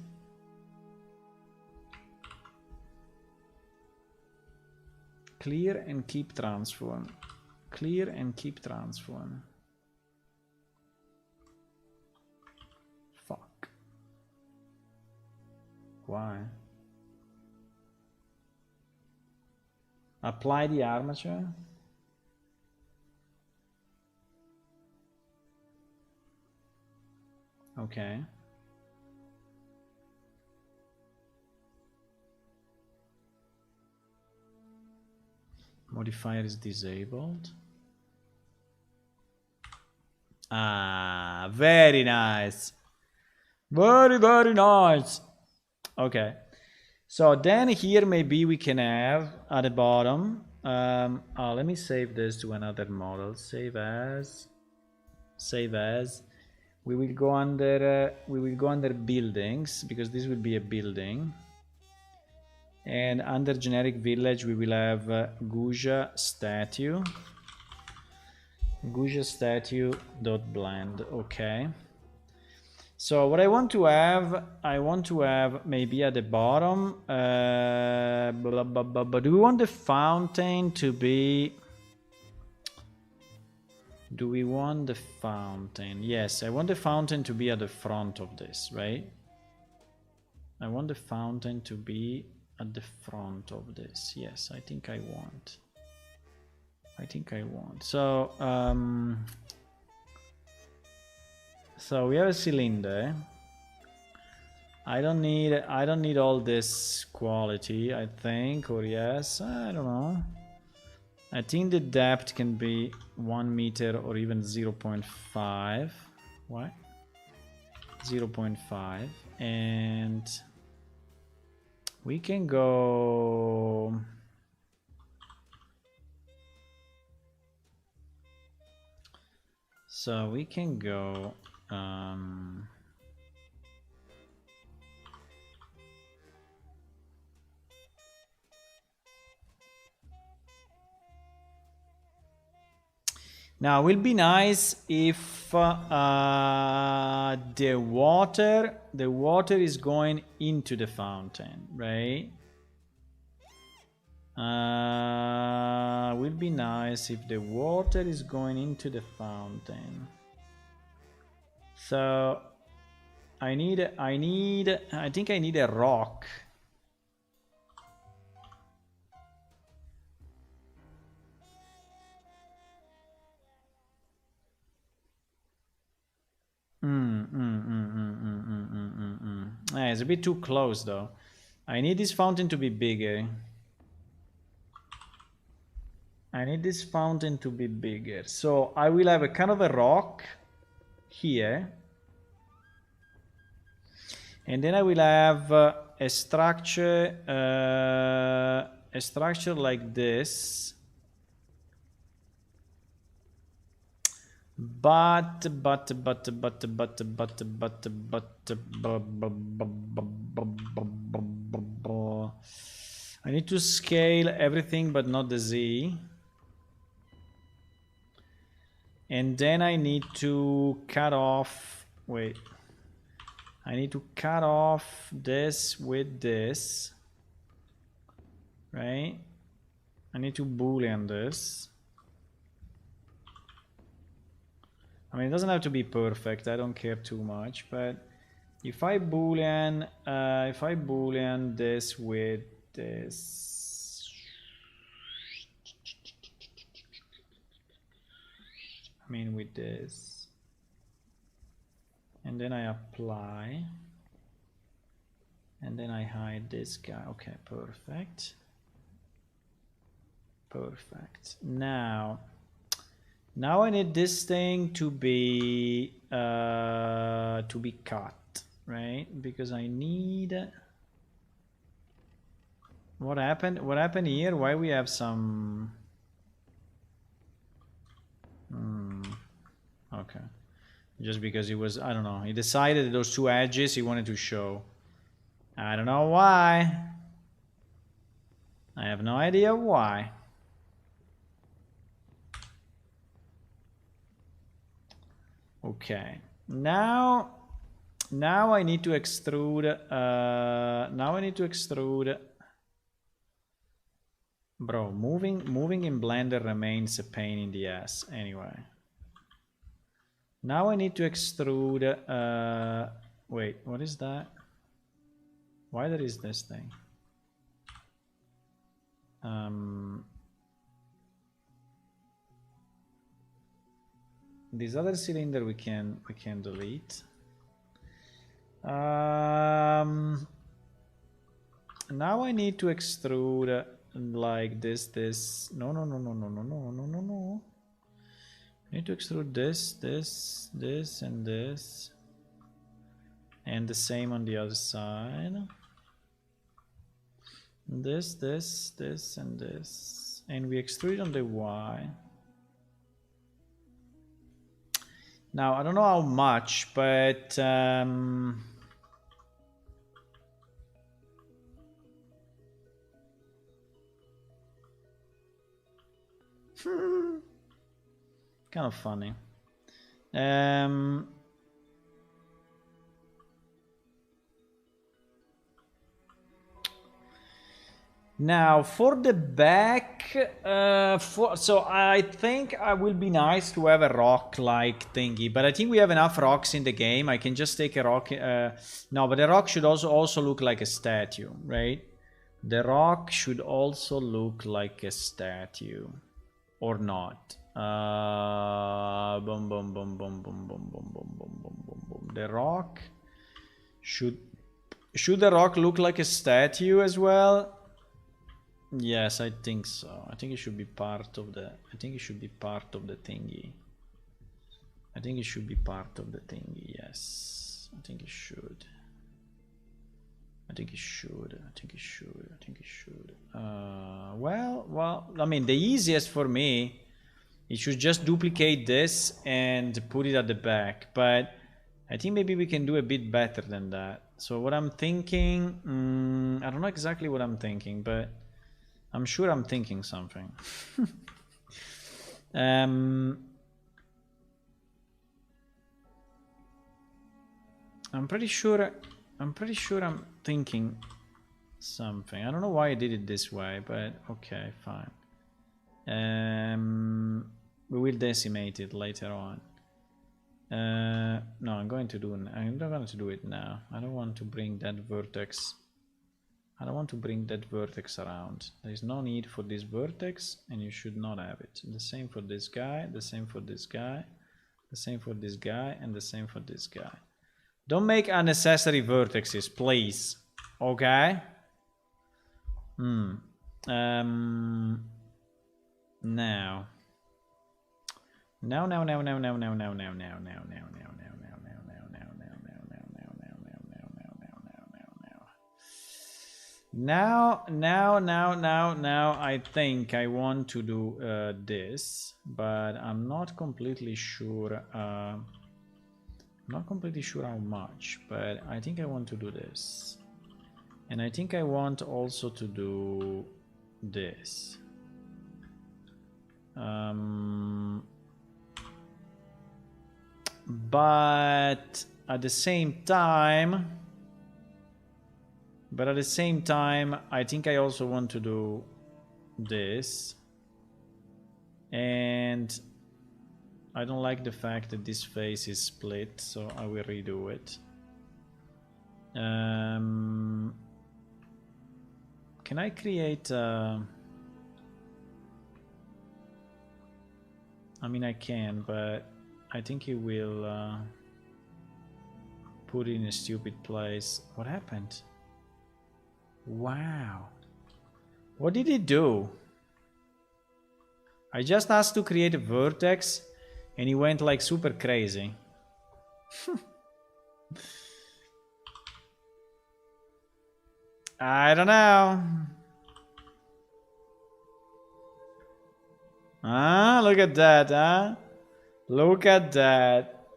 Clear and keep transform. Clear and keep transform. Fuck. Why? Apply the armature. Okay. Modifier is disabled. Very nice. Very nice. Okay. So then here maybe we can have at the bottom, let me save this to another model. Save as. We will go under buildings, because this will be a building. And under generic village we will have Guja statue. Guja statue dot blend. Okay. So what I want to have maybe at the bottom, but do we want the fountain to be, do we want the fountain? Yes, I want the fountain to be at the front of this, right? I want the fountain to be at the front of this. Yes, I think I want. So, so we have a cylinder. I don't need all this quality, I think, or yes, I don't know. I think the depth can be 1 meter or even 0.5. What? 0.5. And we can go... So we can go... Now, it will be nice if the water is going into the fountain, right? Will be nice if the water is going into the fountain. So I think I need a rock. It's a bit too close though. I need this fountain to be bigger. So I will have a kind of a rock here. And then I will have a structure like this. But I need to scale everything but not the Z. And then I need to cut off, wait. I need to cut off this with this, right? I need to boolean this. I mean, it doesn't have to be perfect. I don't care too much, but if I boolean this with this, I mean with this, and then I apply, and then I hide this guy. Okay, perfect. Now I need this thing to be cut, right? Because I need... What happened here? Why we have some... Okay. Just because he was, I don't know, he decided those two edges he wanted to show. I don't know why. I have no idea why. Okay, now I need to extrude. Bro, moving in Blender remains a pain in the ass. Anyway, now I need to extrude. Wait, what is that? Why there is this thing? This other cylinder we can delete. Now I need to extrude like this. No. I need to extrude this, and this, and the same on the other side. This, and this. And we extrude on the Y. Now, I don't know how much, but... kind of funny. Now for the back, so I think I will be nice to have a rock-like thingy, but I think we have enough rocks in the game. I can just take a rock. No, but the rock should also look like a statue, right? The rock should also look like a statue, or not? Boom, boom, boom, boom, boom, boom, boom, boom, boom, boom, boom, boom. The rock should the rock look like a statue as well? Yes, I think so. I think it should be part of the. I think it should be part of the thingy. I think it should be part of the thingy. Yes, I think it should. I think it should. I think it should. I think it should. Well. I mean, the easiest for me, it should just duplicate this and put it at the back. But I think maybe we can do a bit better than that. So what I'm thinking, I don't know exactly what I'm thinking, but I'm sure I'm thinking something. I'm pretty sure I'm thinking something. I don't know why I did it this way, but okay, fine. We will decimate it later on. No, I'm not going to do it now. I don't want to bring that vertex. I don't want to bring that vertex around. There is no need for this vertex, and you should not have it. The same for this guy, the same for this guy, the same for this guy, and the same for this guy. Don't make unnecessary vertexes, please. Okay? Now. Now, I think I want to do this, but I'm not completely sure. Not completely sure how much, but I think I want to do this, and I think I want also to do this. But at the same time. I think I also want to do this. And I don't like the fact that this face is split, so I will redo it. Can I create... I mean, I can, but I think it will put it in a stupid place. What happened? Wow. What did it do? I just asked to create a vertex and he went like super crazy. I don't know. Ah, look at that, huh? Look at that.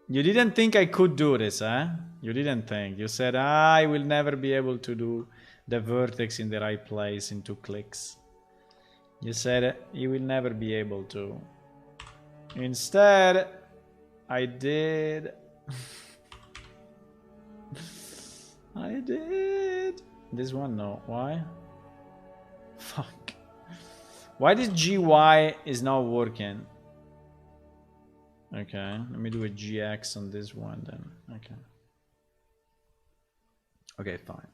You didn't think I could do this, huh? You didn't think. You said, I will never be able to do the vertex in the right place in 2 clicks. You said you will never be able to. Instead, I did. I did. This one, no. Why? Fuck. Why this GY is not working? Okay, let me do a GX on this one then. Okay. Okay, fine.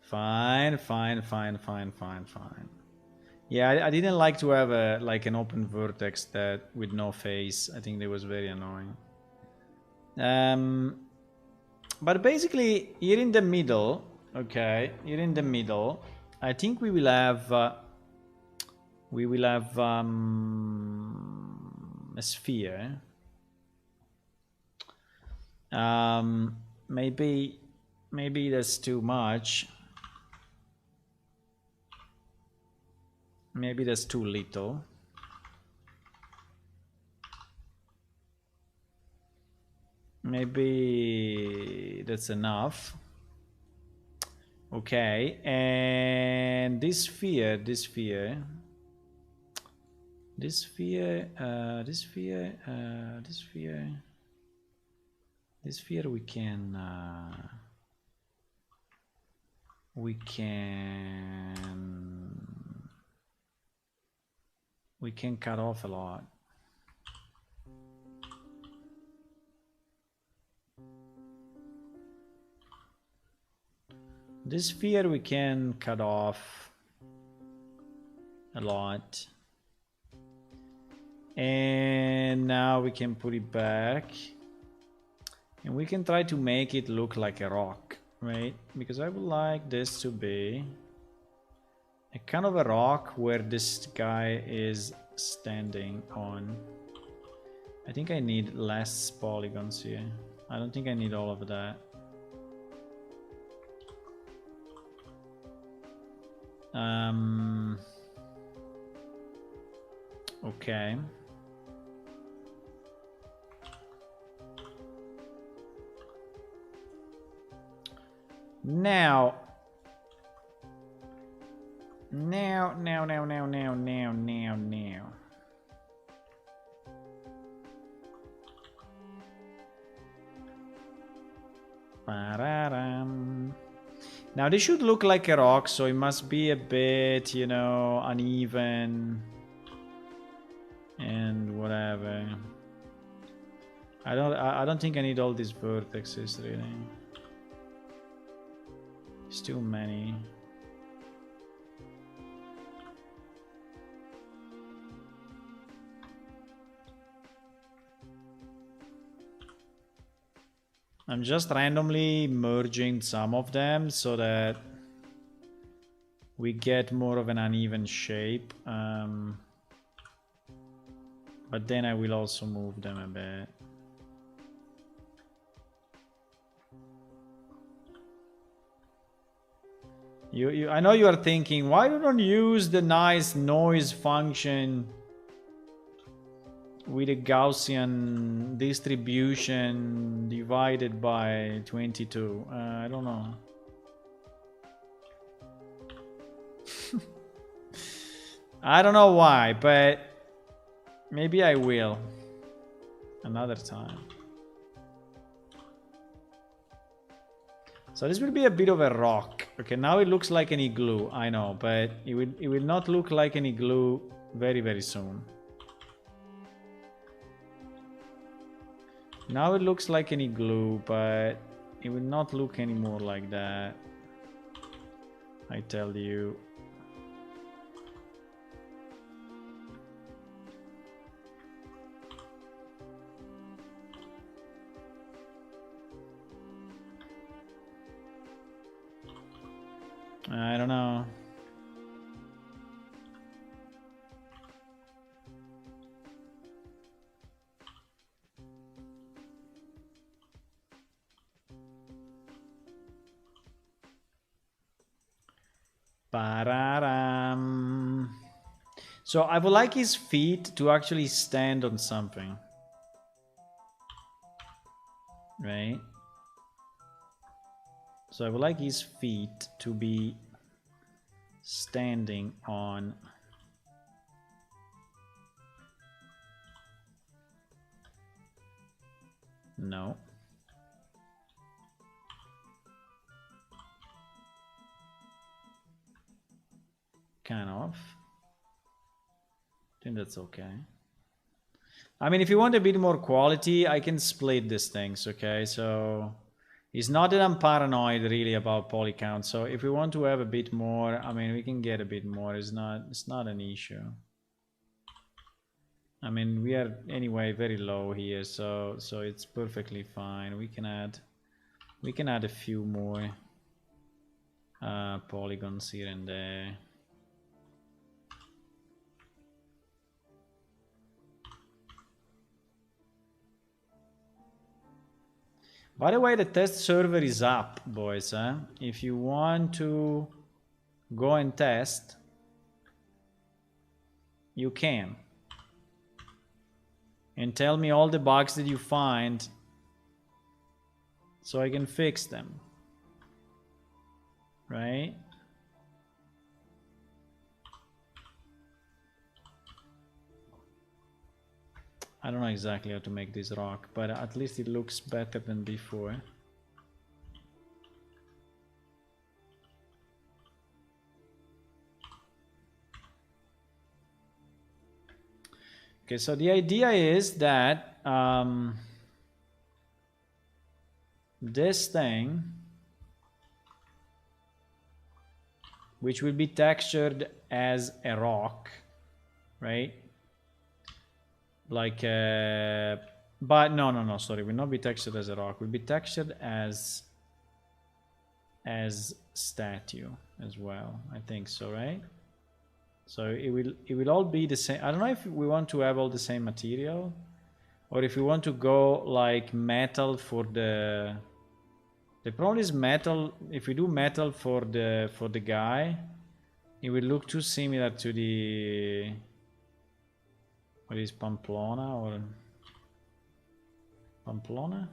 Fine. Yeah, I didn't like to have a like an open vertex that with no face. I think that was very annoying. But basically, here in the middle, okay, here in the middle, I think we will have a sphere. Maybe that's too much. Maybe that's too little. Maybe that's enough. Okay, and this sphere we can cut off a lot. This sphere we can cut off a lot. And now we can put it back. And we can try to make it look like a rock, right? Because I would like this to be a kind of a rock where this guy is standing on. I think I need less polygons here. I don't think I need all of that. Okay. Now. Now this should look like a rock, so it must be a bit, you know, uneven and whatever. I don't think I need all these vertexes really. It's too many. I'm just randomly merging some of them so that we get more of an uneven shape. But then I will also move them a bit. I know you are thinking, why don't you use the nice noise function with a Gaussian distribution divided by 22? I don't know. I don't know why, but maybe I will another time. So this will be a bit of a rock. Okay, now it looks like an igloo, I know, but it will not look like an igloo very, very soon. Now it looks like an igloo, but it will not look anymore like that. I tell you. I don't know. Pararam. So I would like his feet to actually stand on something. Right? So I would like his feet to be standing on no. Kind of. I think that's okay. I mean, if you want a bit more quality, I can split these things, okay? So it's not that I'm paranoid really about poly count. So if we want to have a bit more, I mean, we can get a bit more. It's not an issue. I mean, we are anyway very low here, so it's perfectly fine. We can add a few more polygons here and there. By the way, the test server is up, boys. If you want to go and test, you can. And tell me all the bugs that you find so I can fix them. Right? I don't know exactly how to make this rock, but at least it looks better than before. Okay, so the idea is that this thing, which will be textured as a rock, right? Like, but no, sorry, will not be textured as a rock. Will be textured as statue as well. I think so, right? So it will all be the same. I don't know if we want to have all the same material, or if we want to go like metal for the. The problem is metal. If we do metal for the guy, it will look too similar to the. What is Pamplona or Pamplona?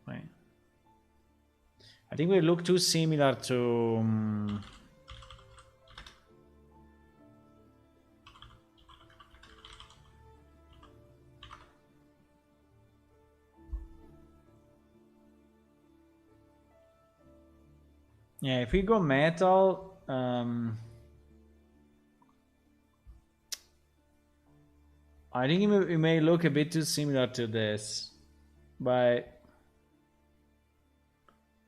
Wait. I think we look too similar to. Yeah, if we go metal. I think it may look a bit too similar to this, but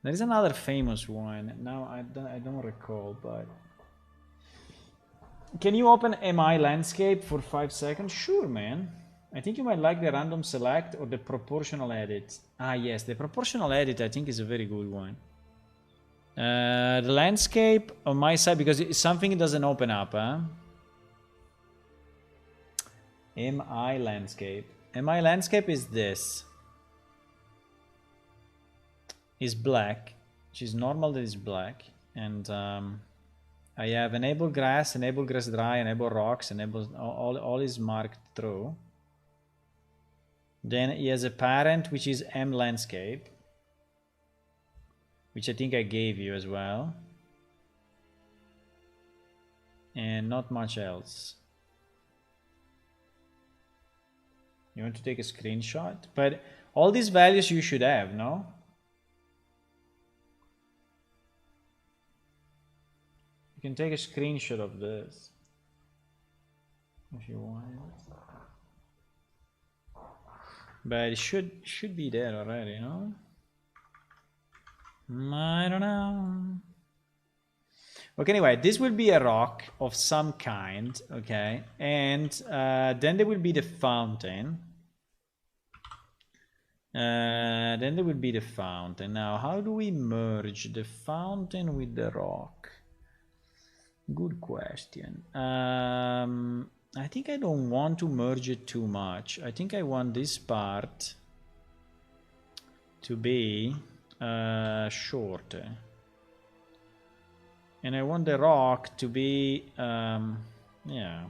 there is another famous one. Now I don't recall, but can you open MI landscape for 5 seconds? Sure, man. I think you might like the random select or the proportional edit. Ah, yes, the proportional edit I think is a very good one. The landscape on my side, because it's something that doesn't open up, huh? MI landscape. MI landscape is this. Is black, which is normal that is black. And I have enable grass dry, enable rocks, enable all is marked through. Then he has a parent which is M landscape, which I think I gave you as well. And not much else. You want to take a screenshot? But all these values you should have, no? You can take a screenshot of this if you want. But it should be there already, no? I don't know. Okay, anyway, this will be a rock of some kind, okay? And then there will be the fountain. Then there will be the fountain. Now, how do we merge the fountain with the rock? Good question. I think I don't want to merge it too much. I think I want this part to be shorter. And I want the rock to be, yeah.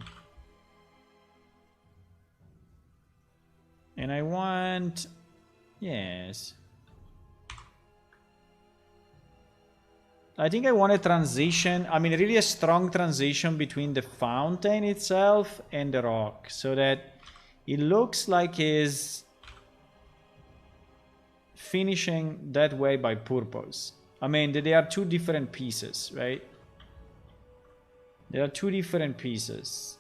And I want, yes. I think I want a transition, I mean really a strong transition between the fountain itself and the rock, so that it looks like it's finishing that way by purpose. I mean, they are two different pieces, right? They are two different pieces.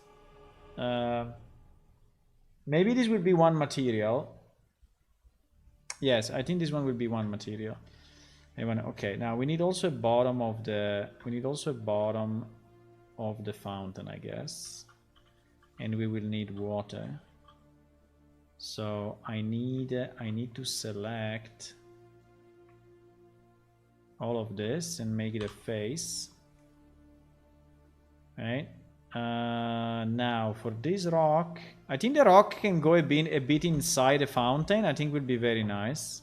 Maybe this will be one material. Yes, I think this one will be one material. Okay, now we need also a bottom of the. We need also a bottom of the fountain, I guess, and we will need water. So I need to select all of this and make it a face, right? Now for this rock, I think the rock can go a bit inside the fountain. I think would be very nice.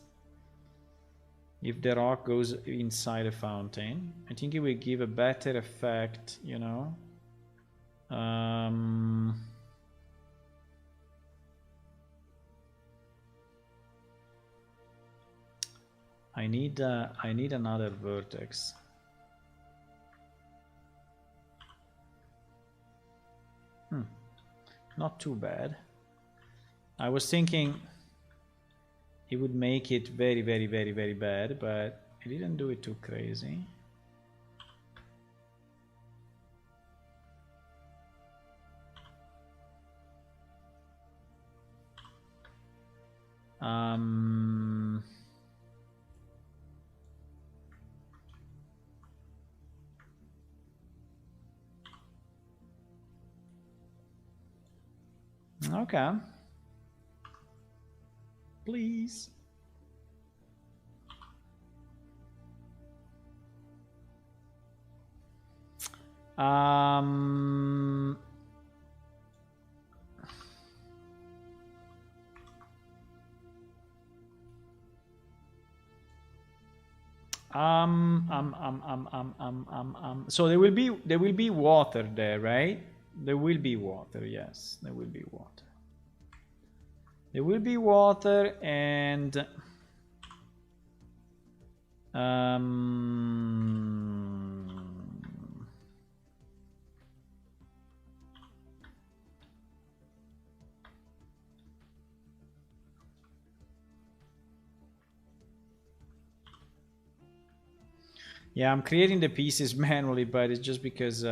if the rock goes inside a fountain. I think it will give a better effect, you know. I need another vertex. Not too bad. I was thinking it would make it very, very, very, very bad, but it didn't do it too crazy. Okay. Please. So there will be water there, right? There will be water, yes. There will be water. There will be water and yeah, I'm creating the pieces manually, but it's just because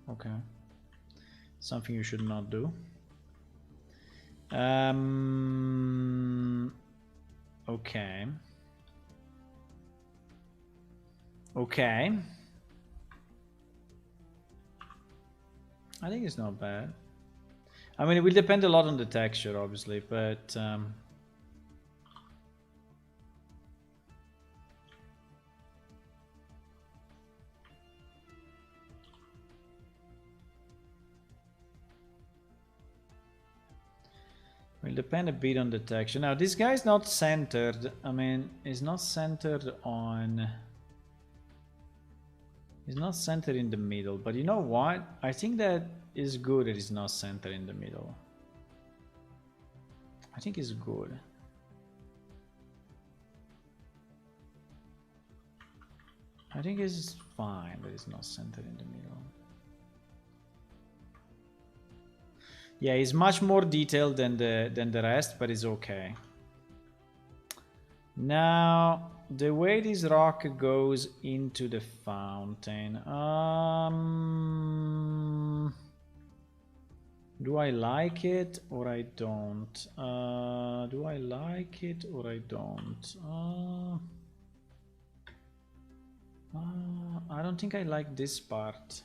okay. Something you should not do. Okay. Okay. I think it's not bad. I mean, it will depend a lot on the texture, obviously, but will depend a bit on the texture. Now, this guy is not centered. I mean, it's not centered on... It's not centered in the middle, but you know what? I think that is good that it's not centered in the middle. I think it's good. I think it's fine that it's not centered in the middle. Yeah, it's much more detailed than the rest, but it's okay. Now, the way this rock goes into the fountain, do I like it or I don't? Do I like it or I don't? I don't think I like this part.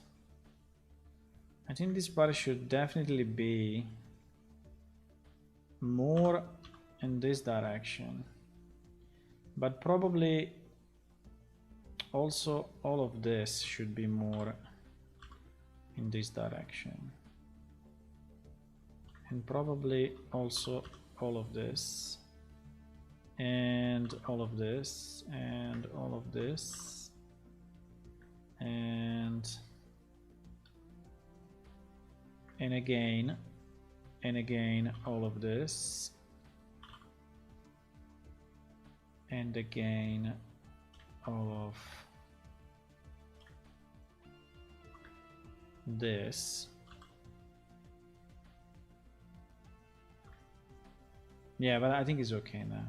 I think this part should definitely be more in this direction. But probably also all of this should be more in this direction. And probably also all of this. And all of this. And all of this. And again all of this, and again all of this. Yeah, but I think it's okay now.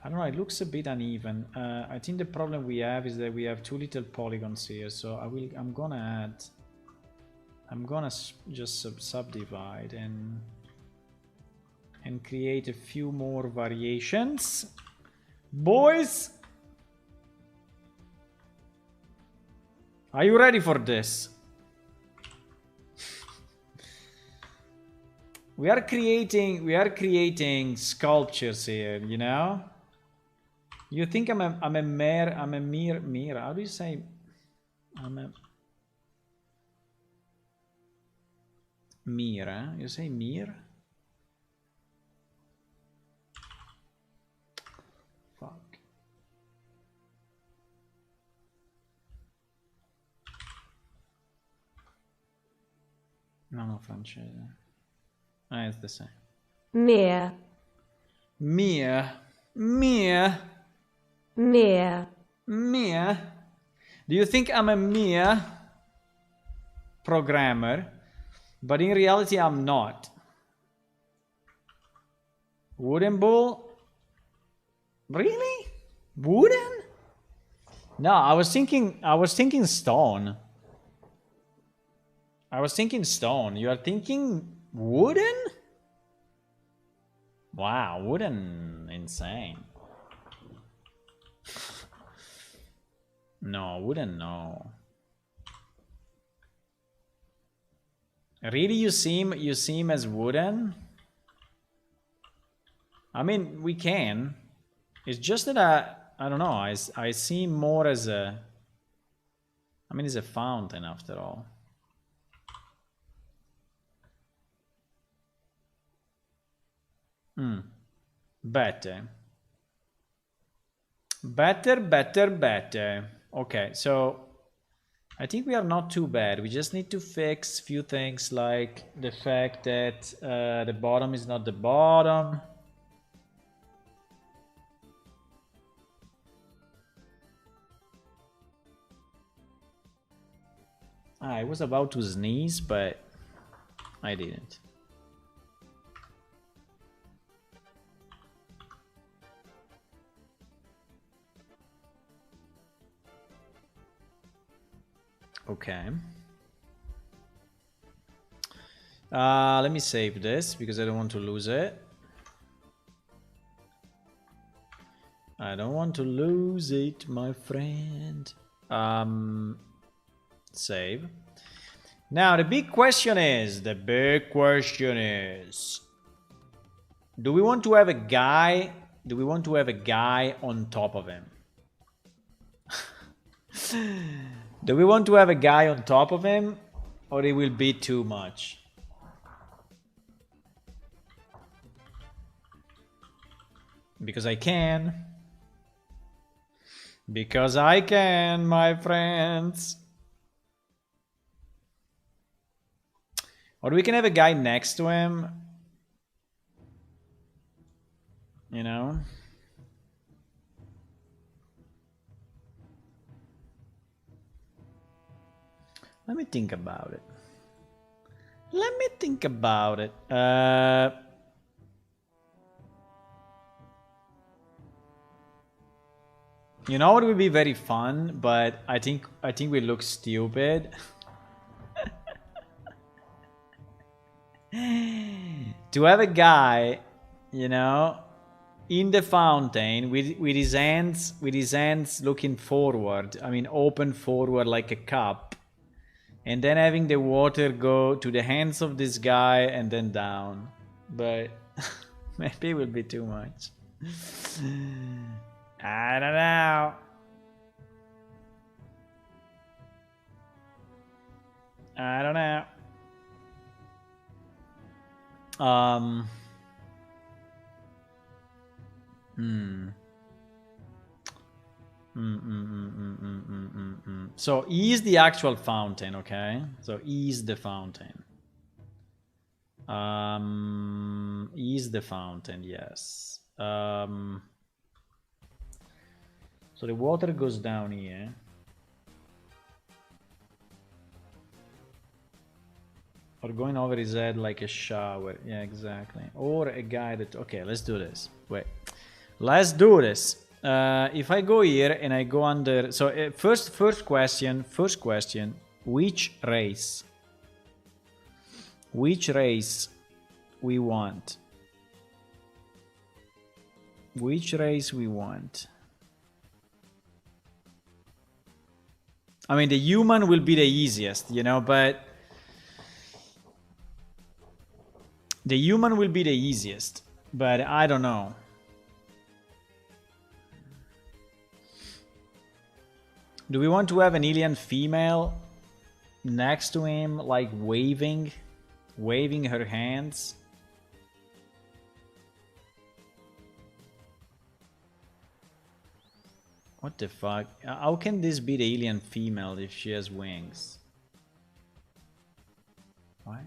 I don't know, it looks a bit uneven. I think the problem we have is that we have too little polygons here, so I'm gonna just subdivide and create a few more variations. Boys, are you ready for this? We are creating sculptures here, you know? You think I'm a mere, how do you say? Mir, eh? You say Mir? Fuck. No, francese. Ah, it's the same. Mir. Mir. Mir. Mir. Mir. Do you think I'm a Mir programmer? But in reality, I'm not. Wooden bull? Really? Wooden? No, I was thinking stone. I was thinking stone. You are thinking wooden? Wow, wooden, insane. No, wooden, no. Really, you seem as wooden? I mean, we can. It's just that I don't know. I seem more as a. I mean, it's a fountain after all. Better. Better. Okay, so I think we are not too bad. We just need to fix few things like the fact that the bottom is not the bottom. I was about to sneeze, but I didn't. Okay. Let me save this because I don't want to lose it. I don't want to lose it, my friend. Save. Now the big question is, do we want to have a guy? Do we want to have a guy on top of him? Do we want to have a guy on top of him, or it will be too much? Because I can. Because I can, my friends. Or we can have a guy next to him. You know? Let me think about it. You know what would be very fun, but I think we look stupid. To have a guy, you know, in the fountain with his hands looking forward. I mean, open forward like a cup. And then having the water go to the hands of this guy and then down. But maybe it will be too much. I don't know. So E is the actual fountain, okay? So E is the fountain. E is the fountain, yes. So the water goes down here. Or going over his head like a shower. Yeah, exactly. Or a guy that... Okay, let's do this. Wait. Let's do this. If I go here and I go under... So first question. Which race? Which race we want? Which race we want? I mean, the human will be the easiest, you know, but... The human will be the easiest, but I don't know. Do we want to have an alien female next to him, like waving? waving her hands. What the fuck? How can this be the alien female if she has wings? Why?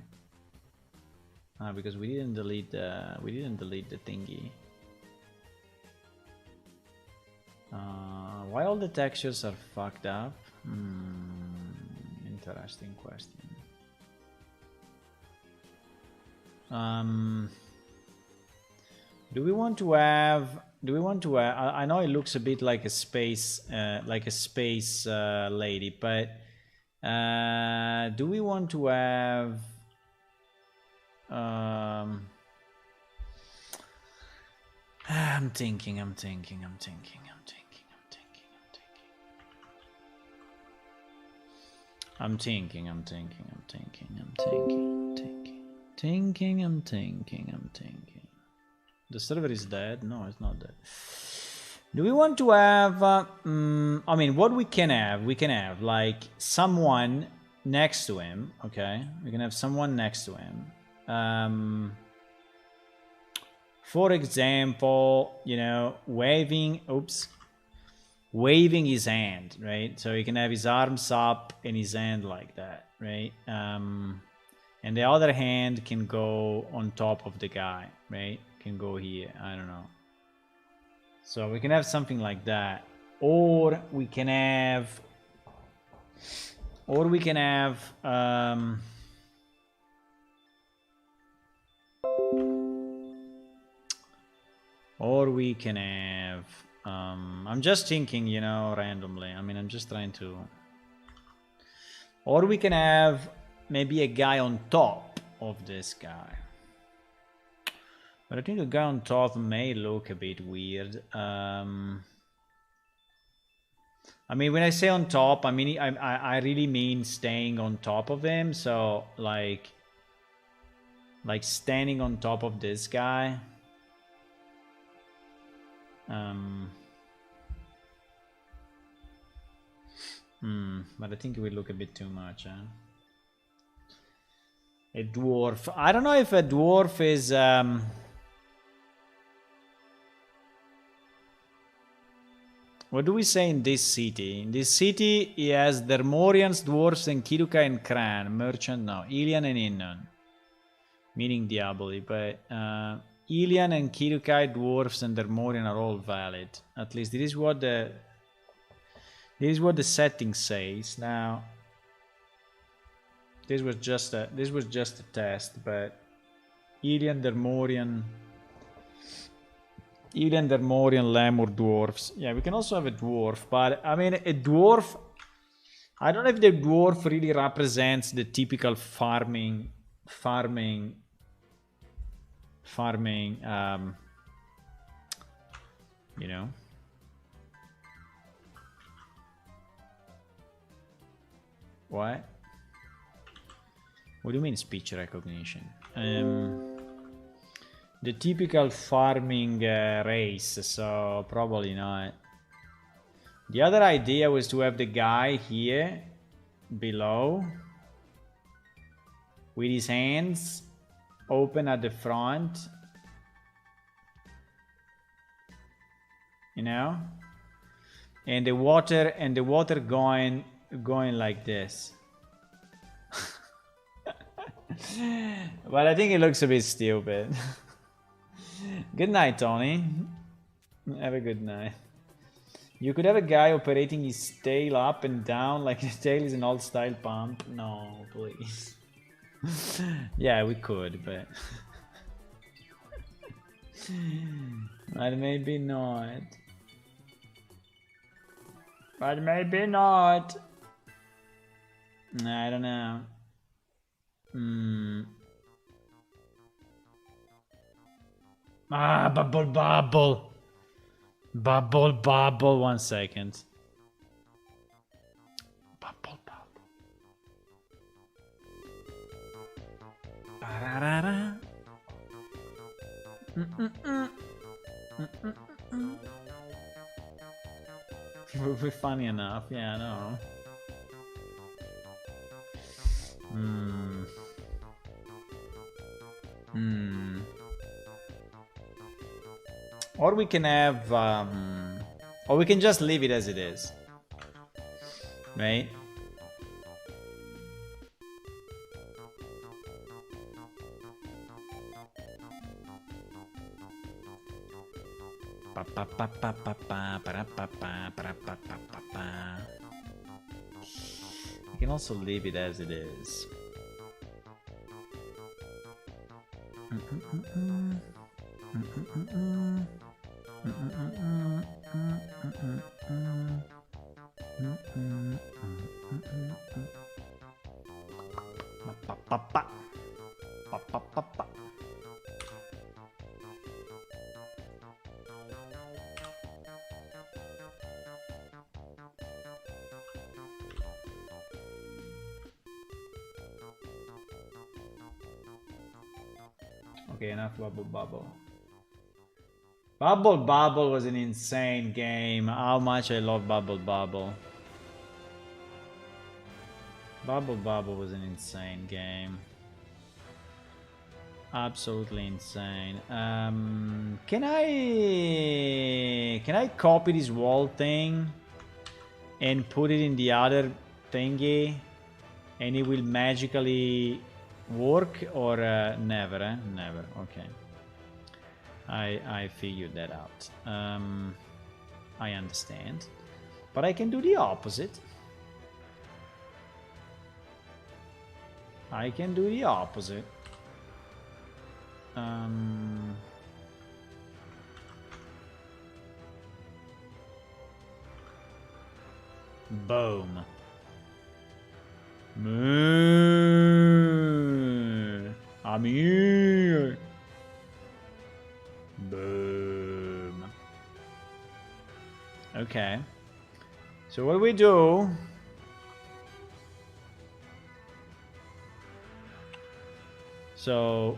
Ah, because we didn't delete the thingy. Why all the textures are fucked up? Interesting question. Do we want to have? I know it looks a bit like a space, lady, but do we want to have? I'm thinking. The server is dead? No, it's not dead. Do we want to have... I mean, what we can have like someone next to him, okay? We can have someone next to him. For example, you know, waving his hand, right? So he can have his arms up and his hand like that, right? And the other hand can go on top of the guy, right? Can go here, I don't know. So we can have something like that. Or we can have I'm just thinking, you know, randomly. I mean, I'm just trying to... Or we can have maybe a guy on top of this guy. But I think the guy on top may look a bit weird. I mean, when I say on top, I mean, I really mean staying on top of him. So, like standing on top of this guy. But I think it will look a bit too much, huh? A dwarf. I don't know if a dwarf is... What do we say in this city? In this city, he has Dermorians, dwarves, and Kiruka and Kran. Merchant, no. Ilian and Innon. Meaning Diaboli, but... Ilian and Kirukai, dwarves, and Dermorian are all valid. At least this is what the setting says. Now, this was just a test, but Ilian, Dermorian, Lemur, dwarves. Yeah, we can also have a dwarf, but I mean a dwarf. I don't know if the dwarf really represents the typical farming. You know. What? What do you mean speech recognition? The typical farming race, so probably not. The other idea was to have the guy here below with his hands open at the front, you know, and the water going like this. But I think it looks a bit stupid. Good night, Tony. Have a good night. You could have a guy operating his tail up and down like the tail is an old style pump. No, please. Yeah, we could, but... but maybe not. But maybe not. I don't know. Bubble. 1 second. Bubble. Ba-da-da-da. Would be funny enough, yeah, I know. Or we can have, or we can just leave it as it is, right? You can also leave it as it is. Okay, enough Bubble Bubble. Bubble Bubble was an insane game. How much I love Bubble Bubble. Bubble Bubble was an insane game. Absolutely insane. Can I copy this wall thing and put it in the other thingy, and it will magically work, or never? Never. Okay. I figured that out. I understand, but I can do the opposite. I can do the opposite. Boom. I'm here. Boom. Okay. So what we do? So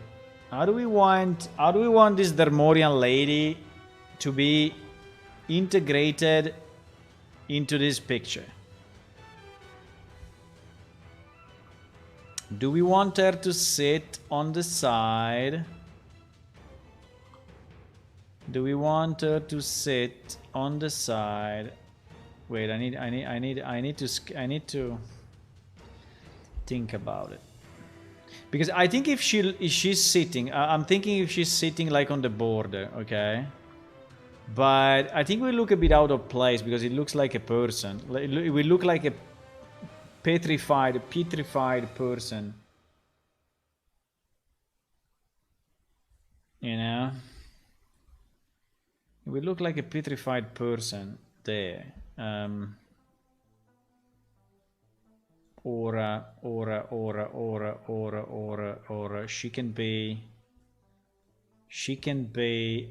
how do we want this Dermorian lady to be integrated into this picture? Do we want her to sit on the side? Do we want her to sit on the side? Wait, I need to think about it. Because I think if she's sitting, I'm thinking if she's sitting like on the border, okay? But I think we look a bit out of place because it looks like a person. We look like a petrified person. You know? We look like a petrified person there. Or she can be she can be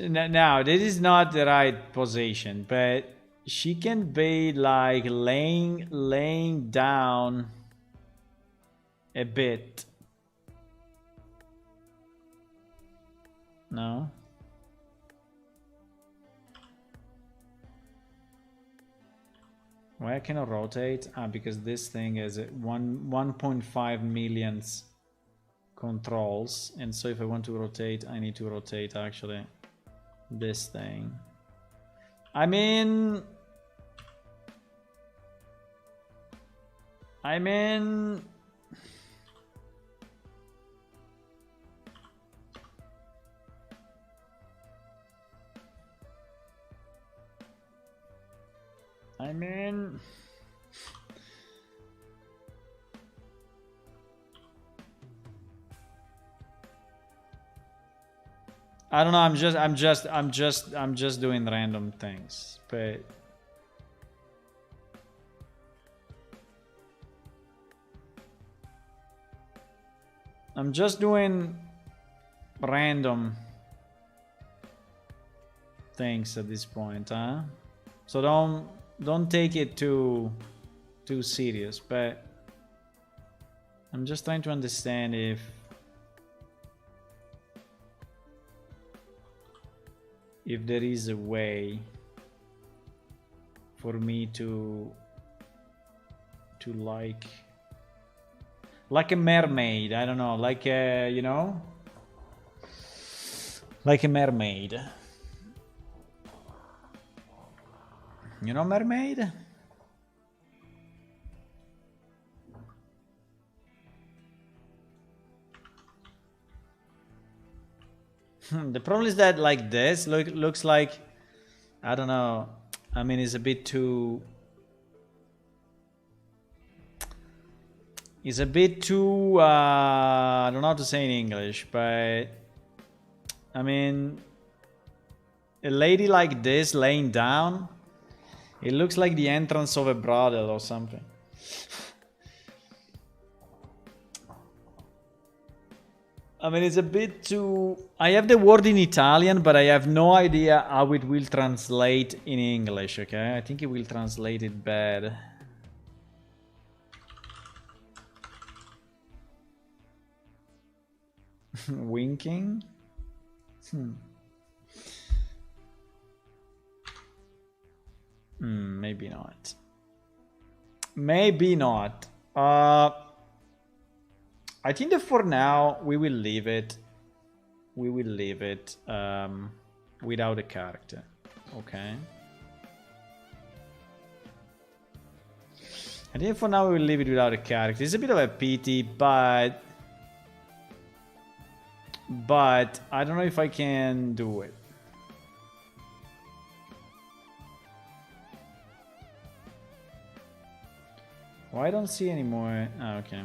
now this is not the right position, but she can be like laying down a bit. No? Why I cannot rotate? Because this thing is 1.5 million controls, and so if I want to rotate, I need to rotate actually this thing. I mean I don't know, I'm just doing random things, but I'm just doing random things at this point, huh? So don't take it too serious, but I'm just trying to understand if there is a way for me to like a mermaid. I don't know, like a, you know, like a mermaid. You know, mermaid? The problem is that like this looks like, I don't know, I mean, it's a bit too, I don't know how to say in English, but I mean, a lady like this laying down, it looks like the entrance of a brothel or something. I mean, it's a bit too... I have the word in Italian, but I have no idea how it will translate in English, okay? I think it will translate it bad. Winking? Maybe not. Maybe not. I think that for now we will leave it. We will leave it without a character. Okay. I think for now we will leave it without a character. It's a bit of a pity, but I don't know if I can do it. Well, I don't see any more. Oh, okay.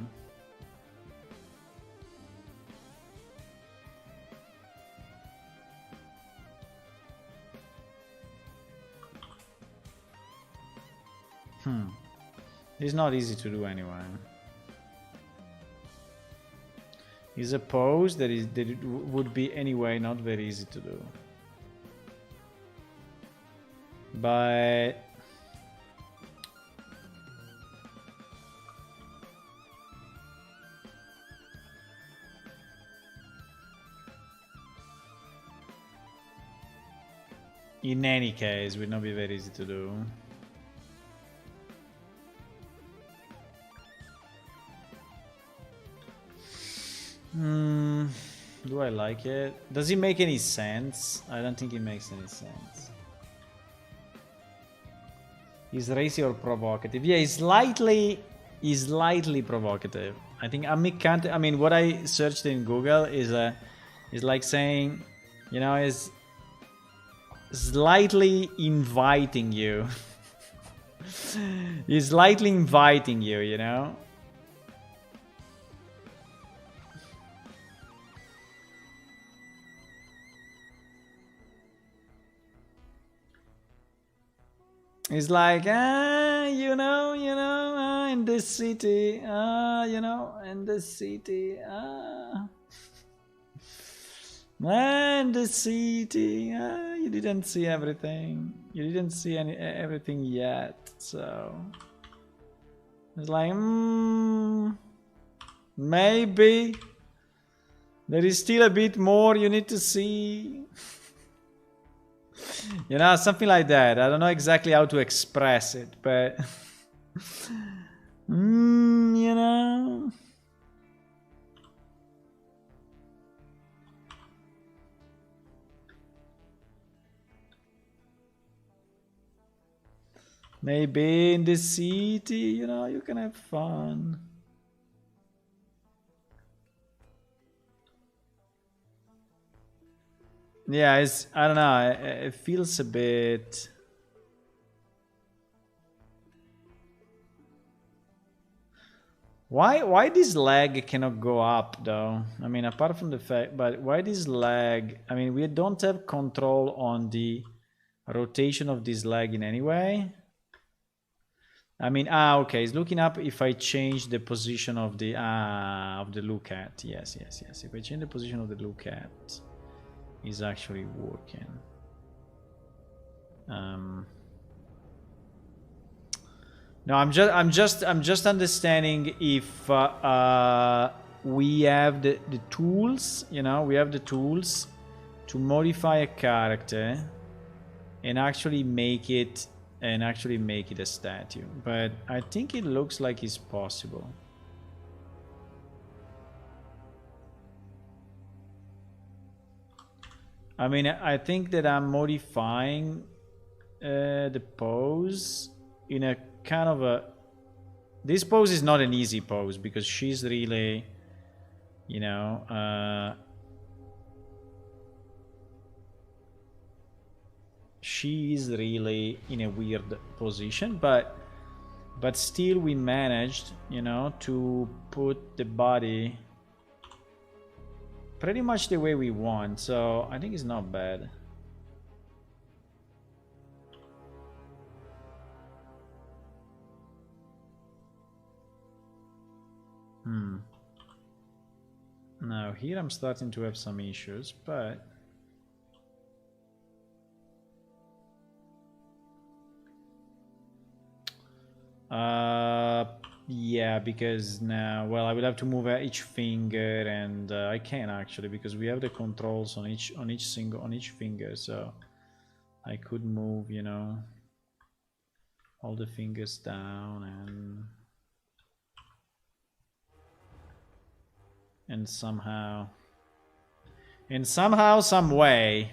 It's not easy to do anyway. It's a pose that it would be anyway not very easy to do. But in any case, it would not be very easy to do. Do I like it? Does it make any sense? I don't think it makes any sense. Is racy or provocative? Yeah, it's slightly provocative. I think I mean, what I searched in Google is like saying, you know, is slightly inviting you. He's slightly inviting you, you know. It's like, you know, in this city, you know, in this city, in this city, you didn't see everything. You didn't see everything yet, so it's like, maybe there is still a bit more you need to see. You know, something like that. I don't know exactly how to express it, but you know. Maybe in the city, you know, you can have fun. Yeah, it's, I don't know, it feels a bit... Why this leg cannot go up though? I mean, apart from the fact, but why this leg? I mean, we don't have control on the rotation of this leg in any way. I mean, okay, it's looking up if I change the position of the look at. Yes. If I change the position of the look at, is actually working. No, I'm just understanding if we have the tools, you know, we have the tools to modify a character and actually make it a statue. But I think it looks like it's possible. I mean, I think that I'm modifying the pose in a kind of a... This pose is not an easy pose because she's really, you know, she is really in a weird position, but still we managed, you know, to put the body pretty much the way we want, so I think it's not bad. Now here I'm starting to have some issues, but yeah, because now, well, I will have to move each finger, and I can actually because we have the controls on each finger, so I could move, you know, all the fingers down and somehow some way,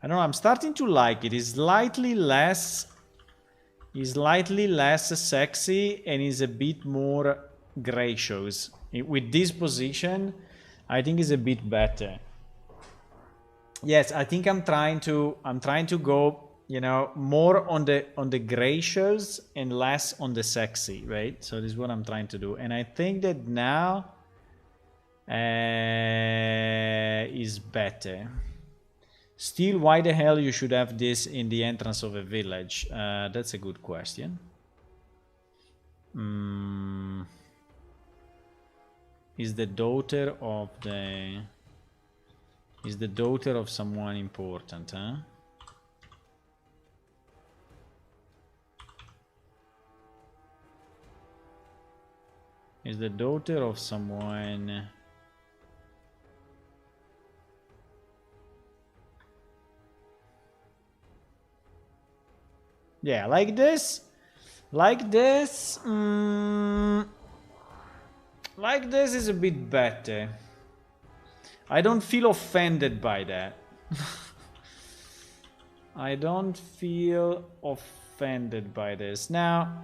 I don't know, I'm starting to like it. It's slightly less sexy and is a bit more gracious. With this position, I think is a bit better. Yes, I think I'm trying to go, you know, more on the gracious and less on the sexy, right? So this is what I'm trying to do, and I think that now is better. Still, why the hell you should have this in the entrance of a village? That's a good question. Is the daughter of someone important, huh? Is the daughter of someone... Yeah, like this. Like this is a bit better. I don't feel offended by that. I don't feel offended by this. Now,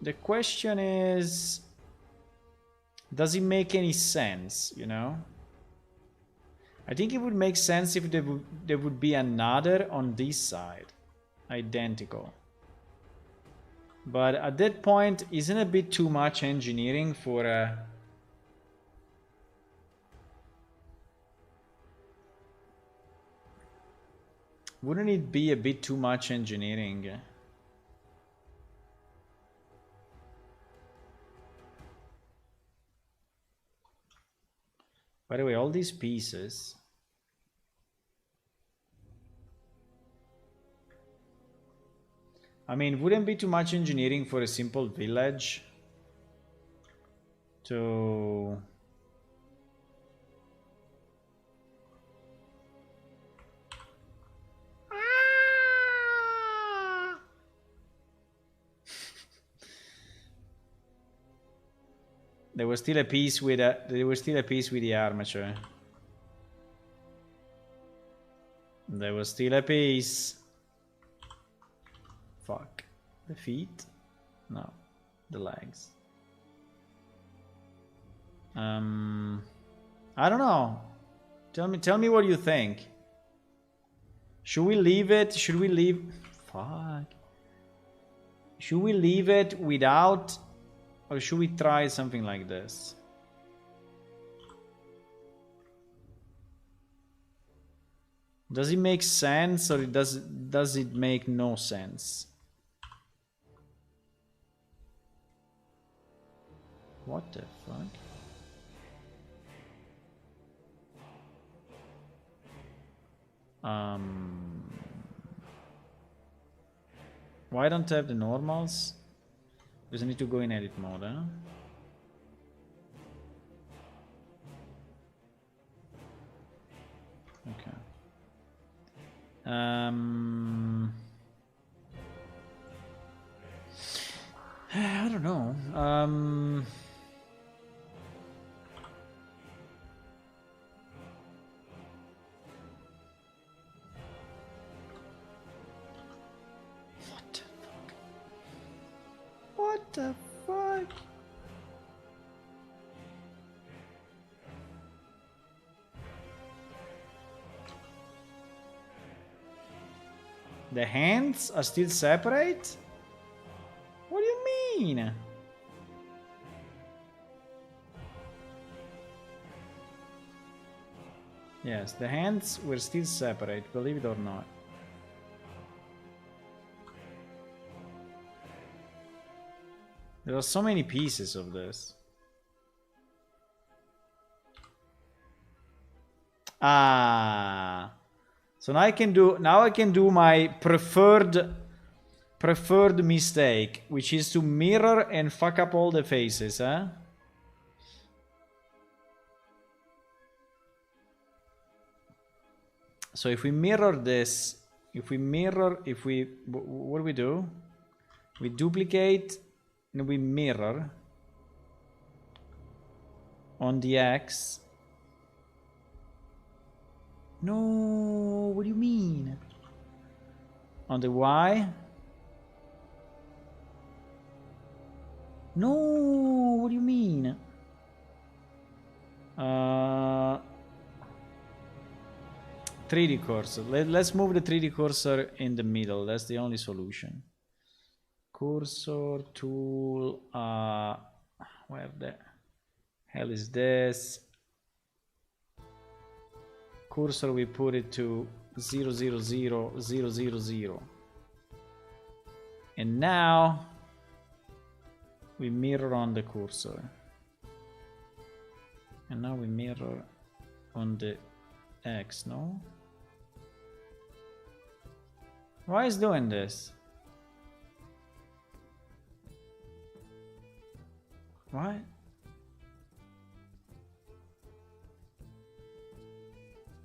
the question is, does it make any sense, you know? I think it would make sense if there would be another on this side. Identical. But at that point, isn't it a bit too much engineering for a... Wouldn't it be a bit too much engineering? By the way, all these pieces... I mean, wouldn't be too much engineering for a simple village to... There was still a piece with the armature. There was still a piece. Fuck. The feet? No. The legs. I don't know. Tell me what you think. Should we leave it? Should we leave... Fuck. Should we leave it without... Or should we try something like this? Does it make sense, or does it make no sense? What the fuck? Why don't I have the normals? Because I need to go in edit mode, huh? Okay. I don't know. What the fuck? What the fuck? The hands are still separate? What do you mean? Yes, the hands were still separate, believe it or not. There are so many pieces of this. Ah. So now I can do my preferred mistake, which is to mirror and fuck up all the faces, huh? So if we mirror this, what do we do? We duplicate and we mirror on the X. No, what do you mean? On the Y? No, what do you mean? 3D cursor. Let's move the 3D cursor in the middle. That's the only solution. Cursor tool. Where the hell is this? Cursor, we put it to 0, 0, 0, 0, 0, 0. And now we mirror on the cursor. And now we mirror on the X, no? Why is doing this? Why?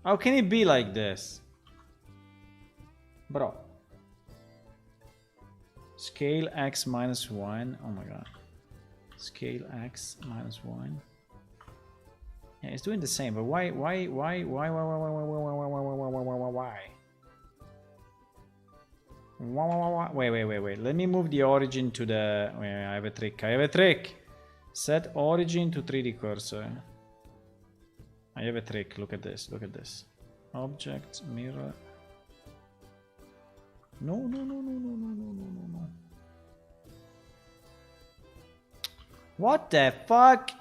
How can it be like this? Bro. Scale X minus 1. Oh my god. Scale X minus 1. Yeah, it's doing the same, but why? Wait. Let me move the origin to the... Wait, I have a trick. Set origin to 3D cursor. I have a trick. Look at this. Object, mirror. No. What the fuck?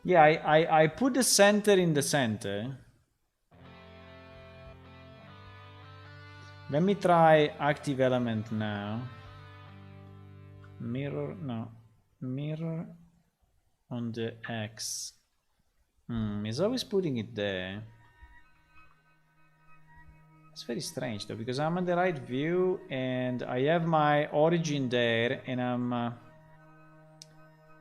Yeah, I put the center in the center. Let me try active element now. Mirror, no. Mirror on the X. He's always putting it there. It's very strange though, because I'm on the right view and I have my origin there and I'm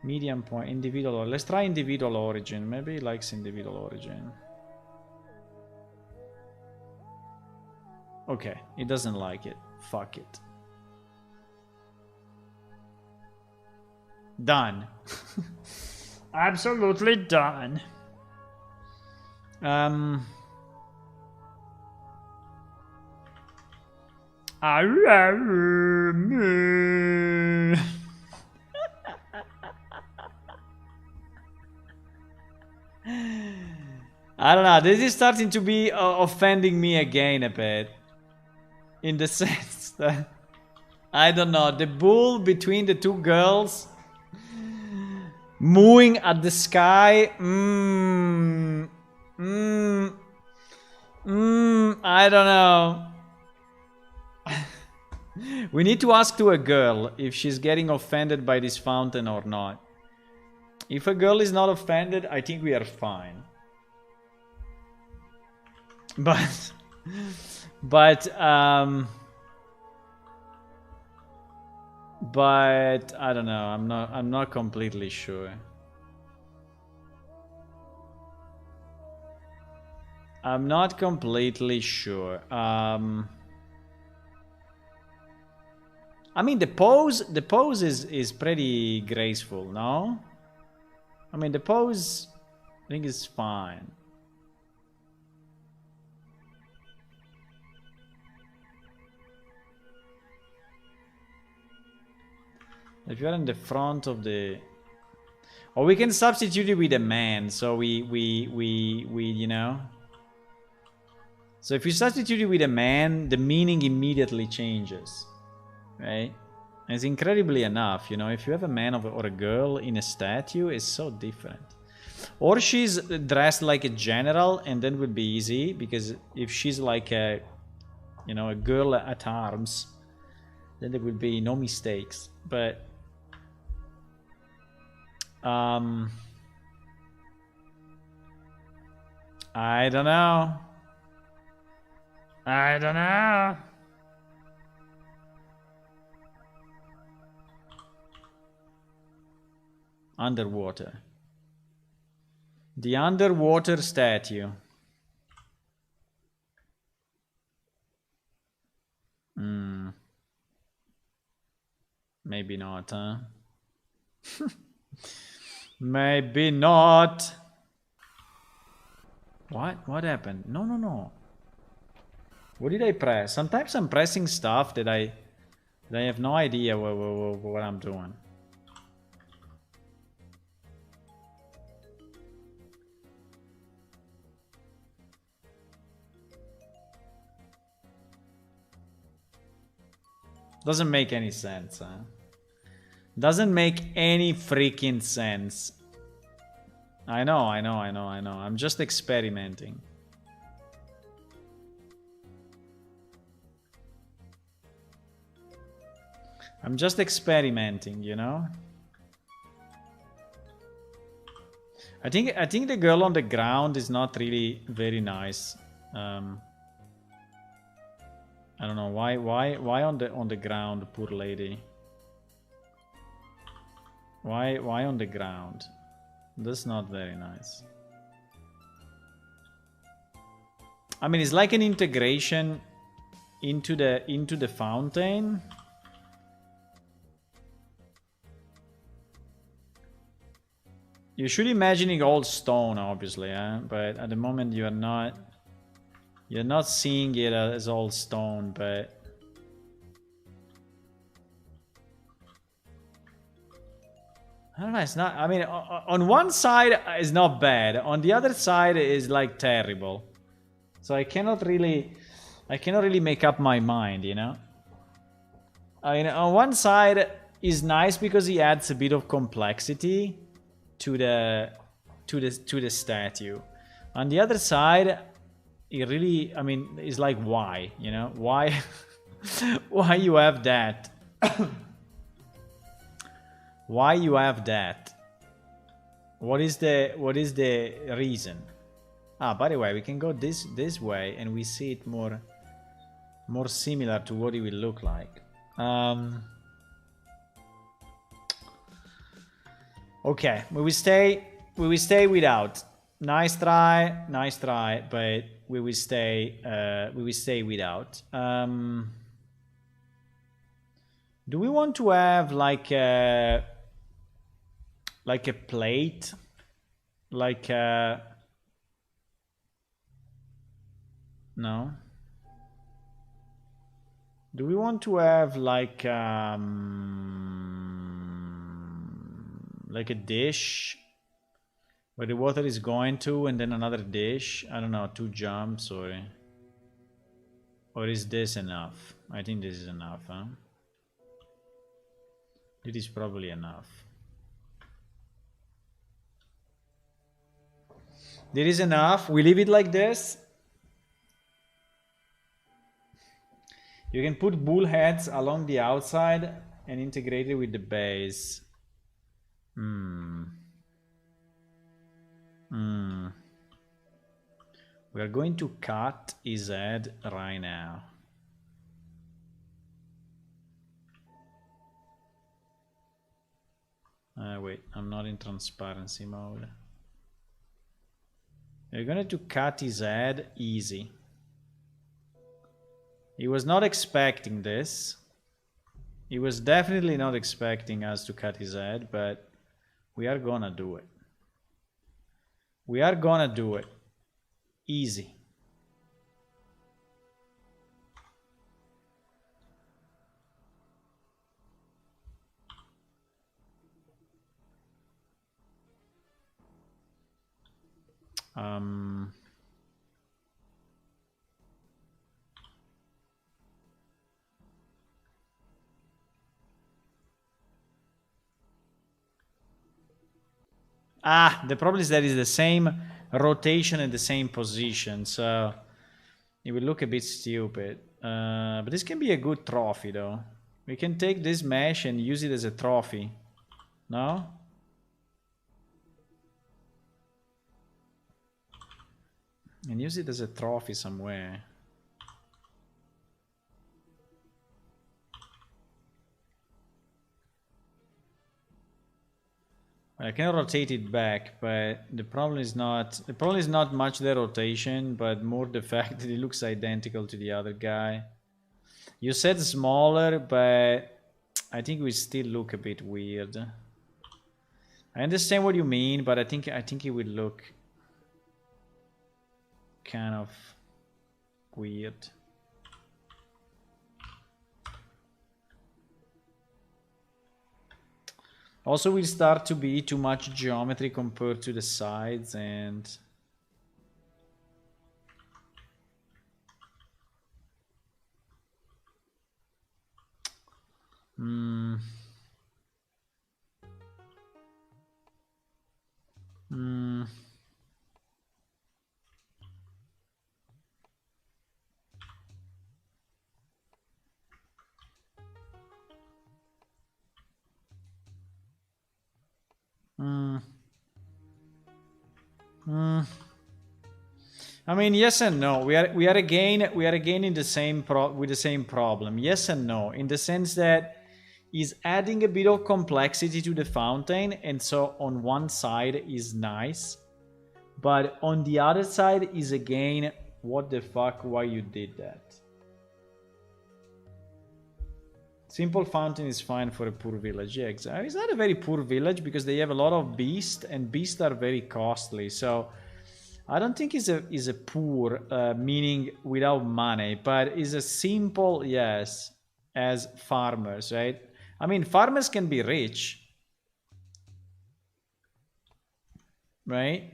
medium point, individual. Let's try individual origin. Maybe he likes individual origin. Okay, he doesn't like it. Fuck it. Done. Absolutely done. I don't know, this is starting to be offending me again a bit. In the sense that, I don't know, the bull between the two girls mooing at the sky. I don't know. We need to ask to a girl if she's getting offended by this fountain or not. If a girl is not offended, I think we are fine. But I don't know. I'm not completely sure. I'm not completely sure. I mean, the pose is pretty graceful, no? I mean, the pose I think is fine. If you're in the front of the... Or we can substitute it with a man, so we you know... So if you substitute it with a man, the meaning immediately changes, right? And it's incredibly enough, you know, if you have a man or a girl in a statue, it's so different. Or she's dressed like a general, and then would be easy, because if she's like a, you know, a girl at arms, then there would be no mistakes. But I don't know. I don't know. Underwater. The underwater statue. Maybe not, huh? Maybe not. What happened? No. What did I press? Sometimes I'm pressing stuff that I have no idea what I'm doing. Doesn't make any sense, huh? Doesn't make any freaking sense. I know. I'm just experimenting. I'm just experimenting, you know? I think the girl on the ground is not really very nice. I don't know why on the ground, poor lady. Why on the ground? That's not very nice. I mean, it's like an integration into the fountain. You should imagine it all stone, obviously, but at the moment you're not seeing it as all stone, but I don't know, it's not, I mean, on one side it's not bad, on the other side is like terrible. So I cannot really make up my mind, you know? I mean, on one side is nice because he adds a bit of complexity to the statue. On the other side, it really, I mean, it's like, why, you know, why why you have that? Why you have that? What is the reason? Ah, by the way, we can go this way and we see it more similar to what it will look like. Okay, we will stay without. Nice try, but we will stay without. Do we want to have like a plate? Like no? Do we want to have like a dish where the water is going to, and then another dish? I don't know, 2 jumps, or is this enough? I think this is enough, huh? It is probably enough. There is enough. We leave it like this. You can put bullheads along the outside and integrate it with the base. We are going to cut his head right now. Wait, I'm not in transparency mode. We're going to cut his head easy. He was not expecting this. He was definitely not expecting us to cut his head, but we are gonna do it. We are gonna do it. Easy. The problem is that it's the same rotation and the same position, so it will look a bit stupid. But this can be a good trophy, though. We can take this mesh and use it as a trophy. No? And use it as a trophy somewhere. I can rotate it back, but the problem is not much the rotation, but more the fact that it looks identical to the other guy. You said smaller, but I think we still look a bit weird. I understand what you mean, but I think it will look kind of weird. Also, will start to be too much geometry compared to the sides and... I mean, yes and no. We are again in the same with the same problem. Yes and no, in the sense that is adding a bit of complexity to the fountain, and so on one side is nice, but on the other side is again, what the fuck? Why you did that? Simple fountain is fine for a poor village. Yeah, exactly. It's not a very poor village because they have a lot of beasts, and beasts are very costly. So I don't think it's a poor, meaning without money, but it's a simple, yes, as farmers, right? I mean, farmers can be rich, right?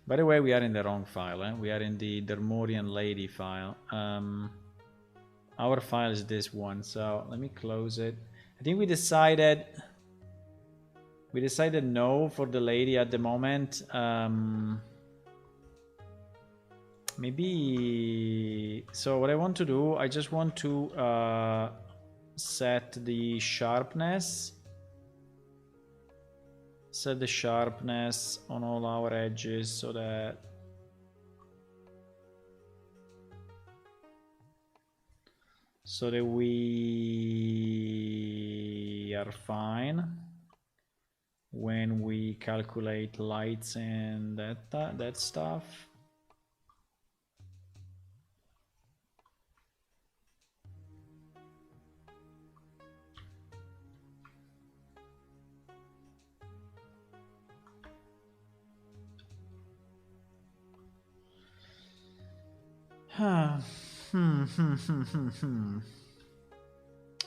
By the way, we are in the wrong file, eh? We are in the Dermorian lady file. Our file is this one, so let me close it. I think we decided no for the lady at the moment. Maybe, so what I want to do, I just want to set the sharpness. Set the sharpness on all our edges so that we are fine when we calculate lights and that stuff. I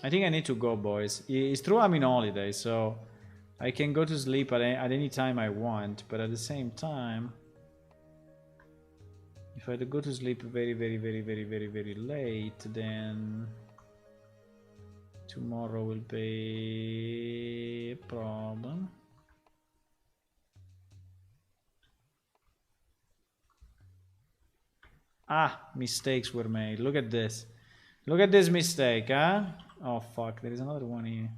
think I need to go, boys. It's true I'm in holiday, so I can go to sleep at any time I want, but at the same time, if I go to sleep very late, then tomorrow will be a problem. Ah, mistakes were made. Look at this. Look at this mistake, huh? Oh, fuck. There is another one here.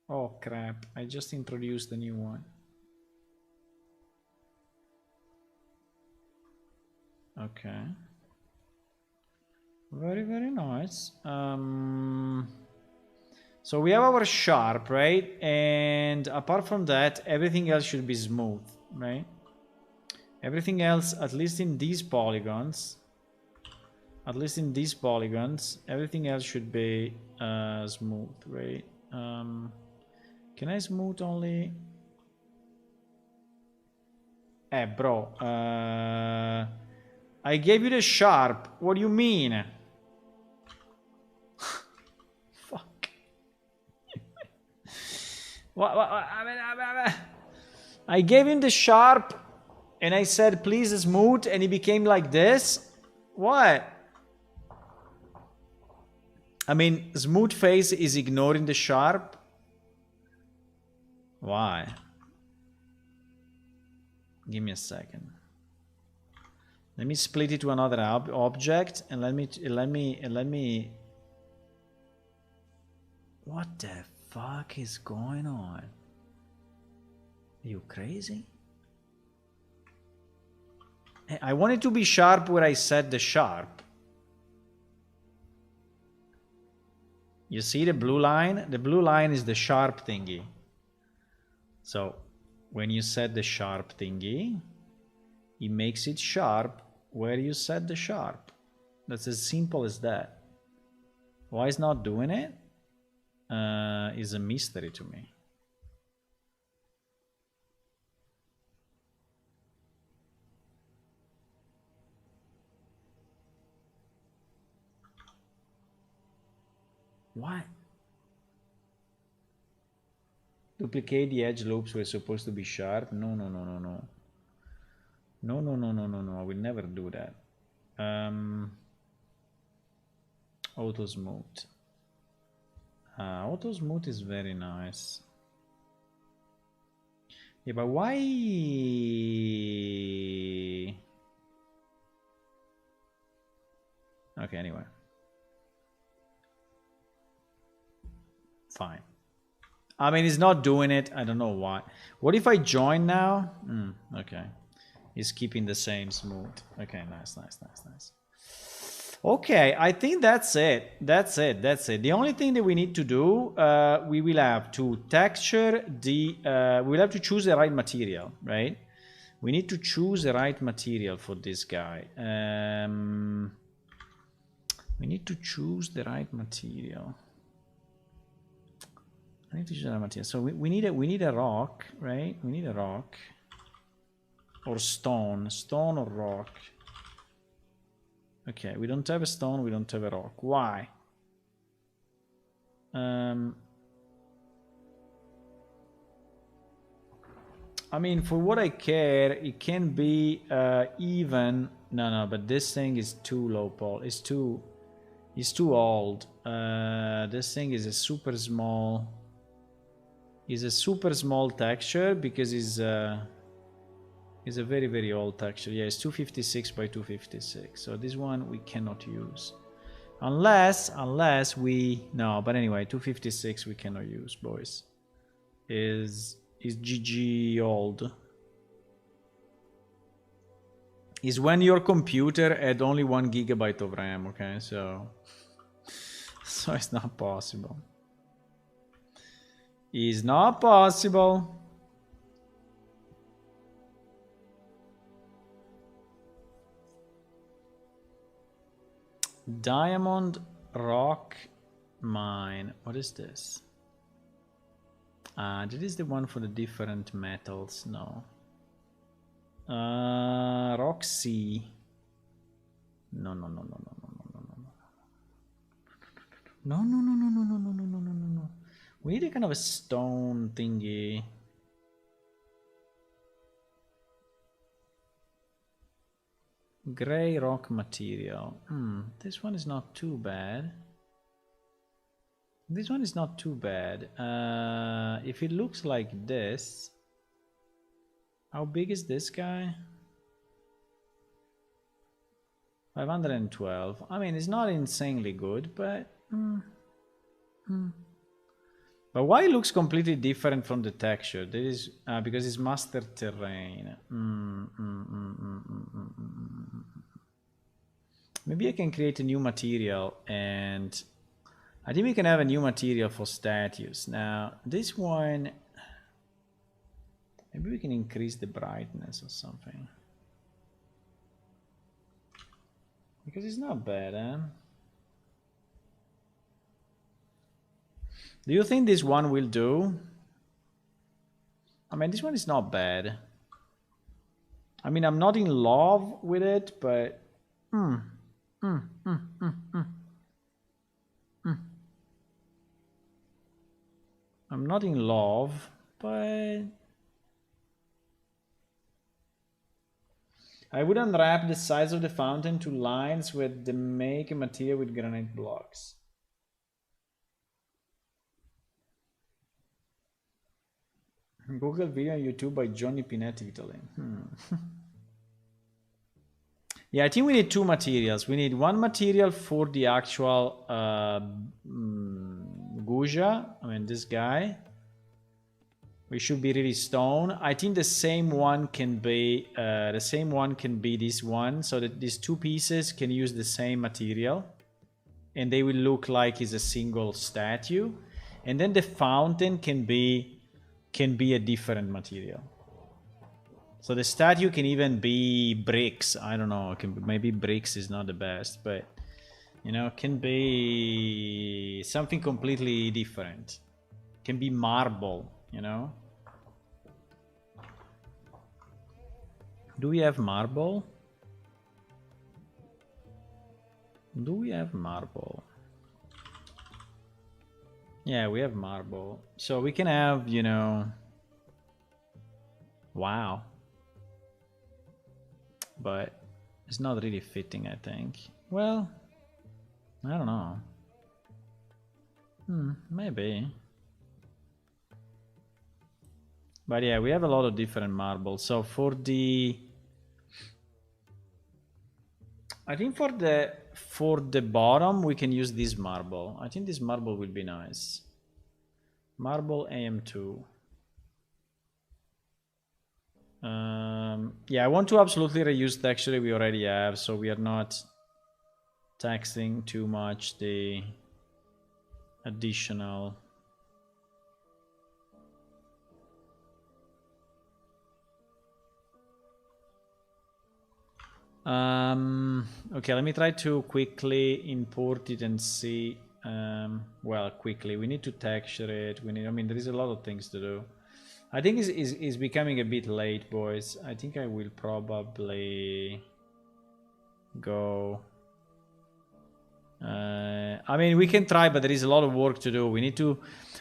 Oh, crap. I just introduced a new one. Okay. Very, very nice. So we have our sharp, right? And apart from that, everything else should be smooth, right? Everything else, at least in these polygons, everything else should be smooth, right? Can I smooth only? Bro. I gave you the sharp. What do you mean? Fuck. I gave him the sharp and I said, please smooth, and he became like this. What? I mean, smooth face is ignoring the sharp. Why? Give me a second. Let me split it to another object and let me. What the fuck is going on? Are you crazy? I want it to be sharp where I set the sharp. You see the blue line? The blue line is the sharp thingy. So when you set the sharp thingy, it makes it sharp where you set the sharp. That's as simple as that. Why it's not doing it is a mystery to me. What? Duplicate the edge loops were supposed to be sharp? No. No. I will never do that. Auto smooth. Auto smooth is very nice. Yeah, but why? Okay, anyway. Fine. I mean, it's not doing it. I don't know why. What if I join now? Okay. It's keeping the same smooth. Okay, nice. Okay, I think that's it. That's it. The only thing that we need to do, we will have to texture the... we'll have to choose the right material, right? We need to choose the right material for this guy. We need to choose the right material. I need to choose the right material. So we need a rock, right? We need a rock. Or stone or rock. Okay, we don't have a stone, we don't have a rock. Why? I mean, for what I care, it can be even. No, but this thing is too low poly. It's too old. This thing is a super small. Is a super small texture because it's a very, very old texture. Yeah, it's 256 by 256. So this one we cannot use. Unless we... No, but anyway, 256 we cannot use, boys. Is GG old. Is when your computer had only 1 gigabyte of RAM, okay? So it's not possible. It's not possible. Diamond rock mine. What is this? That is the one for the different metals. No. Rock C. No. No. We need a kind of a stone thingy. Gray rock material. This one is not too bad. If it looks like this, how big is this guy? 512. I mean, it's not insanely good, but... But why it looks completely different from the texture? That is because it's master terrain. Maybe I can create a new material, and I think we can have a new material for statues. Now, this one, maybe we can increase the brightness or something. Because it's not bad, huh? Do you think this one will do? I mean, this one is not bad. I mean, I'm not in love with it, but... I'm not in love, but... I would unwrap the sides of the fountain to lines with the make a material with granite blocks. Google video on YouTube by Johnny Pinetti, Italy. Yeah, I think we need two materials. We need one material for the actual Guja. I mean, this guy. We should be really stone. I think the same one can be this one, so that these two pieces can use the same material, and they will look like it's a single statue. And then the fountain can be a different material. So the statue can even be bricks. I don't know. Maybe bricks is not the best, but you know, can be something completely different. Can be marble, you know. Do we have marble? Do we have marble? Yeah, we have marble. So we can have, you know... Wow. But it's not really fitting, I think. Well, I don't know. Maybe. But yeah, we have a lot of different marbles. So for the... I think for the bottom, we can use this marble. I think this marble will be nice. Marble AM2. Yeah, I want to absolutely reuse texture we already have, so we are not taxing too much the additional. Okay, let me try to quickly import it and see. Well, quickly, we need to texture it. I mean, there is a lot of things to do. I think it's becoming a bit late, boys. I think I will probably go. I mean, we can try, but there is a lot of work to do. We need to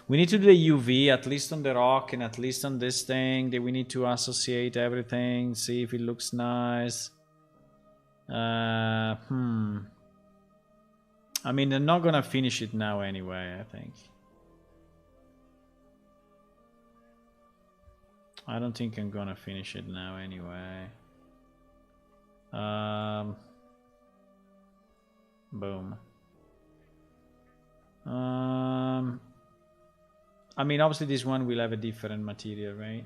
do the UV, at least on the rock and at least on this thing. That we need to associate everything, see if it looks nice. I mean, I'm not gonna finish it now anyway, I think. I don't think I'm gonna finish it now anyway. Boom. I mean, obviously this one will have a different material, right?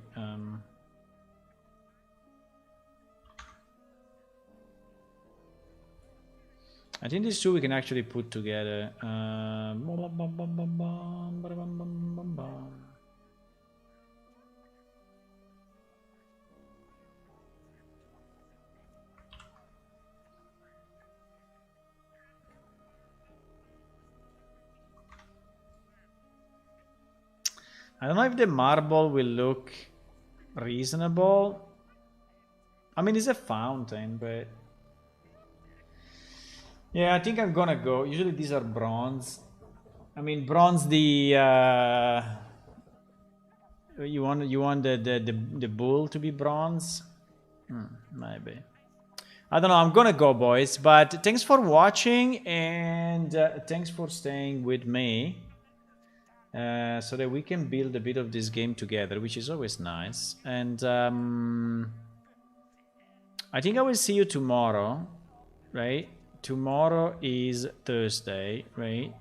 I think these two we can actually put together. I don't know if the marble will look reasonable. I mean, it's a fountain, but... Yeah, I think I'm gonna go. Usually these are bronze. I mean, bronze, the... You want the bull to be bronze? Maybe. I don't know, I'm gonna go, boys. But thanks for watching, and thanks for staying with me. So that we can build a bit of this game together, which is always nice. And I think I will see you tomorrow, right? tomorrow is Thursday, right?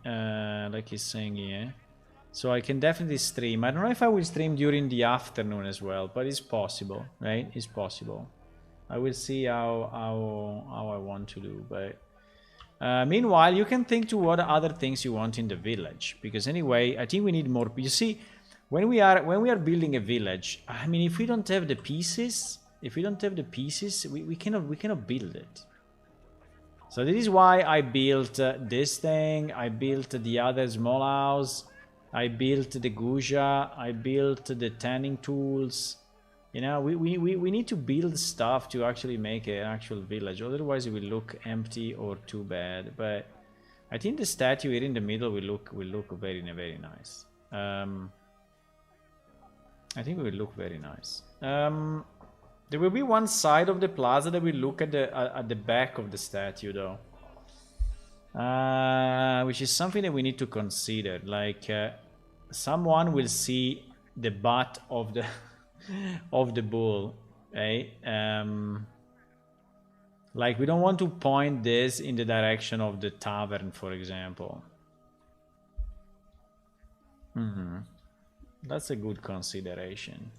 Like he's saying here. So I can definitely stream. I don't know if I will stream during the afternoon as well, but it's possible, right? It's possible. I will see how I want to do, but meanwhile, you can think to what other things you want in the village, because anyway, I think we need more. You see, when we are building a village, I mean, if we don't have the pieces, we cannot build it. So this is why I built this thing. I built the other small house. I built the Guja. I built the tanning tools. You know, we need to build stuff to actually make an actual village. Otherwise, it will look empty or too bad. But I think the statue here in the middle will look very nice. I think it will look very nice. There will be one side of the plaza that will look at the back of the statue, though, which is something that we need to consider. Like, someone will see the butt of the of the bull, right? Like, we don't want to point this in the direction of the tavern, for example. That's a good consideration.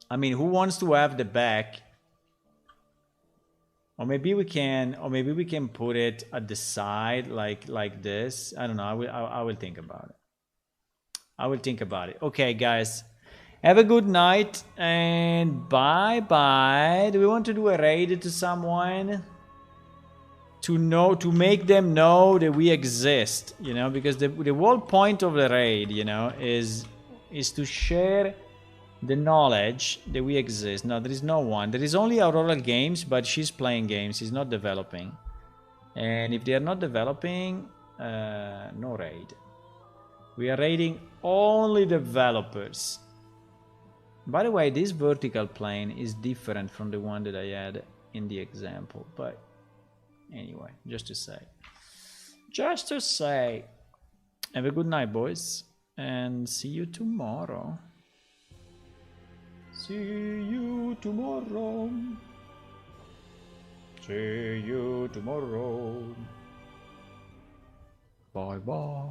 I mean, who wants to have the back? Or maybe we can put it at the side, like this. I don't know. I will think about it. I will think about it. Okay, guys. Have a good night and bye-bye. Do we want to do a raid to someone? To make them know that we exist, you know, because the whole point of the raid, you know, is to share the knowledge that we exist. No, there is no one. There is only Aurora Games, but she's playing games. She's not developing. And if they are not developing, no raid. We are raiding only developers. By the way, this vertical plane is different from the one that I had in the example. But anyway, just to say. Just to say. Have a good night, boys. And see you tomorrow. See you tomorrow. See you tomorrow. Bye-bye.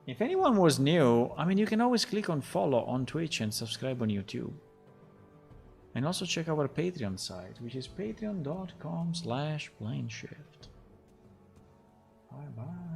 If anyone was new, I mean, you can always click on follow on Twitch and subscribe on YouTube. And also check our Patreon site, which is patreon.com/planeshift. Bye-bye.